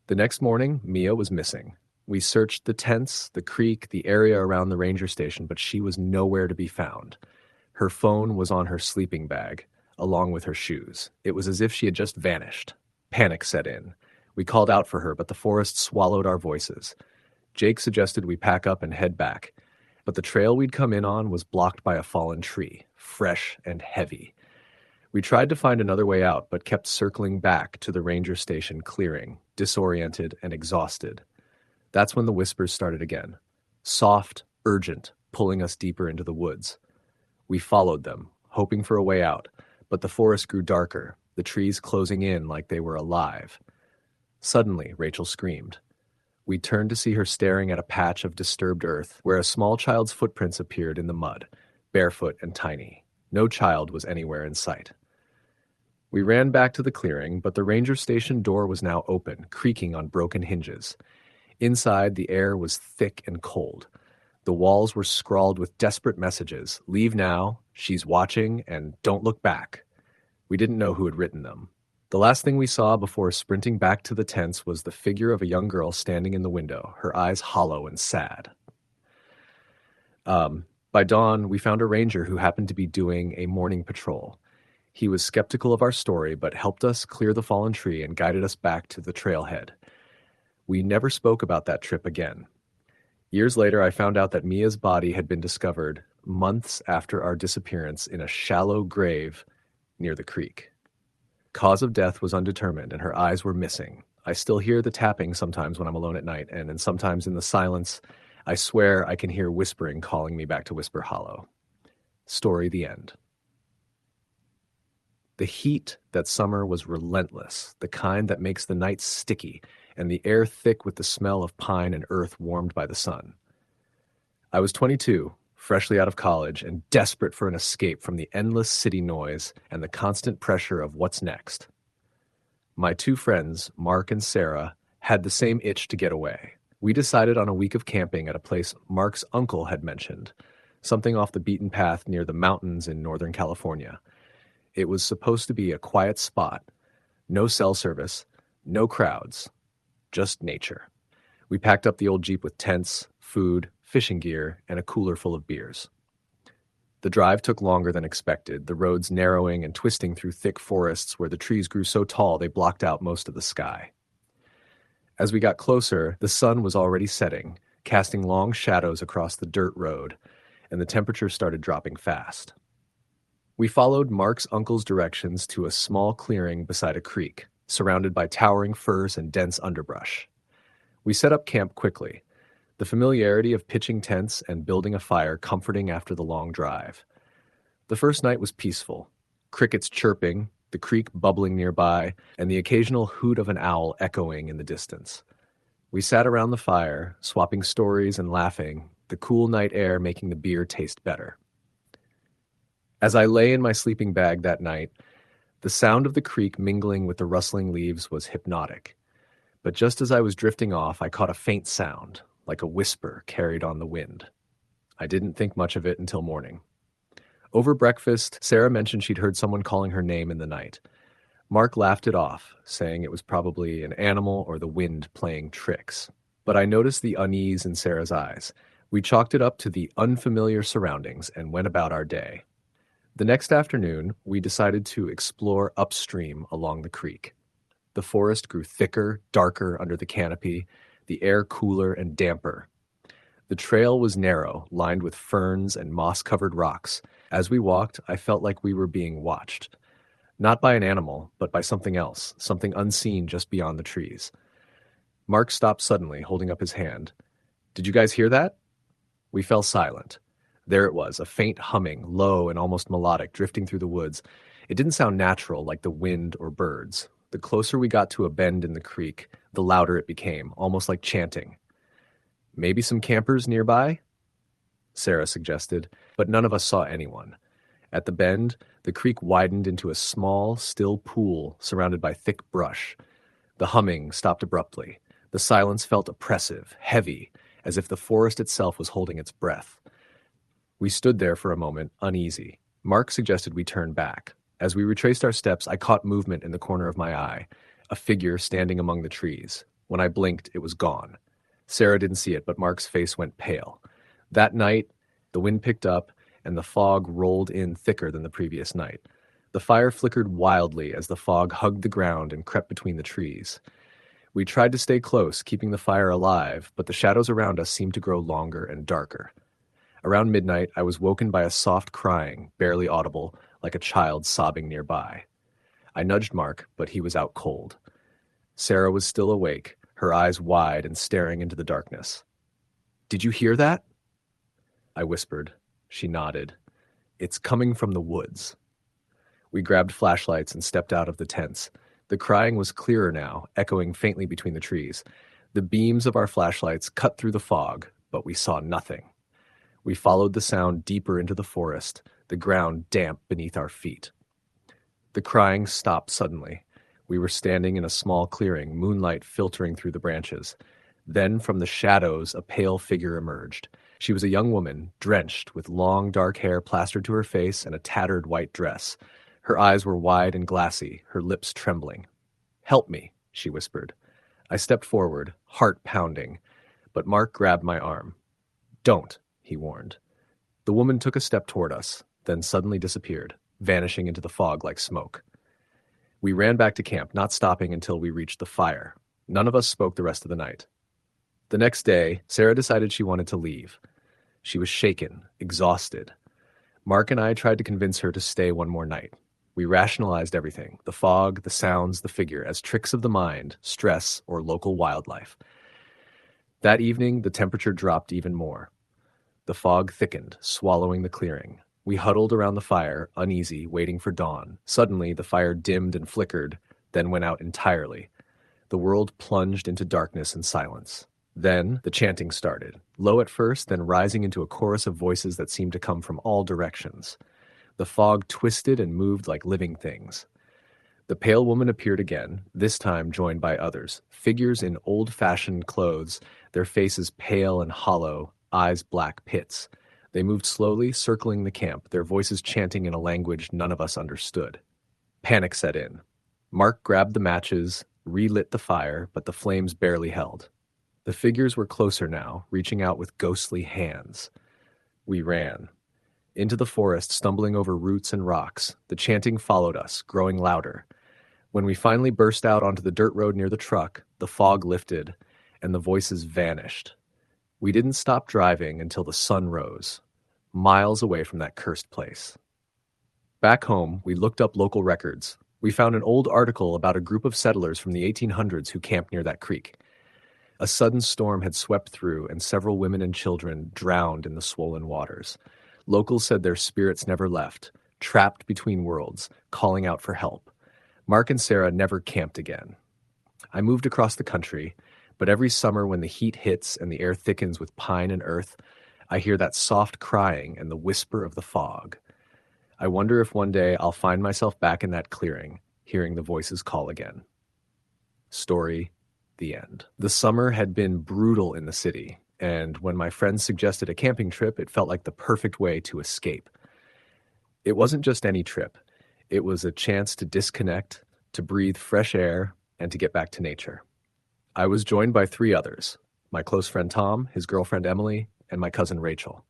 The next morning, Mia was missing. We searched the tents, the creek, the area around the ranger station, but she was nowhere to be found. Her phone was on her sleeping bag, along with her shoes. It was as if she had just vanished. Panic set in. We called out for her, but the forest swallowed our voices. Jake suggested we pack up and head back, but the trail we'd come in on was blocked by a fallen tree, fresh and heavy. We tried to find another way out, but kept circling back to the ranger station clearing, disoriented and exhausted. That's when the whispers started again. Soft, urgent, pulling us deeper into the woods. We followed them, hoping for a way out, but the forest grew darker, the trees closing in like they were alive. Suddenly, Rachel screamed. We turned to see her staring at a patch of disturbed earth where a small child's footprints appeared in the mud, barefoot and tiny. No child was anywhere in sight. We ran back to the clearing, but the ranger station door was now open, creaking on broken hinges. Inside, the air was thick and cold. The walls were scrawled with desperate messages: "Leave now," "She's watching," and "Don't look back." We didn't know who had written them. The last thing we saw before sprinting back to the tents was the figure of a young girl standing in the window, her eyes hollow and sad. By dawn, we found a ranger who happened to be doing a morning patrol. He was skeptical of our story, but helped us clear the fallen tree and guided us back to the trailhead. We never spoke about that trip again. Years later, I found out that Mia's body had been discovered months after our disappearance in a shallow grave near the creek. Cause of death was undetermined, and her eyes were missing. I still hear the tapping sometimes when I'm alone at night, and sometimes in the silence, I swear I can hear whispering calling me back to Whisper Hollow. Story the end. The heat that summer was relentless, the kind that makes the nights sticky, and the air thick with the smell of pine and earth warmed by the sun. I was 22, freshly out of college, and desperate for an escape from the endless city noise and the constant pressure of what's next. My two friends, Mark and Sarah, had the same itch to get away. We decided on a week of camping at a place Mark's uncle had mentioned, something off the beaten path near the mountains in Northern California. It was supposed to be a quiet spot, no cell service, no crowds, just nature. We packed up the old Jeep with tents, food, fishing gear, and a cooler full of beers. The drive took longer than expected, the roads narrowing and twisting through thick forests where the trees grew so tall they blocked out most of the sky. As we got closer, the sun was already setting, casting long shadows across the dirt road, and the temperature started dropping fast. We followed Mark's uncle's directions to a small clearing beside a creek, surrounded by towering firs and dense underbrush. We set up camp quickly, the familiarity of pitching tents and building a fire comforting after the long drive. The first night was peaceful, crickets chirping, the creek bubbling nearby, and the occasional hoot of an owl echoing in the distance. We sat around the fire, swapping stories and laughing, the cool night air making the beer taste better. As I lay in my sleeping bag that night, the sound of the creek mingling with the rustling leaves was hypnotic. But just as I was drifting off, I caught a faint sound, like a whisper carried on the wind. I didn't think much of it until morning. Over breakfast, Sarah mentioned she'd heard someone calling her name in the night. Mark laughed it off, saying it was probably an animal or the wind playing tricks. But I noticed the unease in Sarah's eyes. We chalked it up to the unfamiliar surroundings and went about our day. The next afternoon, we decided to explore upstream along the creek. The forest grew thicker, darker under the canopy, the air cooler and damper. The trail was narrow, lined with ferns and moss-covered rocks. As we walked, I felt like we were being watched. Not by an animal, but by something else, something unseen just beyond the trees. Mark stopped suddenly, holding up his hand. "Did you guys hear that?" We fell silent. There it was, a faint humming, low and almost melodic, drifting through the woods. It didn't sound natural, like the wind or birds. The closer we got to a bend in the creek, the louder it became, almost like chanting. "Maybe some campers nearby?" Sarah suggested, but none of us saw anyone. At the bend, the creek widened into a small, still pool surrounded by thick brush. The humming stopped abruptly. The silence felt oppressive, heavy, as if the forest itself was holding its breath. We stood there for a moment, uneasy. Mark suggested we turn back. As we retraced our steps, I caught movement in the corner of my eye, a figure standing among the trees. When I blinked, it was gone. Sarah didn't see it, but Mark's face went pale. That night, the wind picked up, and the fog rolled in thicker than the previous night. The fire flickered wildly as the fog hugged the ground and crept between the trees. We tried to stay close, keeping the fire alive, but the shadows around us seemed to grow longer and darker. Around midnight, I was woken by a soft crying, barely audible, like a child sobbing nearby. I nudged Mark, but he was out cold. Sarah was still awake, her eyes wide and staring into the darkness. "Did you hear that?" I whispered. She nodded. It's coming from the woods. We grabbed flashlights and stepped out of the tents. The crying was clearer now, echoing faintly between the trees. The beams of our flashlights cut through the fog, but we saw nothing. We followed the sound deeper into the forest, the ground damp beneath our feet. The crying stopped suddenly. We were standing in a small clearing, moonlight filtering through the branches. Then, from the shadows, a pale figure emerged. She was a young woman, drenched, with long dark hair plastered to her face and a tattered white dress. Her eyes were wide and glassy, her lips trembling. "Help me," she whispered. I stepped forward, heart pounding, but Mark grabbed my arm. "Don't," he warned. The woman took a step toward us, then suddenly disappeared, vanishing into the fog like smoke. We ran back to camp, not stopping until we reached the fire. None of us spoke the rest of the night. The next day, Sarah decided she wanted to leave. She was shaken, exhausted. Mark and I tried to convince her to stay one more night. We rationalized everything, the fog, the sounds, the figure, as tricks of the mind, stress, or local wildlife. That evening, the temperature dropped even more. The fog thickened, swallowing the clearing. We huddled around the fire, uneasy, waiting for dawn. Suddenly, the fire dimmed and flickered, then went out entirely. The world plunged into darkness and silence. Then the chanting started, low at first, then rising into a chorus of voices that seemed to come from all directions. The fog twisted and moved like living things. The pale woman appeared again, this time joined by others, figures in old-fashioned clothes, their faces pale and hollow, eyes black pits. They moved slowly, circling the camp, their voices chanting in a language none of us understood. Panic set in. Mark grabbed the matches, relit the fire, but the flames barely held. The figures were closer now, reaching out with ghostly hands. We ran. Into the forest, stumbling over roots and rocks. The chanting followed us, growing louder. When we finally burst out onto the dirt road near the truck, the fog lifted, and the voices vanished. We didn't stop driving until the sun rose, miles away from that cursed place. Back home, we looked up local records. We found an old article about a group of settlers from the 1800s who camped near that creek. A sudden storm had swept through, and several women and children drowned in the swollen waters. Locals said their spirits never left, trapped between worlds, calling out for help. Mark and Sarah never camped again. I moved across the country, but every summer when the heat hits and the air thickens with pine and earth, I hear that soft crying and the whisper of the fog. I wonder if one day I'll find myself back in that clearing, hearing the voices call again. Story, the end. The summer had been brutal in the city, and when my friends suggested a camping trip, it felt like the perfect way to escape. It wasn't just any trip. It was a chance to disconnect, to breathe fresh air, and to get back to nature. I was joined by 3 others, my close friend Tom, his girlfriend Emily, and my cousin Rachel.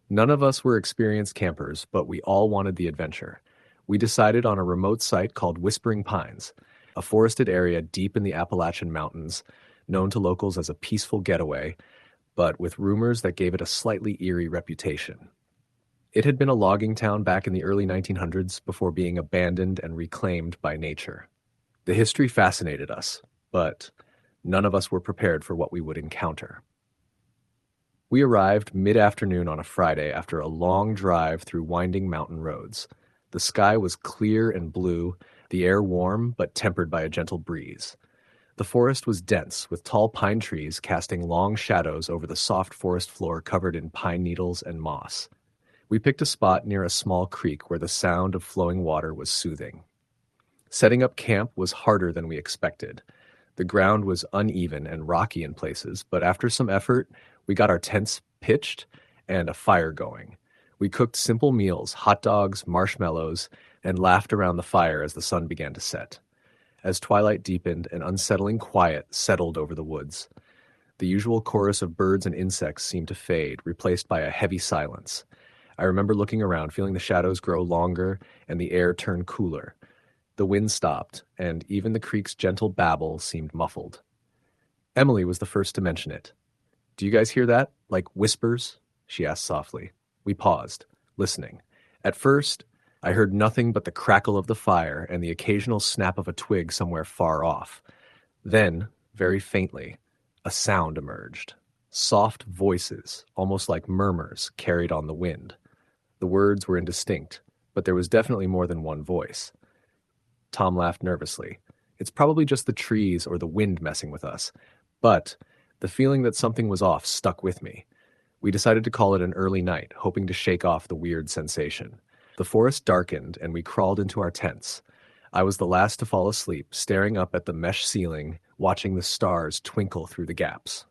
None of us were experienced campers, but we all wanted the adventure. We decided on a remote site called Whispering Pines, a forested area deep in the Appalachian Mountains, known to locals as a peaceful getaway, but with rumors that gave it a slightly eerie reputation. It had been a logging town back in the early 1900s before being abandoned and reclaimed by nature. The history fascinated us, but none of us were prepared for what we would encounter. We arrived mid-afternoon on a Friday after a long drive through winding mountain roads. The sky was clear and blue, the air warm but tempered by a gentle breeze. The forest was dense, with tall pine trees casting long shadows over the soft forest floor covered in pine needles and moss. We picked a spot near a small creek where the sound of flowing water was soothing. Setting up camp was harder than we expected. The ground was uneven and rocky in places, but after some effort, we got our tents pitched and a fire going. We cooked simple meals, hot dogs, marshmallows, and laughed around the fire as the sun began to set. As twilight deepened, an unsettling quiet settled over the woods. The usual chorus of birds and insects seemed to fade, replaced by a heavy silence. I remember looking around, feeling the shadows grow longer and the air turn cooler. The wind stopped, and even the creek's gentle babble seemed muffled. Emily was the first to mention it. "Do you guys hear that? Like whispers?" she asked softly. We paused, listening. At first, I heard nothing but the crackle of the fire and the occasional snap of a twig somewhere far off. Then, very faintly, a sound emerged. Soft voices, almost like murmurs, carried on the wind. The words were indistinct, but there was definitely more than one voice. Tom laughed nervously. It's probably just the trees or the wind messing with us. But the feeling that something was off stuck with me. We decided to call it an early night, hoping to shake off the weird sensation. The forest darkened, and we crawled into our tents. I was the last to fall asleep, staring up at the mesh ceiling, watching the stars twinkle through the gaps.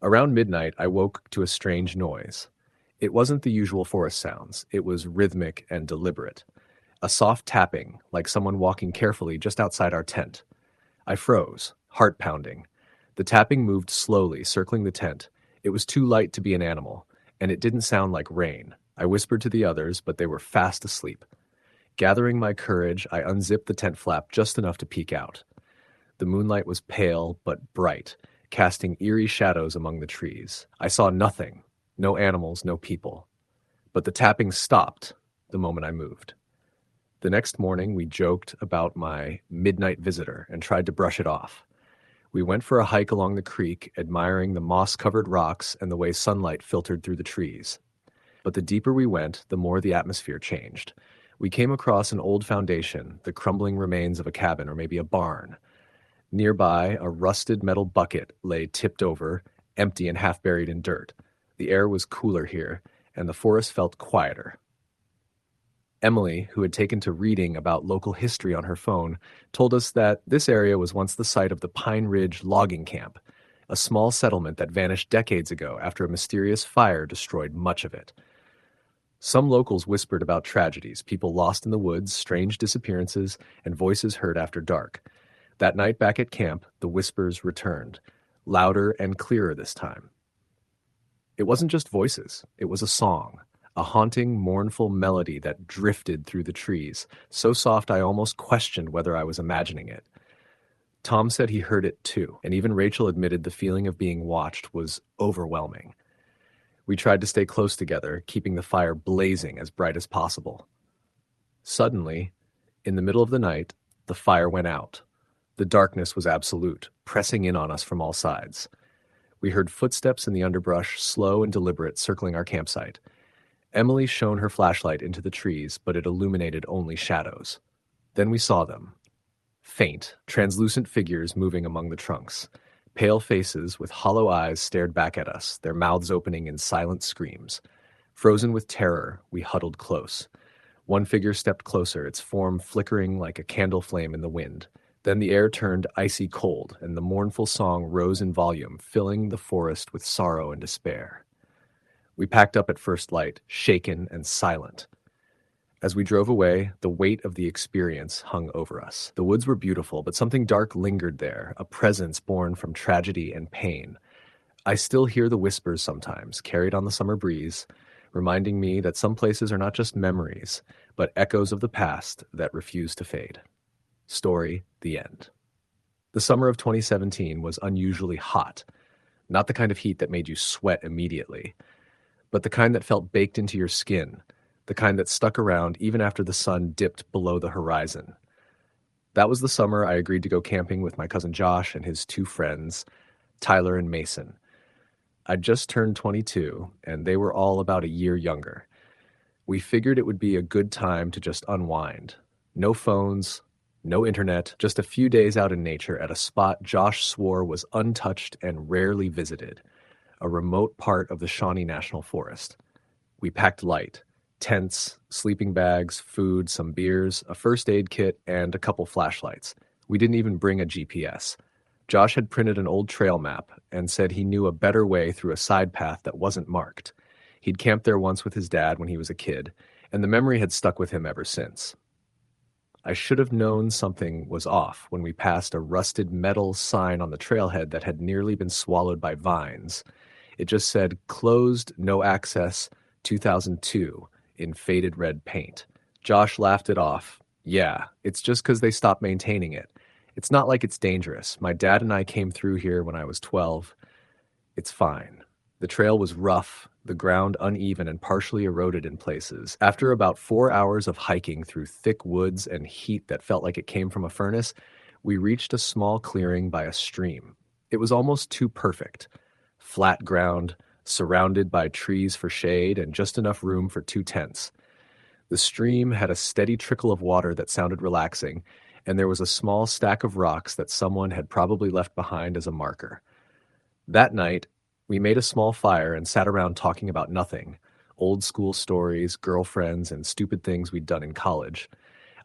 Around midnight, I woke to a strange noise. It wasn't the usual forest sounds. It was rhythmic and deliberate. A soft tapping, like someone walking carefully just outside our tent. I froze, heart pounding. The tapping moved slowly, circling the tent. It was too light to be an animal, and it didn't sound like rain. I whispered to the others, but they were fast asleep. Gathering my courage, I unzipped the tent flap just enough to peek out. The moonlight was pale but bright, casting eerie shadows among the trees. I saw nothing, no animals, no people. But the tapping stopped the moment I moved. The next morning, we joked about my midnight visitor and tried to brush it off. We went for a hike along the creek, admiring the moss-covered rocks and the way sunlight filtered through the trees. But the deeper we went, the more the atmosphere changed. We came across an old foundation, the crumbling remains of a cabin or maybe a barn. Nearby, a rusted metal bucket lay tipped over, empty and half buried in dirt. The air was cooler here, and the forest felt quieter. Emily, who had taken to reading about local history on her phone, told us that this area was once the site of the Pine Ridge logging camp, a small settlement that vanished decades ago after a mysterious fire destroyed much of it. Some locals whispered about tragedies, people lost in the woods, strange disappearances, and voices heard after dark. That night back at camp, the whispers returned, louder and clearer this time. It wasn't just voices, it was a song. A haunting, mournful melody that drifted through the trees, so soft I almost questioned whether I was imagining it. Tom said he heard it too, and even Rachel admitted the feeling of being watched was overwhelming. We tried to stay close together, keeping the fire blazing as bright as possible. Suddenly, in the middle of the night, the fire went out. The darkness was absolute, pressing in on us from all sides. We heard footsteps in the underbrush, slow and deliberate, circling our campsite. Emily shone her flashlight into the trees, but it illuminated only shadows. Then we saw them. Faint, translucent figures moving among the trunks. Pale faces with hollow eyes stared back at us, their mouths opening in silent screams. Frozen with terror, we huddled close. One figure stepped closer, its form flickering like a candle flame in the wind. Then the air turned icy cold, and the mournful song rose in volume, filling the forest with sorrow and despair. We packed up at first light, shaken and silent. As we drove away, the weight of the experience hung over us. The woods were beautiful, but something dark lingered there, a presence born from tragedy and pain. I still hear the whispers sometimes, carried on the summer breeze, reminding me that some places are not just memories, but echoes of the past that refuse to fade. Story, the end. The summer of 2017 was unusually hot. Not the kind of heat that made you sweat immediately, but the kind that felt baked into your skin, the kind that stuck around even after the sun dipped below the horizon. That was the summer I agreed to go camping with my cousin Josh and his two friends, Tyler and Mason. I'd just turned 22, and they were all about a year younger. We figured it would be a good time to just unwind. No phones, no internet, just a few days out in nature at a spot Josh swore was untouched and rarely visited, a remote part of the Shawnee National Forest. We packed light, tents, sleeping bags, food, some beers, a first aid kit, and a couple flashlights. We didn't even bring a GPS. Josh had printed an old trail map and said he knew a better way through a side path that wasn't marked. He'd camped there once with his dad when he was a kid, and the memory had stuck with him ever since. I should have known something was off when we passed a rusted metal sign on the trailhead that had nearly been swallowed by vines. It just said, "Closed, no access, 2002, in faded red paint. Josh laughed it off. Yeah, it's just because they stopped maintaining it. It's not like it's dangerous. My dad and I came through here when I was 12. It's fine. The trail was rough, the ground uneven and partially eroded in places. After about 4 hours of hiking through thick woods and heat that felt like it came from a furnace, we reached a small clearing by a stream. It was almost too perfect. Flat ground, surrounded by trees for shade and just enough room for 2 tents. The stream had a steady trickle of water that sounded relaxing, and there was a small stack of rocks that someone had probably left behind as a marker. That night, we made a small fire and sat around talking about nothing, old school stories, girlfriends, and stupid things we'd done in college.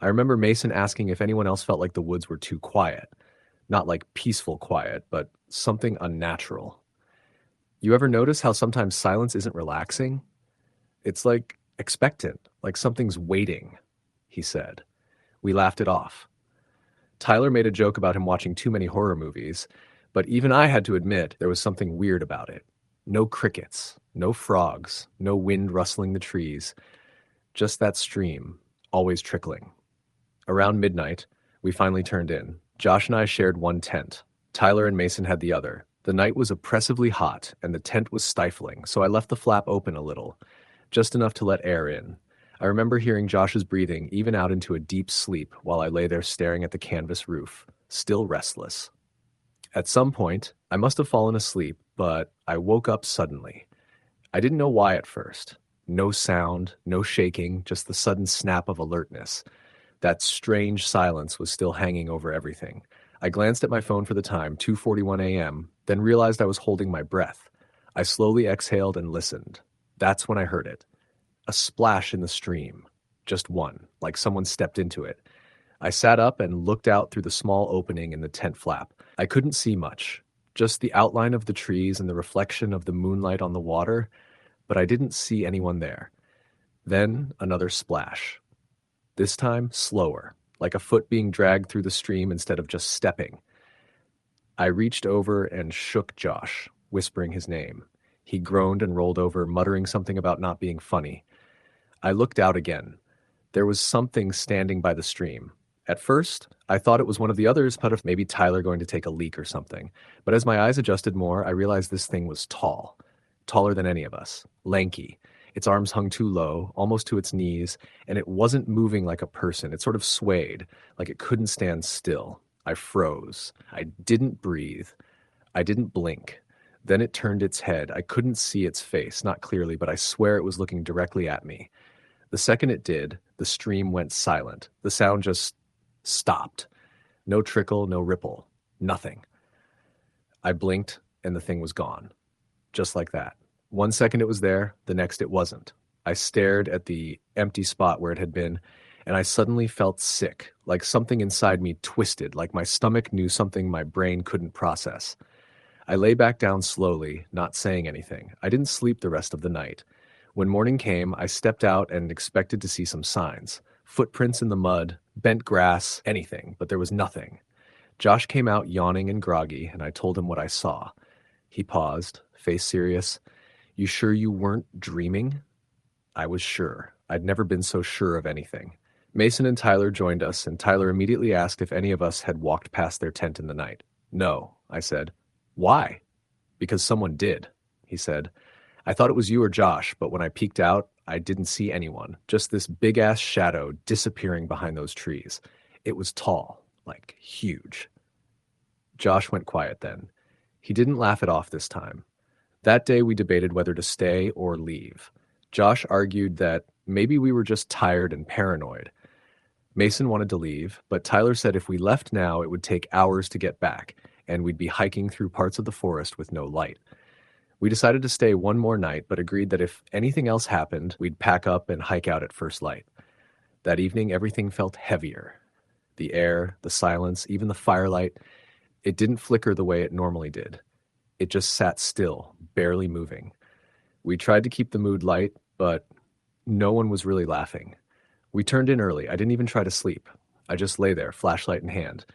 I remember Mason asking if anyone else felt like the woods were too quiet. Not like peaceful quiet, but something unnatural. You ever notice how sometimes silence isn't relaxing? It's like expectant, like something's waiting, he said. We laughed it off. Tyler made a joke about him watching too many horror movies, but even I had to admit there was something weird about it. No crickets, no frogs, no wind rustling the trees, just that stream, always trickling. Around midnight, we finally turned in. Josh and I shared one tent. Tyler and Mason had the other. The night was oppressively hot, and the tent was stifling, so I left the flap open a little, just enough to let air in. I remember hearing Josh's breathing even out into a deep sleep while I lay there staring at the canvas roof, still restless. At some point, I must have fallen asleep, but I woke up suddenly. I didn't know why at first. No sound, no shaking, just the sudden snap of alertness. That strange silence was still hanging over everything. I glanced at my phone for the time, 2:41 a.m., then realized I was holding my breath. I slowly exhaled and listened. That's when I heard it. A splash in the stream. Just one, like someone stepped into it. I sat up and looked out through the small opening in the tent flap. I couldn't see much, just the outline of the trees and the reflection of the moonlight on the water, but I didn't see anyone there. Then another splash. This time, slower, like a foot being dragged through the stream instead of just stepping. I reached over and shook Josh, whispering his name. He groaned and rolled over, muttering something about not being funny. I looked out again. There was something standing by the stream. At first, I thought it was one of the others, but if maybe Tyler going to take a leak or something. But as my eyes adjusted more, I realized this thing was tall. Taller than any of us. Lanky. Its arms hung too low, almost to its knees, and it wasn't moving like a person. It sort of swayed, like it couldn't stand still. I froze. I didn't breathe. I didn't blink. Then it turned its head. I couldn't see its face, not clearly, but I swear it was looking directly at me. The second it did, the stream went silent. The sound just stopped. No trickle, no ripple. Nothing. I blinked, and the thing was gone. Just like that. 1 second it was there, the next it wasn't. I stared at the empty spot where it had been, and I suddenly felt sick, like something inside me twisted, like my stomach knew something my brain couldn't process. I lay back down slowly, not saying anything. I didn't sleep the rest of the night. When morning came, I stepped out and expected to see some signs. Footprints in the mud, bent grass, anything, but there was nothing. Josh came out yawning and groggy, and I told him what I saw. He paused, face serious. "You sure you weren't dreaming?" I was sure. I'd never been so sure of anything. Mason and Tyler joined us, and Tyler immediately asked if any of us had walked past their tent in the night. "No," I said. "Why?" "Because someone did," he said. "I thought it was you or Josh, but when I peeked out, I didn't see anyone. Just this big-ass shadow disappearing behind those trees. It was tall, like huge." Josh went quiet then. He didn't laugh it off this time. That day we debated whether to stay or leave. Josh argued that maybe we were just tired and paranoid. Mason wanted to leave, but Tyler said if we left now, it would take hours to get back, and we'd be hiking through parts of the forest with no light. We decided to stay one more night, but agreed that if anything else happened, we'd pack up and hike out at first light. That evening, everything felt heavier. The air, the silence, even the firelight, it didn't flicker the way it normally did. It just sat still, barely moving. We tried to keep the mood light, but no one was really laughing. We turned in early. I didn't even try to sleep. I just lay there, flashlight in hand.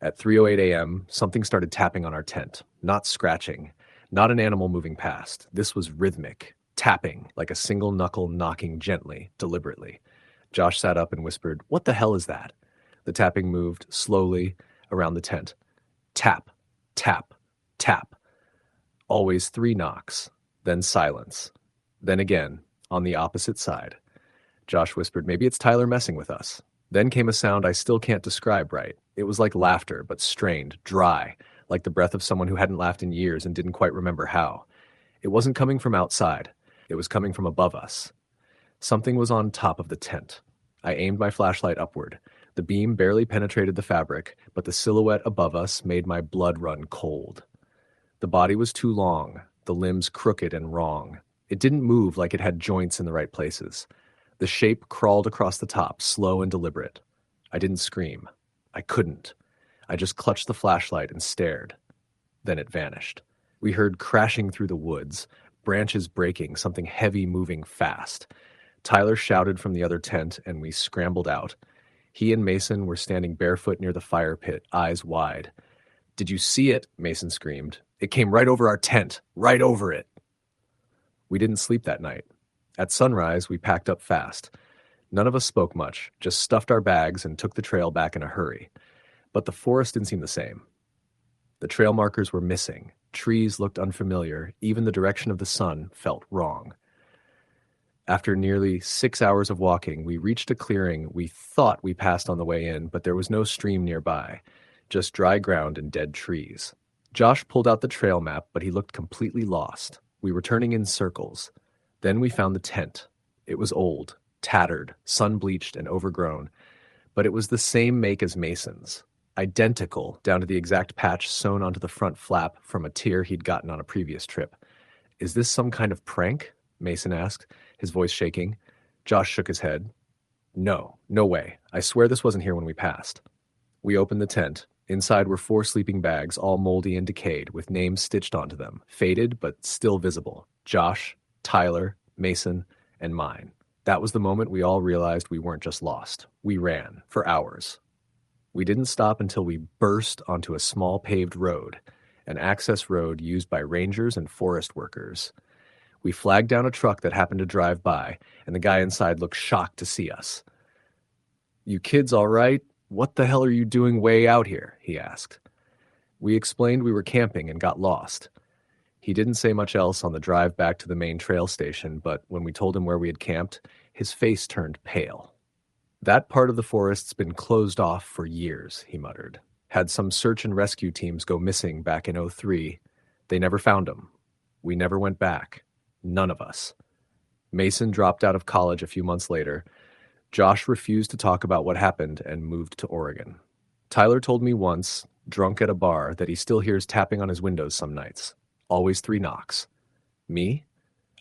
At 3:08 a.m., something started tapping on our tent. Not scratching. Not an animal moving past. This was rhythmic, tapping, like a single knuckle knocking gently, deliberately. Josh sat up and whispered, "What the hell is that?" The tapping moved, slowly, around the tent. Tap, tap, tap. Always 3 knocks, then silence. Then again, on the opposite side. Josh whispered, "Maybe it's Tyler messing with us." Then came a sound I still can't describe right. It was like laughter, but strained, dry, like the breath of someone who hadn't laughed in years and didn't quite remember how. It wasn't coming from outside. It was coming from above us. Something was on top of the tent. I aimed my flashlight upward. The beam barely penetrated the fabric, but the silhouette above us made my blood run cold. The body was too long, the limbs crooked and wrong. It didn't move like it had joints in the right places. The shape crawled across the top, slow and deliberate. I didn't scream. I couldn't. I just clutched the flashlight and stared. Then it vanished. We heard crashing through the woods, branches breaking, something heavy moving fast. Tyler shouted from the other tent, and we scrambled out. He and Mason were standing barefoot near the fire pit, eyes wide. "Did you see it?" Mason screamed. "It came right over our tent, right over it." We didn't sleep that night. At sunrise, we packed up fast. None of us spoke much, just stuffed our bags and took the trail back in a hurry. But the forest didn't seem the same. The trail markers were missing. Trees looked unfamiliar. Even the direction of the sun felt wrong. After nearly 6 hours of walking, we reached a clearing we thought we passed on the way in, but there was no stream nearby, just dry ground and dead trees. Josh pulled out the trail map, but he looked completely lost. We were turning in circles. Then we found the tent. It was old, tattered, sun-bleached, and overgrown, but it was the same make as Mason's. Identical, down to the exact patch sewn onto the front flap from a tear he'd gotten on a previous trip. "Is this some kind of prank?" Mason asked, his voice shaking. Josh shook his head. No way. I swear this wasn't here when we passed." We opened the tent. Inside were 4 sleeping bags, all moldy and decayed, with names stitched onto them, faded but still visible. Josh, Tyler, Mason, and mine. That was the moment we all realized we weren't just lost. We ran, for hours. We didn't stop until we burst onto a small paved road, an access road used by rangers and forest workers. We flagged down a truck that happened to drive by, and the guy inside looked shocked to see us. "You kids all right? What the hell are you doing way out here?" he asked. We explained we were camping and got lost. He didn't say much else on the drive back to the main trail station, but when we told him where we had camped, his face turned pale. "That part of the forest's been closed off for years," he muttered. "Had some search and rescue teams go missing back in '03. They never found them. We never went back. None of us." Mason dropped out of college a few months later. Josh refused to talk about what happened and moved to Oregon. Tyler told me once, drunk at a bar, that he still hears tapping on his windows some nights. Always 3 knocks. Me?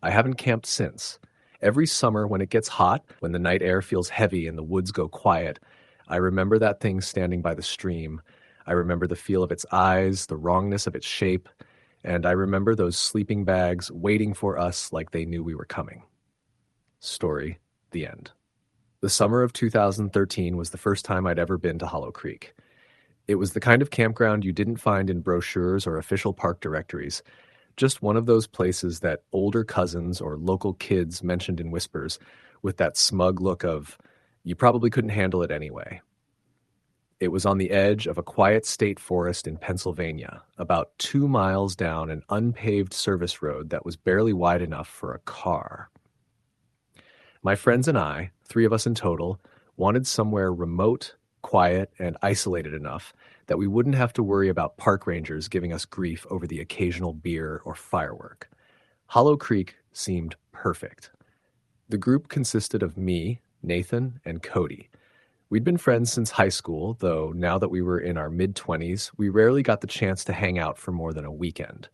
I haven't camped since. Every summer when it gets hot, when the night air feels heavy and the woods go quiet, I remember that thing standing by the stream. I remember the feel of its eyes, the wrongness of its shape, and I remember those sleeping bags waiting for us like they knew we were coming. Story, the end. The summer of 2013 was the first time I'd ever been to Hollow Creek. It was the kind of campground you didn't find in brochures or official park directories, just one of those places that older cousins or local kids mentioned in whispers with that smug look of, you probably couldn't handle it anyway. It was on the edge of a quiet state forest in Pennsylvania, about 2 miles down an unpaved service road that was barely wide enough for a car. My friends and I, 3 of us in total, wanted somewhere remote, quiet, and isolated enough that we wouldn't have to worry about park rangers giving us grief over the occasional beer or firework. Hollow Creek seemed perfect. The group consisted of me, Nathan, and Cody. We'd been friends since high school, though now that we were in our mid-20s, we rarely got the chance to hang out for more than a weekend.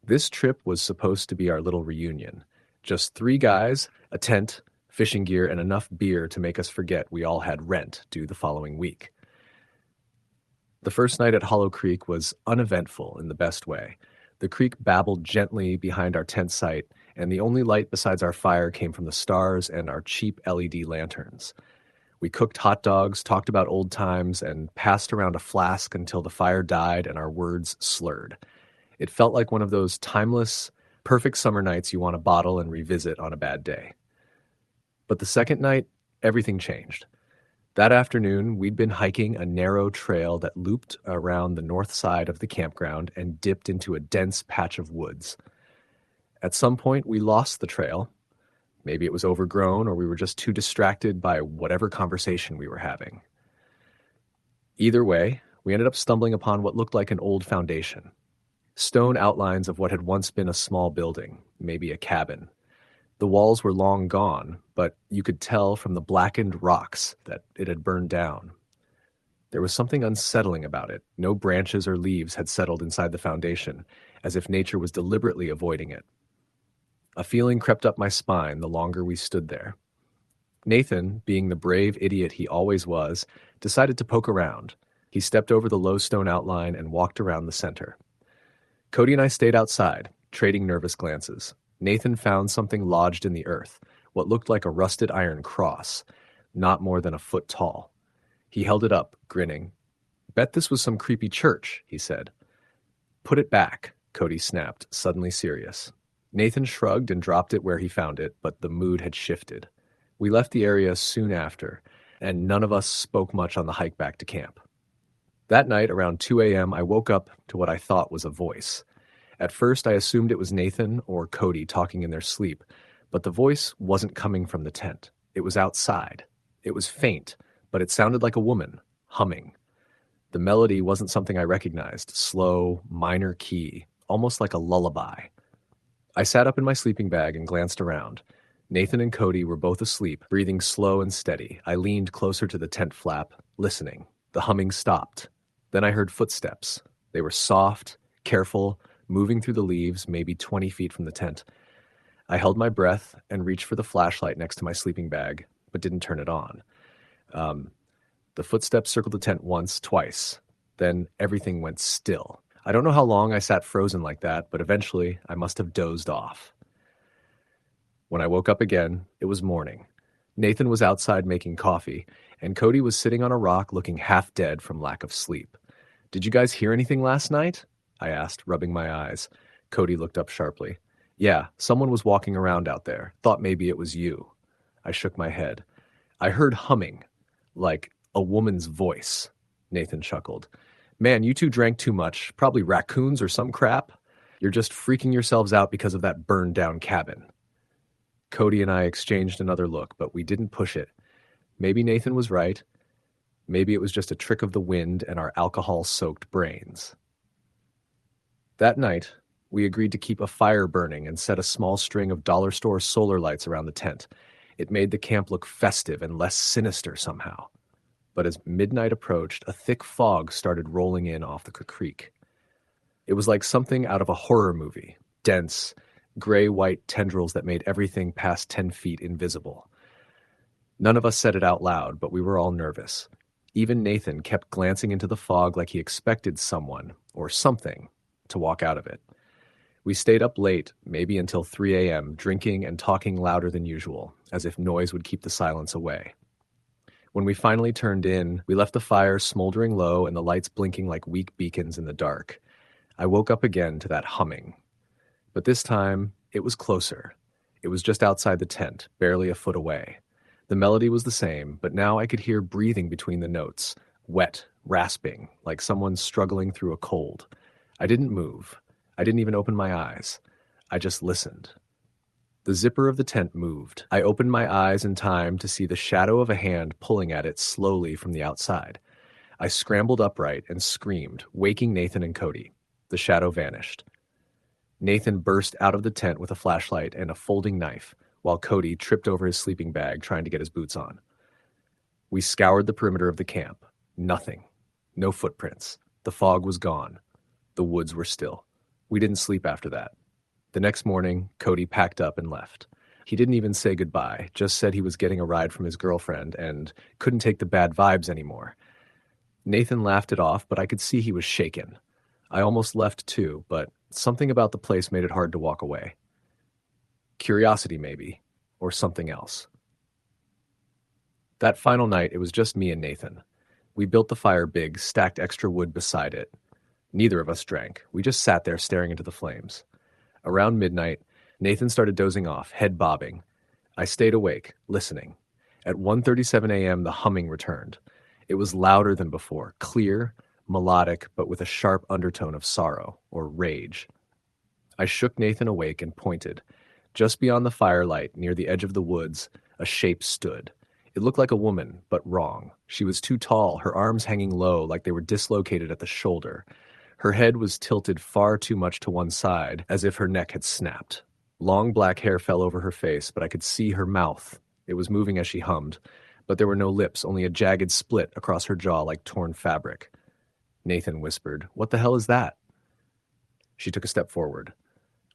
This trip was supposed to be our little reunion. Just 3 guys, a tent, fishing gear, and enough beer to make us forget we all had rent due the following week. The first night at Hollow Creek was uneventful in the best way. The creek babbled gently behind our tent site, and the only light besides our fire came from the stars and our cheap LED lanterns. We cooked hot dogs, talked about old times, and passed around a flask until the fire died and our words slurred. It felt like one of those timeless, perfect summer nights you want to bottle and revisit on a bad day. But the second night, everything changed. That afternoon, we'd been hiking a narrow trail that looped around the north side of the campground and dipped into a dense patch of woods. At some point, we lost the trail. Maybe it was overgrown or we were just too distracted by whatever conversation we were having. Either way, we ended up stumbling upon what looked like an old foundation. Stone outlines of what had once been a small building, maybe a cabin. The walls were long gone, but you could tell from the blackened rocks that it had burned down. There was something unsettling about it. No branches or leaves had settled inside the foundation, as if nature was deliberately avoiding it. A feeling crept up my spine the longer we stood there. Nathan, being the brave idiot he always was, decided to poke around. He stepped over the low stone outline and walked around the center. Cody and I stayed outside, trading nervous glances. Nathan found something lodged in the earth, what looked like a rusted iron cross, not more than a foot tall. He held it up, grinning. "Bet this was some creepy church," he said. "Put it back," Cody snapped, suddenly serious. Nathan shrugged and dropped it where he found it, but the mood had shifted. We left the area soon after, and none of us spoke much on the hike back to camp. That night, around 2 a.m., I woke up to what I thought was a voice. At first, I assumed it was Nathan or Cody talking in their sleep, but the voice wasn't coming from the tent. It was outside. It was faint, but it sounded like a woman, humming. The melody wasn't something I recognized, slow, minor key, almost like a lullaby. I sat up in my sleeping bag and glanced around. Nathan and Cody were both asleep, breathing slow and steady. I leaned closer to the tent flap, listening. The humming stopped. Then I heard footsteps. They were soft, careful, moving through the leaves, maybe 20 feet from the tent. I held my breath and reached for the flashlight next to my sleeping bag, but didn't turn it on. The footsteps circled the tent once, twice. Then everything went still. I don't know how long I sat frozen like that, but eventually I must have dozed off. When I woke up again, it was morning. Nathan was outside making coffee, and Cody was sitting on a rock looking half dead from lack of sleep. "Did you guys hear anything last night?" I asked, rubbing my eyes. Cody looked up sharply. "Yeah, someone was walking around out there. Thought maybe it was you." I shook my head. "I heard humming, like a woman's voice." Nathan chuckled. "Man, you two drank too much. Probably raccoons or some crap. You're just freaking yourselves out because of that burned down cabin." Cody and I exchanged another look, but we didn't push it. Maybe Nathan was right. Maybe it was just a trick of the wind and our alcohol-soaked brains. That night, we agreed to keep a fire burning and set a small string of dollar store solar lights around the tent. It made the camp look festive and less sinister somehow. But as midnight approached, a thick fog started rolling in off the creek. It was like something out of a horror movie, dense, gray-white tendrils that made everything past 10 feet invisible. None of us said it out loud, but we were all nervous. Even Nathan kept glancing into the fog like he expected someone, or something, to walk out of it. We stayed up late, maybe until 3 a.m., drinking and talking louder than usual, as if noise would keep the silence away. When we finally turned in, we left the fire smoldering low and the lights blinking like weak beacons in the dark. I woke up again to that humming. But this time, it was closer. It was just outside the tent, barely a foot away. The melody was the same, but now I could hear breathing between the notes, wet, rasping, like someone struggling through a cold. I didn't move. I didn't even open my eyes. I just listened. The zipper of the tent moved. I opened my eyes in time to see the shadow of a hand pulling at it slowly from the outside. I scrambled upright and screamed, waking Nathan and Cody. The shadow vanished. Nathan burst out of the tent with a flashlight and a folding knife, while Cody tripped over his sleeping bag trying to get his boots on. We scoured the perimeter of the camp. Nothing. No footprints. The fog was gone. The woods were still. We didn't sleep after that. The next morning, Cody packed up and left. He didn't even say goodbye, just said he was getting a ride from his girlfriend and couldn't take the bad vibes anymore. Nathan laughed it off, but I could see he was shaken. I almost left too, but something about the place made it hard to walk away. Curiosity, maybe, or something else. That final night, it was just me and Nathan. We built the fire big, stacked extra wood beside it. Neither of us drank. We just sat there staring into the flames. Around midnight, Nathan started dozing off, head bobbing. I stayed awake, listening. At 1:37 a.m., the humming returned. It was louder than before, clear, melodic, but with a sharp undertone of sorrow or rage. I shook Nathan awake and pointed. Just beyond the firelight, near the edge of the woods, a shape stood. It looked like a woman, but wrong. She was too tall, her arms hanging low like they were dislocated at the shoulder. Her head was tilted far too much to one side, as if her neck had snapped. Long black hair fell over her face, but I could see her mouth. It was moving as she hummed, but there were no lips, only a jagged split across her jaw like torn fabric. Nathan whispered, "What the hell is that?" She took a step forward.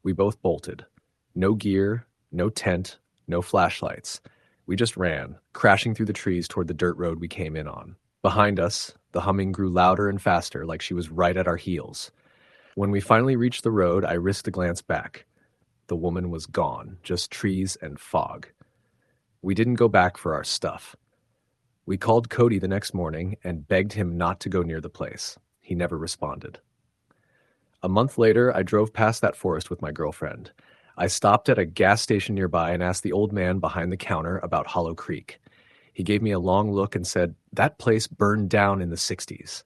We both bolted. No gear, no tent, no flashlights. We just ran, crashing through the trees toward the dirt road we came in on. Behind us, the humming grew louder and faster, like she was right at our heels. When we finally reached the road, I risked a glance back. The woman was gone, just trees and fog. We didn't go back for our stuff. We called Cody the next morning and begged him not to go near the place. He never responded. A month later, I drove past that forest with my girlfriend. I stopped at a gas station nearby and asked the old man behind the counter about Hollow Creek. He gave me a long look and said, "That place burned down in the 60s.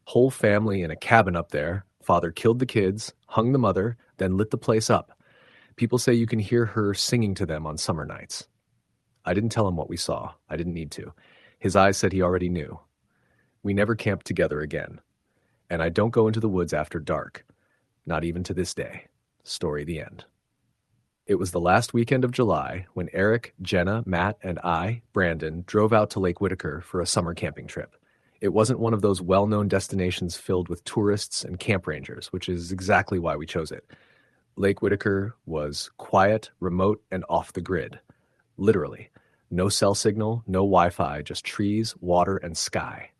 Whole family in a cabin up there. Father killed the kids, hung the mother, then lit the place up. People say you can hear her singing to them on summer nights." I didn't tell him what we saw. I didn't need to. His eyes said he already knew. We never camped together again. And I don't go into the woods after dark. Not even to this day. Story the end. It was the last weekend of July when Eric, Jenna, Matt, and I, Brandon, drove out to Lake Whitaker for a summer camping trip. It wasn't one of those well-known destinations filled with tourists and camp rangers, which is exactly why we chose it. Lake Whitaker was quiet, remote, and off the grid. Literally. No cell signal, no Wi-Fi, just trees, water, and sky.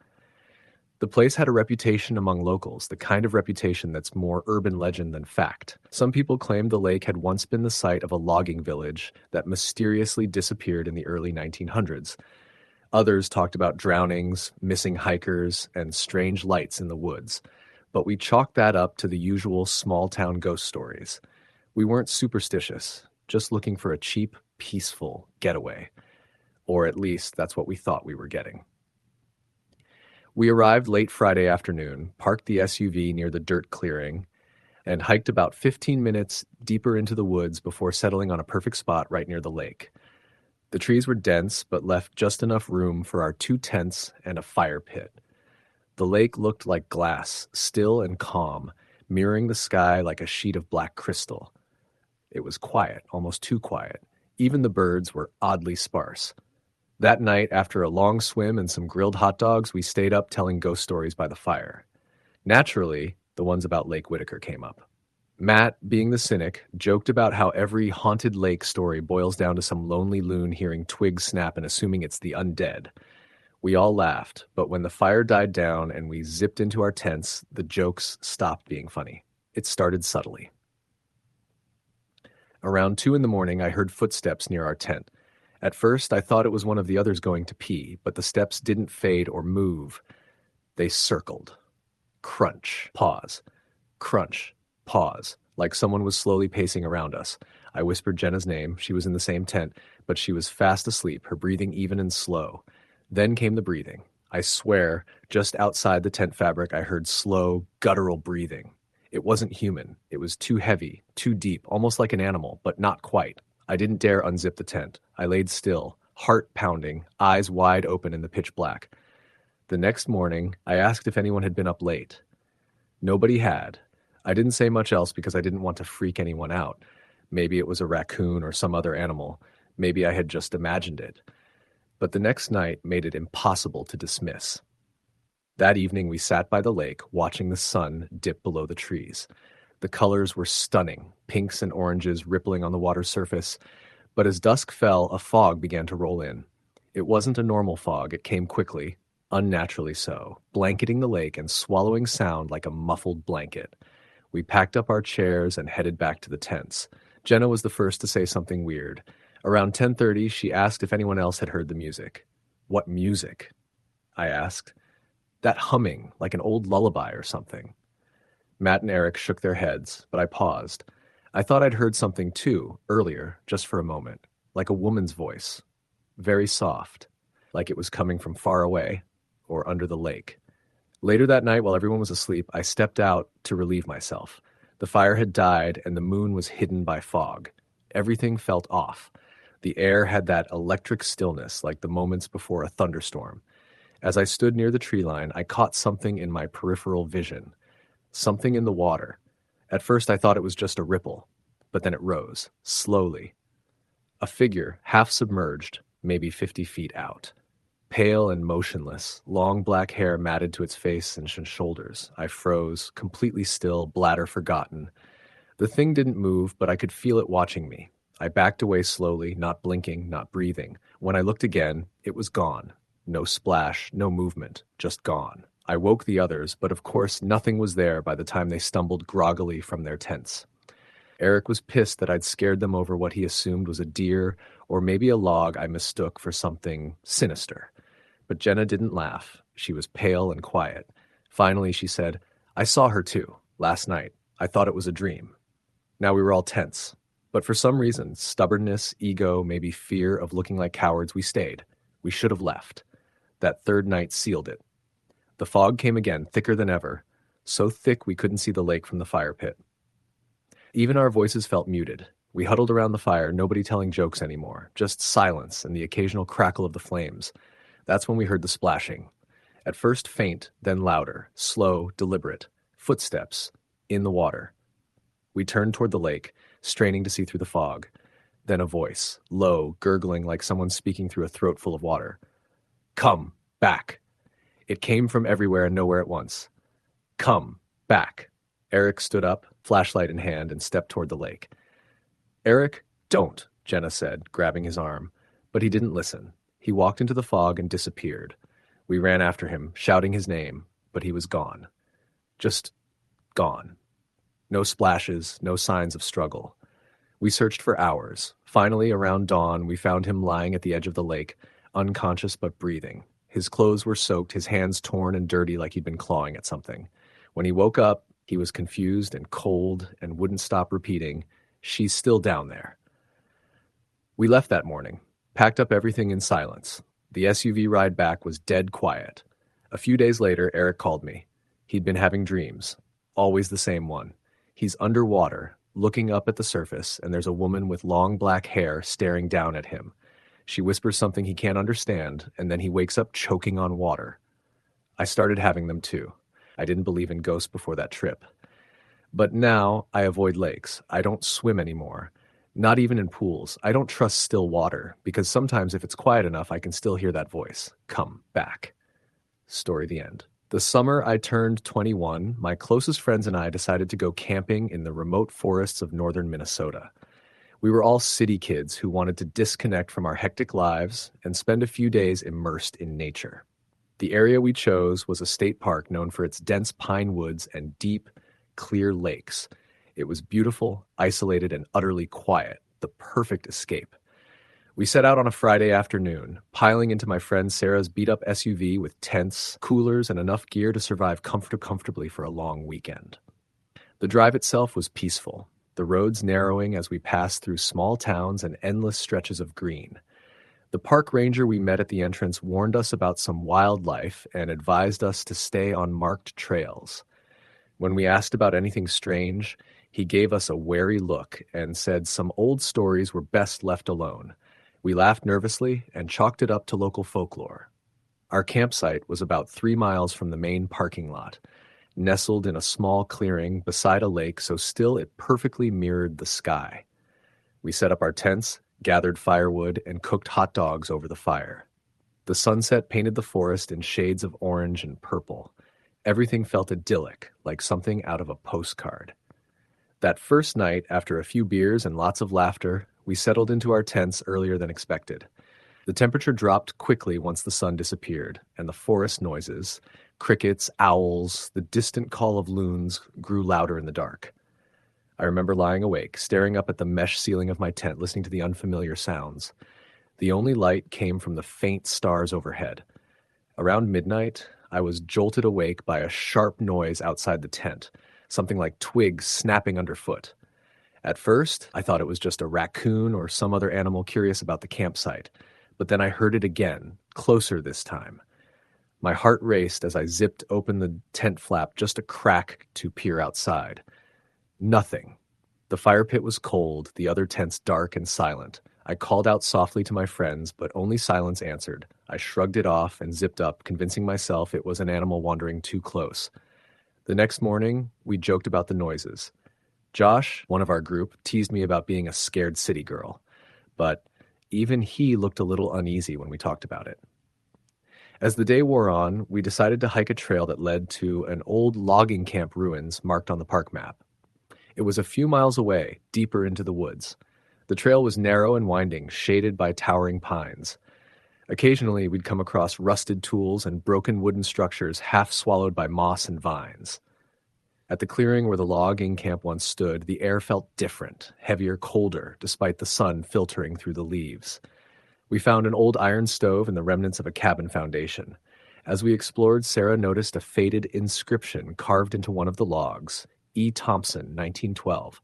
The place had a reputation among locals, the kind of reputation that's more urban legend than fact. Some people claimed the lake had once been the site of a logging village that mysteriously disappeared in the early 1900s. Others talked about drownings, missing hikers, and strange lights in the woods. But we chalked that up to the usual small-town ghost stories. We weren't superstitious, just looking for a cheap, peaceful getaway. Or at least that's what we thought we were getting. We arrived late Friday afternoon, parked the SUV near the dirt clearing, and hiked about 15 minutes deeper into the woods before settling on a perfect spot right near the lake. The trees were dense, but left just enough room for our 2 tents and a fire pit. The lake looked like glass, still and calm, mirroring the sky like a sheet of black crystal. It was quiet, almost too quiet. Even the birds were oddly sparse. That night, after a long swim and some grilled hot dogs, we stayed up telling ghost stories by the fire. Naturally, the ones about Lake Whitaker came up. Matt, being the cynic, joked about how every haunted lake story boils down to some lonely loon hearing twigs snap and assuming it's the undead. We all laughed, but when the fire died down and we zipped into our tents, the jokes stopped being funny. It started subtly. Around 2 a.m, I heard footsteps near our tent. At first, I thought it was one of the others going to pee, but the steps didn't fade or move. They circled. Crunch. Pause. Crunch. Pause. Like someone was slowly pacing around us. I whispered Jenna's name. She was in the same tent, but she was fast asleep, her breathing even and slow. Then came the breathing. I swear, just outside the tent fabric, I heard slow, guttural breathing. It wasn't human. It was too heavy, too deep, almost like an animal, but not quite. I didn't dare unzip the tent. I laid still, heart pounding, eyes wide open in the pitch black. The next morning, I asked if anyone had been up late. Nobody had. I didn't say much else because I didn't want to freak anyone out. Maybe it was a raccoon or some other animal. Maybe I had just imagined it. But the next night made it impossible to dismiss. That evening, we sat by the lake, watching the sun dip below the trees. The colors were stunning, pinks and oranges rippling on the water's surface. But as dusk fell, a fog began to roll in. It wasn't a normal fog. It came quickly, unnaturally so, blanketing the lake and swallowing sound like a muffled blanket. We packed up our chairs and headed back to the tents. Jenna was the first to say something weird. Around 10:30, she asked if anyone else had heard the music. "What music?" I asked. "That humming, like an old lullaby or something." Matt and Eric shook their heads, but I paused. I thought I'd heard something too, earlier, just for a moment, like a woman's voice. Very soft, like it was coming from far away, or under the lake. Later that night, while everyone was asleep, I stepped out to relieve myself. The fire had died, and the moon was hidden by fog. Everything felt off. The air had that electric stillness, like the moments before a thunderstorm. As I stood near the tree line, I caught something in my peripheral vision. something in the water. At first I thought it was just a ripple, but then it rose, slowly. A figure, half submerged, maybe 50 feet out. Pale and motionless, long black hair matted to its face and shoulders. I froze, completely still, bladder forgotten. The thing didn't move, but I could feel it watching me. I backed away slowly, not blinking, not breathing. When I looked again, it was gone. No splash, no movement, just gone. I woke the others, but of course nothing was there by the time they stumbled groggily from their tents. Eric was pissed that I'd scared them over what he assumed was a deer or maybe a log I mistook for something sinister. But Jenna didn't laugh. She was pale and quiet. Finally, she said, "I saw her too, last night. I thought it was a dream." Now we were all tense. But for some reason, stubbornness, ego, maybe fear of looking like cowards, we stayed. We should have left. That third night sealed it. The fog came again, thicker than ever, so thick we couldn't see the lake from the fire pit. Even our voices felt muted. We huddled around the fire, nobody telling jokes anymore, just silence and the occasional crackle of the flames. That's when we heard the splashing. At first faint, then louder, slow, deliberate. Footsteps, in the water. We turned toward the lake, straining to see through the fog. Then a voice, low, gurgling like someone speaking through a throat full of water. "Come, back." It came from everywhere and nowhere at once. "Come, back." Eric stood up, flashlight in hand, and stepped toward the lake. "Eric, don't," Jenna said, grabbing his arm. But he didn't listen. He walked into the fog and disappeared. We ran after him, shouting his name, but he was gone. Just gone. No splashes, no signs of struggle. We searched for hours. Finally, around dawn, we found him lying at the edge of the lake, unconscious but breathing. His clothes were soaked, his hands torn and dirty like he'd been clawing at something. When he woke up, he was confused and cold and wouldn't stop repeating, "She's still down there." We left that morning, packed up everything in silence. The SUV ride back was dead quiet. A few days later, Eric called me. He'd been having dreams, always the same one. He's underwater, looking up at the surface, and there's a woman with long black hair staring down at him. She whispers something he can't understand, and then he wakes up choking on water. I started having them too. I didn't believe in ghosts before that trip. But now I avoid lakes. I don't swim anymore. Not even in pools. I don't trust still water, because sometimes if it's quiet enough, I can still hear that voice. Come back. Story the end. The summer I turned 21, my closest friends and I decided to go camping in the remote forests of northern Minnesota. We were all city kids who wanted to disconnect from our hectic lives and spend a few days immersed in nature. The area we chose was a state park known for its dense pine woods and deep, clear lakes. It was beautiful, isolated, and utterly quiet, the perfect escape. We set out on a Friday afternoon, piling into my friend Sarah's beat-up SUV with tents, coolers, and enough gear to survive comfortably for a long weekend. The drive itself was peaceful, the roads narrowing as we passed through small towns and endless stretches of green. The park ranger we met at the entrance warned us about some wildlife and advised us to stay on marked trails. When we asked about anything strange, he gave us a wary look and said some old stories were best left alone. We laughed nervously and chalked it up to local folklore. Our campsite was about 3 miles from the main parking lot, nestled in a small clearing beside a lake so still it perfectly mirrored the sky. We set up our tents, gathered firewood, and cooked hot dogs over the fire. The sunset painted the forest in shades of orange and purple. Everything felt idyllic, like something out of a postcard. That first night, after a few beers and lots of laughter, we settled into our tents earlier than expected. The temperature dropped quickly once the sun disappeared, and the forest noises, crickets, owls, the distant call of loons, grew louder in the dark. I remember lying awake, staring up at the mesh ceiling of my tent, listening to the unfamiliar sounds. The only light came from the faint stars overhead. Around midnight, I was jolted awake by a sharp noise outside the tent, something like twigs snapping underfoot. At first, I thought it was just a raccoon or some other animal curious about the campsite, but then I heard it again, closer this time. My heart raced as I zipped open the tent flap just a crack to peer outside. Nothing. The fire pit was cold, the other tents dark and silent. I called out softly to my friends, but only silence answered. I shrugged it off and zipped up, convincing myself it was an animal wandering too close. The next morning, we joked about the noises. Josh, one of our group, teased me about being a scared city girl, but even he looked a little uneasy when we talked about it. As the day wore on, we decided to hike a trail that led to an old logging camp ruins marked on the park map. It was a few miles away, deeper into the woods. The trail was narrow and winding, shaded by towering pines. Occasionally, we'd come across rusted tools and broken wooden structures half swallowed by moss and vines. At the clearing where the logging camp once stood, the air felt different, heavier, colder, despite the sun filtering through the leaves. We found an old iron stove and the remnants of a cabin foundation. As we explored, Sarah noticed a faded inscription carved into one of the logs, E. Thompson, 1912.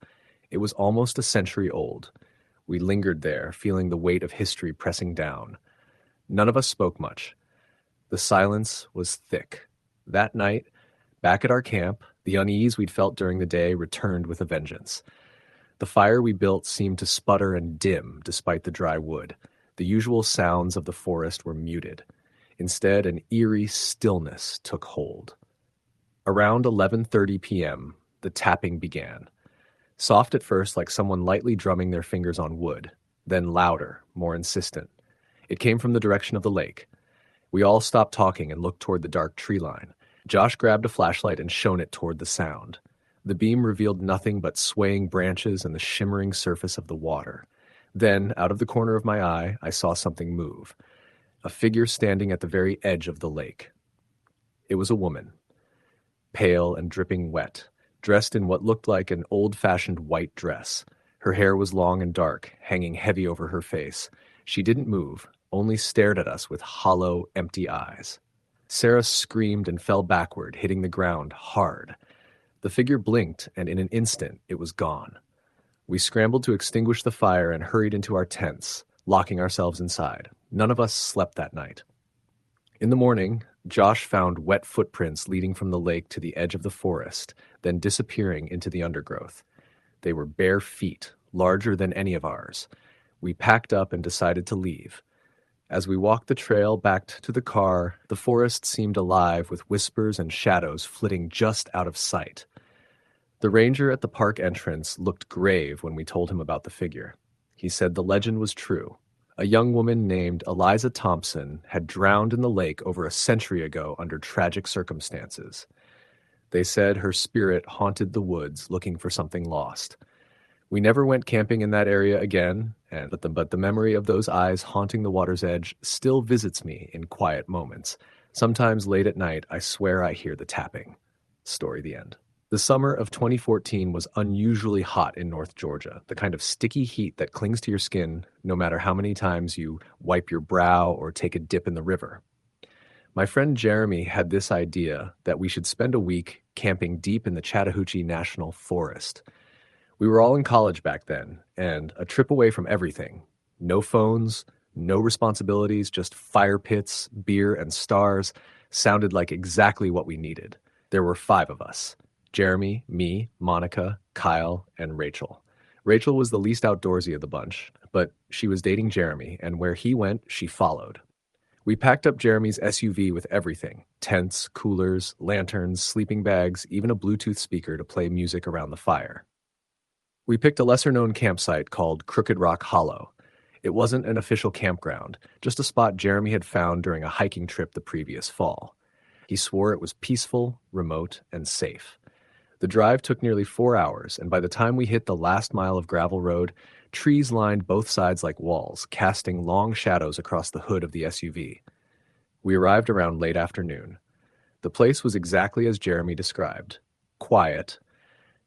It was almost a century old. We lingered there, feeling the weight of history pressing down. None of us spoke much. The silence was thick. That night, back at our camp, the unease we'd felt during the day returned with a vengeance. The fire we built seemed to sputter and dim despite the dry wood. The usual sounds of the forest were muted. Instead, an eerie stillness took hold. Around 11:30 p.m., the tapping began. Soft at first, like someone lightly drumming their fingers on wood, then louder, more insistent. It came from the direction of the lake. We all stopped talking and looked toward the dark tree line. Josh grabbed a flashlight and shone it toward the sound. The beam revealed nothing but swaying branches and the shimmering surface of the water. Then, out of the corner of my eye, I saw something move. A figure standing at the very edge of the lake. It was a woman, pale and dripping wet, dressed in what looked like an old-fashioned white dress. Her hair was long and dark, hanging heavy over her face. She didn't move, only stared at us with hollow, empty eyes. Sarah screamed and fell backward, hitting the ground hard. The figure blinked, and in an instant, it was gone. We scrambled to extinguish the fire and hurried into our tents, locking ourselves inside. None of us slept that night. In the morning, Josh found wet footprints leading from the lake to the edge of the forest, then disappearing into the undergrowth. They were bare feet, larger than any of ours. We packed up and decided to leave. As we walked the trail back to the car, the forest seemed alive with whispers and shadows flitting just out of sight. The ranger at the park entrance looked grave when we told him about the figure. He said the legend was true. A young woman named Eliza Thompson had drowned in the lake over a century ago under tragic circumstances. They said her spirit haunted the woods looking for something lost. We never went camping in that area again, but the memory of those eyes haunting the water's edge still visits me in quiet moments. Sometimes late at night, I swear I hear the tapping. Story the end. The summer of 2014 was unusually hot in North Georgia, the kind of sticky heat that clings to your skin no matter how many times you wipe your brow or take a dip in the river. My friend Jeremy had this idea that we should spend a week camping deep in the Chattahoochee National Forest. We were all in college back then, and a trip away from everything. No phones, no responsibilities, just fire pits, beer, and stars sounded like exactly what we needed. There were 5 of us. Jeremy, me, Monica, Kyle, and Rachel. Rachel was the least outdoorsy of the bunch, but she was dating Jeremy, and where he went, she followed. We packed up Jeremy's SUV with everything: tents, coolers, lanterns, sleeping bags, even a Bluetooth speaker to play music around the fire. We picked a lesser-known campsite called Crooked Rock Hollow. It wasn't an official campground, just a spot Jeremy had found during a hiking trip the previous fall. He swore it was peaceful, remote, and safe. The drive took nearly 4 hours, and by the time we hit the last mile of gravel road, trees lined both sides like walls, casting long shadows across the hood of the SUV. We arrived around late afternoon. The place was exactly as Jeremy described: quiet,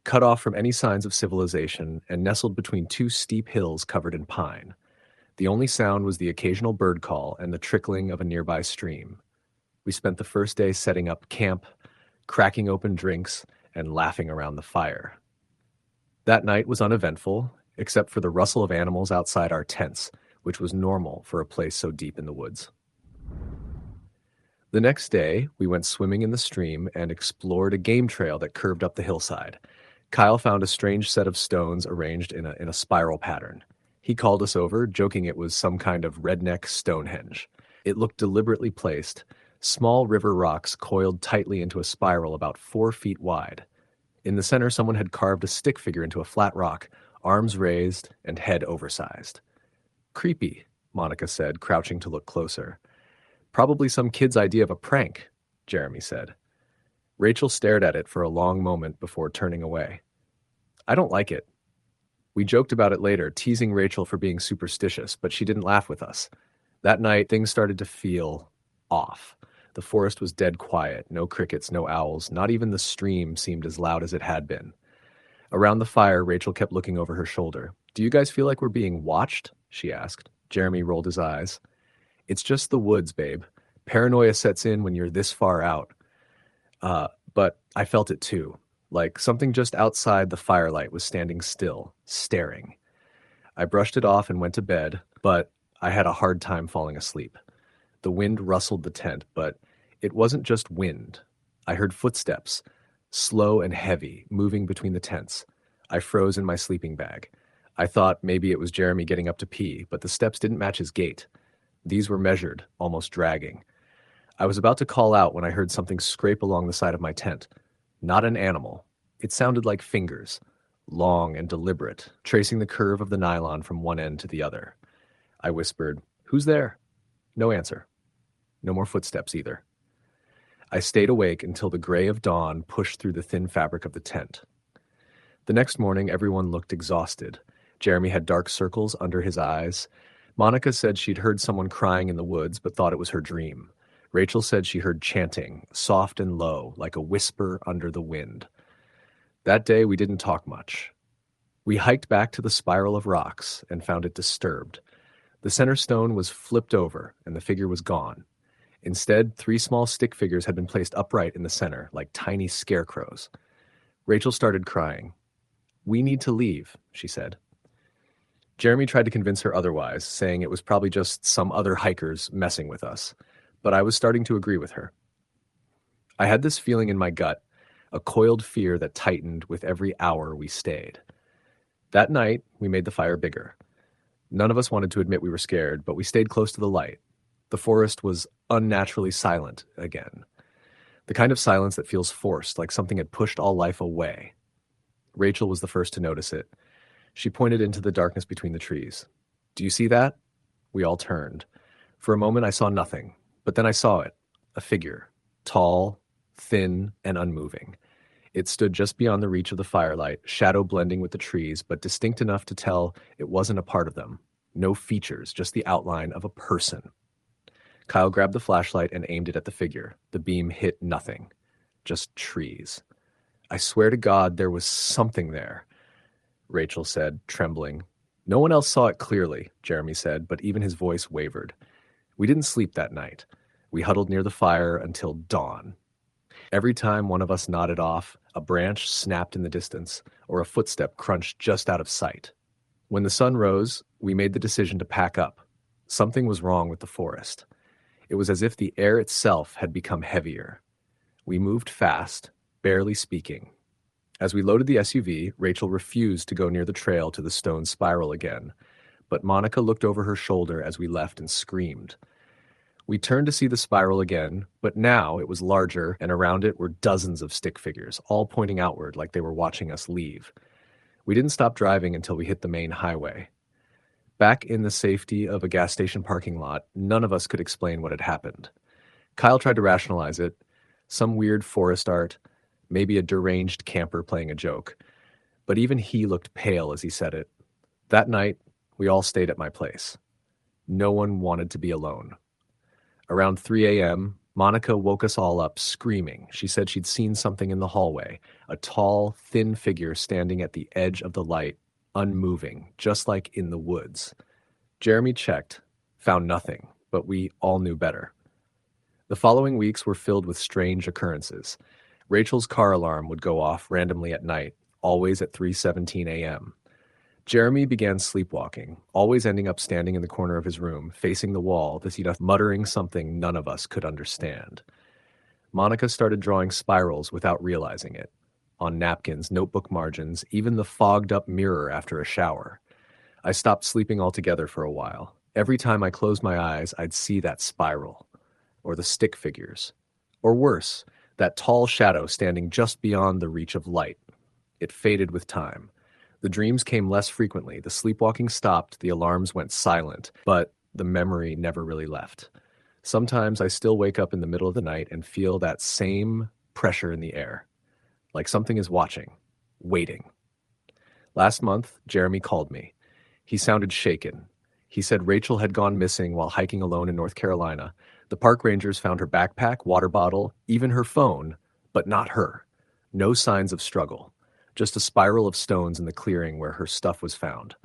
cut off from any signs of civilization, and nestled between 2 steep hills covered in pine. The only sound was the occasional bird call and the trickling of a nearby stream. We spent the first day setting up camp, cracking open drinks, and laughing around the fire. That night was uneventful, except for the rustle of animals outside our tents, which was normal for a place so deep in the woods. The next day, we went swimming in the stream and explored a game trail that curved up the hillside. Kyle found a strange set of stones arranged in a spiral pattern. He called us over, joking it was some kind of redneck Stonehenge. It looked deliberately placed, Small river rocks coiled tightly into a spiral about 4 feet wide. In the center, someone had carved a stick figure into a flat rock, arms raised and head oversized. Creepy, Monica said, crouching to look closer. Probably some kid's idea of a prank, Jeremy said. Rachel stared at it for a long moment before turning away. I don't like it. We joked about it later, teasing Rachel for being superstitious, but she didn't laugh with us. That night, things started to feel off. The forest was dead quiet, no crickets, no owls, not even the stream seemed as loud as it had been. Around the fire, Rachel kept looking over her shoulder. Do you guys feel like we're being watched? She asked. Jeremy rolled his eyes. It's just the woods, babe. Paranoia sets in when you're this far out. But I felt it too. Like something just outside the firelight was standing still, staring. I brushed it off and went to bed, but I had a hard time falling asleep. The wind rustled the tent, but it wasn't just wind. I heard footsteps, slow and heavy, moving between the tents. I froze in my sleeping bag. I thought maybe it was Jeremy getting up to pee, but the steps didn't match his gait. These were measured, almost dragging. I was about to call out when I heard something scrape along the side of my tent. Not an animal. It sounded like fingers, long and deliberate, tracing the curve of the nylon from one end to the other. I whispered, "Who's there?" No answer. No more footsteps either. I stayed awake until the gray of dawn pushed through the thin fabric of the tent. The next morning, everyone looked exhausted. Jeremy had dark circles under his eyes. Monica said she'd heard someone crying in the woods, but thought it was her dream. Rachel said she heard chanting, soft and low, like a whisper under the wind. That day, we didn't talk much. We hiked back to the spiral of rocks and found it disturbed. The center stone was flipped over, and the figure was gone. Instead, 3 small stick figures had been placed upright in the center, like tiny scarecrows. Rachel started crying. "We need to leave," she said. Jeremy tried to convince her otherwise, saying it was probably just some other hikers messing with us, but I was starting to agree with her. I had this feeling in my gut, a coiled fear that tightened with every hour we stayed. That night, we made the fire bigger. None of us wanted to admit we were scared, but we stayed close to the light. The forest was unnaturally silent again. The kind of silence that feels forced, like something had pushed all life away. Rachel was the first to notice it. She pointed into the darkness between the trees. "Do you see that?" We all turned. For a moment I saw nothing, but then I saw it, a figure, tall, thin, and unmoving. It stood just beyond the reach of the firelight, shadow blending with the trees, but distinct enough to tell it wasn't a part of them. No features, just the outline of a person. Kyle grabbed the flashlight and aimed it at the figure. The beam hit nothing. Just trees. "I swear to God there was something there," Rachel said, trembling. "No one else saw it clearly," Jeremy said, but even his voice wavered. We didn't sleep that night. We huddled near the fire until dawn. Every time one of us nodded off, a branch snapped in the distance, or a footstep crunched just out of sight. When the sun rose, we made the decision to pack up. Something was wrong with the forest. It was as if the air itself had become heavier. We moved fast, barely speaking. As we loaded the SUV, Rachel refused to go near the trail to the stone spiral again, but Monica looked over her shoulder as we left and screamed. We turned to see the spiral again, but now it was larger, and around it were dozens of stick figures, all pointing outward like they were watching us leave. We didn't stop driving until we hit the main highway. Back in the safety of a gas station parking lot, none of us could explain what had happened. Kyle tried to rationalize it. Some weird forest art, maybe a deranged camper playing a joke. But even he looked pale as he said it. That night, we all stayed at my place. No one wanted to be alone. Around 3 a.m., Monica woke us all up screaming. She said she'd seen something in the hallway, a tall, thin figure standing at the edge of the light, unmoving, just like in the woods. Jeremy checked, found nothing, but we all knew better. The following weeks were filled with strange occurrences. Rachel's car alarm would go off randomly at night, always at 3:17 a.m. Jeremy began sleepwalking, always ending up standing in the corner of his room, facing the wall, muttering something none of us could understand. Monica started drawing spirals without realizing it. On napkins, notebook margins, even the fogged-up mirror after a shower. I stopped sleeping altogether for a while. Every time I closed my eyes, I'd see that spiral. or the stick figures. Or worse, that tall shadow standing just beyond the reach of light. It faded with time. The dreams came less frequently, the sleepwalking stopped, the alarms went silent, but the memory never really left. Sometimes I still wake up in the middle of the night and feel that same pressure in the air, like something is watching, waiting. Last month, Jeremy called me. He sounded shaken. He said Rachel had gone missing while hiking alone in North Carolina. The park rangers found her backpack, water bottle, even her phone, but not her. No signs of struggle, just a spiral of stones in the clearing where her stuff was found.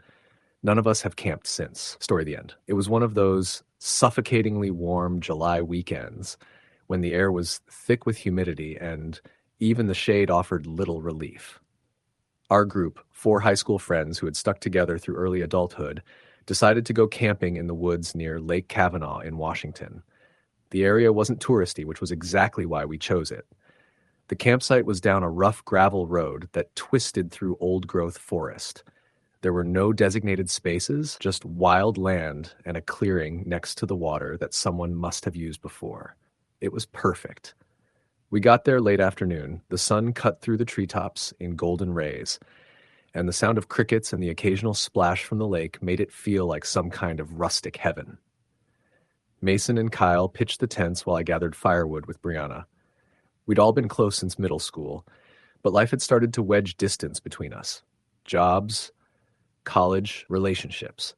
None of us have camped since. Story the end. It was one of those suffocatingly warm July weekends when the air was thick with humidity and even the shade offered little relief. Our group, 4 high school friends who had stuck together through early adulthood, decided to go camping in the woods near Lake Kavanaugh in Washington. The area wasn't touristy, which was exactly why we chose it. The campsite was down a rough gravel road that twisted through old-growth forest. There were no designated spaces, just wild land and a clearing next to the water that someone must have used before. It was perfect. We got there late afternoon. The sun cut through the treetops in golden rays, and the sound of crickets and the occasional splash from the lake made it feel like some kind of rustic heaven. Mason and Kyle pitched the tents while I gathered firewood with Brianna. We'd all been close since middle school, but life had started to wedge distance between us. Jobs, college, relationships.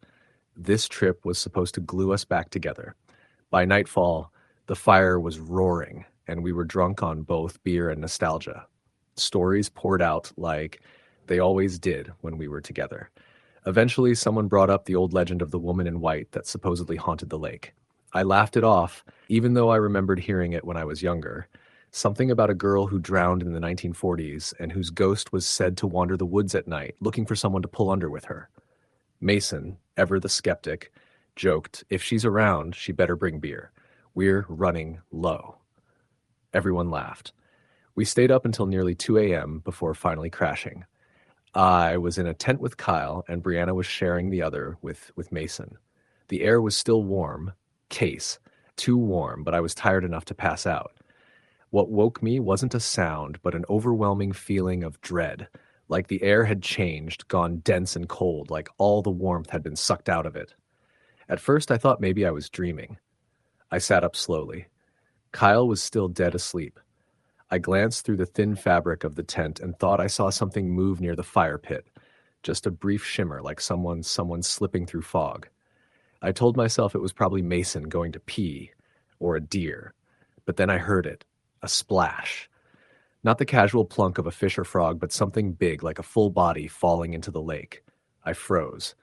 This trip was supposed to glue us back together. By nightfall, the fire was roaring, and we were drunk on both beer and nostalgia. Stories poured out like they always did when we were together. Eventually, someone brought up the old legend of the woman in white that supposedly haunted the lake. I laughed it off, even though I remembered hearing it when I was younger. Something about a girl who drowned in the 1940s and whose ghost was said to wander the woods at night, looking for someone to pull under with her. Mason, ever the skeptic, joked, if she's around, she better bring beer. We're running low. Everyone laughed. We stayed up until nearly 2 a.m. before finally crashing. I was in a tent with Kyle, and Brianna was sharing the other with Mason. The air was still warm, too warm, but I was tired enough to pass out. What woke me wasn't a sound, but an overwhelming feeling of dread, like the air had changed, gone dense and cold, like all the warmth had been sucked out of it. At first, I thought maybe I was dreaming. I sat up slowly. Kyle was still dead asleep. I glanced through the thin fabric of the tent and thought I saw something move near the fire pit, just a brief shimmer like someone slipping through fog. I told myself it was probably Mason going to pee, or a deer, but then I heard it, a splash. Not the casual plunk of a fish or frog, but something big like a full body falling into the lake. I froze.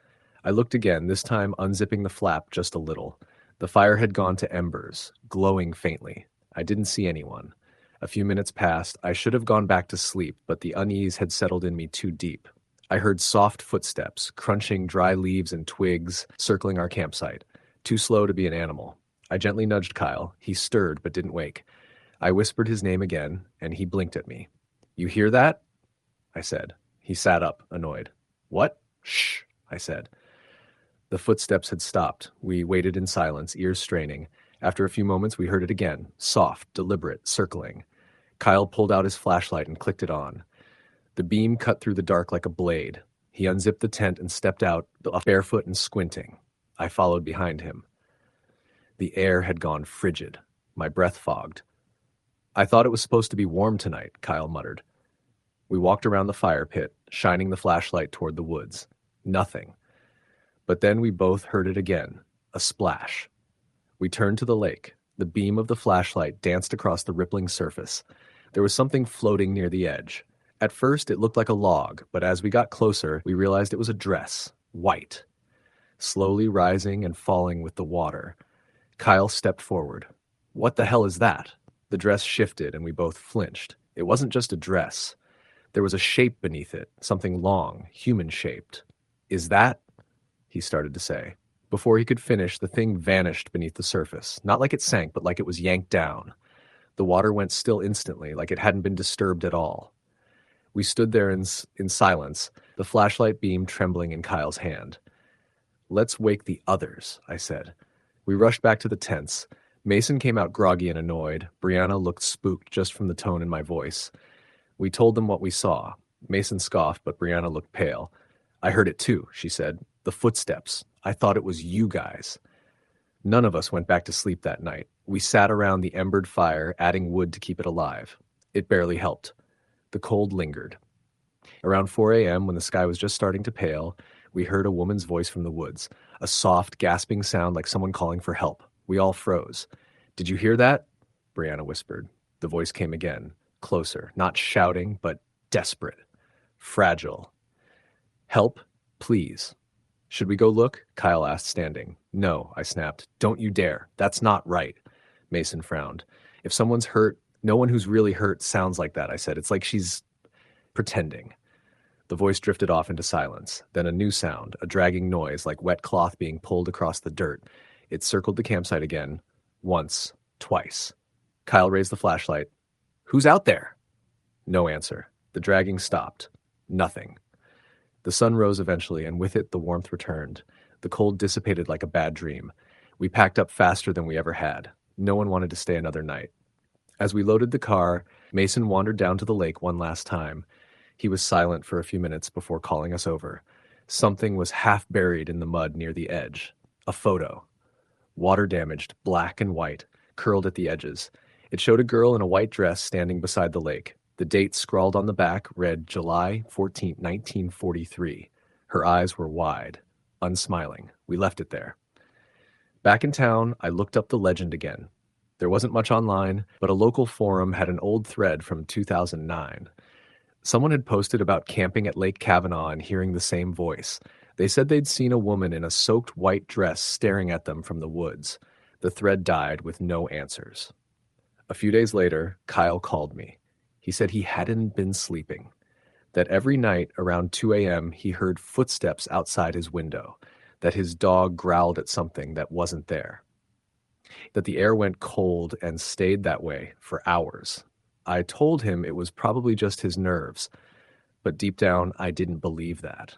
I looked again, this time unzipping the flap just a little. The fire had gone to embers, glowing faintly. I didn't see anyone. A few minutes passed. I should have gone back to sleep, but the unease had settled in me too deep. I heard soft footsteps, crunching dry leaves and twigs, circling our campsite. Too slow to be an animal. I gently nudged Kyle. He stirred but didn't wake. I whispered his name again, and he blinked at me. "You hear that?" I said. He sat up, annoyed. "What?" "Shh," I said. The footsteps had stopped. We waited in silence, ears straining. After a few moments, we heard it again, soft, deliberate, circling. Kyle pulled out his flashlight and clicked it on. The beam cut through the dark like a blade. He unzipped the tent and stepped out, barefoot and squinting. I followed behind him. The air had gone frigid. My breath fogged. "I thought it was supposed to be warm tonight," Kyle muttered. We walked around the fire pit, shining the flashlight toward the woods. Nothing. But then we both heard it again, a splash. We turned to the lake. The beam of the flashlight danced across the rippling surface. There was something floating near the edge. At first, it looked like a log, but as we got closer, we realized it was a dress, white, slowly rising and falling with the water. Kyle stepped forward. "What the hell is that?" The dress shifted, and we both flinched. It wasn't just a dress. There was a shape beneath it, something long, human-shaped. "Is that?" he started to say. Before he could finish, the thing vanished beneath the surface, not like it sank, but like it was yanked down. The water went still instantly, like it hadn't been disturbed at all. We stood there in silence, the flashlight beam trembling in Kyle's hand. "Let's wake the others," I said. We rushed back to the tents. Mason came out groggy and annoyed. Brianna looked spooked just from the tone in my voice. We told them what we saw. Mason scoffed, but Brianna looked pale. I heard it too, she said. The footsteps. I thought it was you guys. None of us went back to sleep that night. We sat around the embered fire, adding wood to keep it alive. It barely helped. The cold lingered. Around 4 a.m., when the sky was just starting to pale, we heard a woman's voice from the woods, a soft, gasping sound like someone calling for help. We all froze. Did you hear that? Brianna whispered. The voice came again, closer, not shouting, but desperate, fragile. Help, please. Should we go look? Kyle asked, standing. No, I snapped. Don't you dare. That's not right. Mason frowned. If someone's hurt, no one who's really hurt sounds like that, I said. It's like she's pretending. The voice drifted off into silence. Then a new sound, a dragging noise like wet cloth being pulled across the dirt. It circled the campsite again. Once, twice. Kyle raised the flashlight. Who's out there? No answer. The dragging stopped. Nothing. The sun rose eventually, and with it the warmth returned. The cold dissipated like a bad dream. We packed up faster than we ever had. No one wanted to stay another night. As we loaded the car, Mason wandered down to the lake one last time. He was silent for a few minutes before calling us over. Something was half buried in the mud near the edge. A photo. Water damaged, black and white, curled at the edges. It showed a girl in a white dress standing beside the lake. The date scrawled on the back read July 14, 1943. Her eyes were wide, unsmiling. We left it there. Back in town, I looked up the legend again. There wasn't much online, but a local forum had an old thread from 2009. Someone had posted about camping at Lake Kavanaugh and hearing the same voice. They said they'd seen a woman in a soaked white dress staring at them from the woods. The thread died with no answers. A few days later, Kyle called me. He said he hadn't been sleeping, that every night around 2 a.m. he heard footsteps outside his window, that his dog growled at something that wasn't there, that the air went cold and stayed that way for hours. I told him it was probably just his nerves, but deep down I didn't believe that.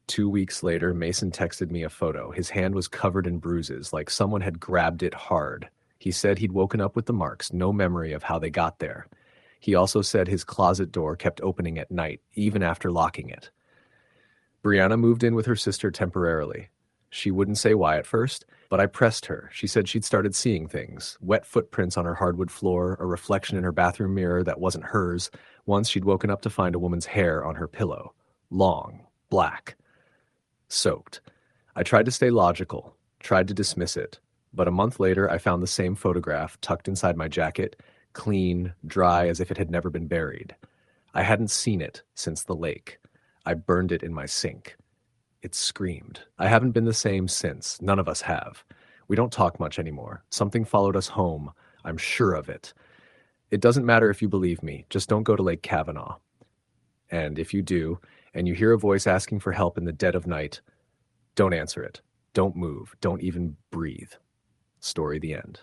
2 weeks later, Mason texted me a photo. His hand was covered in bruises, like someone had grabbed it hard. He said he'd woken up with the marks, no memory of how they got there. He also said his closet door kept opening at night, even after locking it. Brianna moved in with her sister temporarily. She wouldn't say why at first, but I pressed her. She said she'd started seeing things. Wet footprints on her hardwood floor, a reflection in her bathroom mirror that wasn't hers. Once she'd woken up to find a woman's hair on her pillow. Long, black, soaked. I tried to stay logical, tried to dismiss it. But a month later, I found the same photograph tucked inside my jacket, clean, dry as if it had never been buried. I hadn't seen it since the lake. I burned it in my sink. It screamed. I haven't been the same since. None of us have. We don't talk much anymore. Something followed us home. I'm sure of it. It doesn't matter if you believe me. Just don't go to Lake Kavanaugh. And if you do, and you hear a voice asking for help in the dead of night, don't answer it. Don't move. Don't even breathe. Story the end.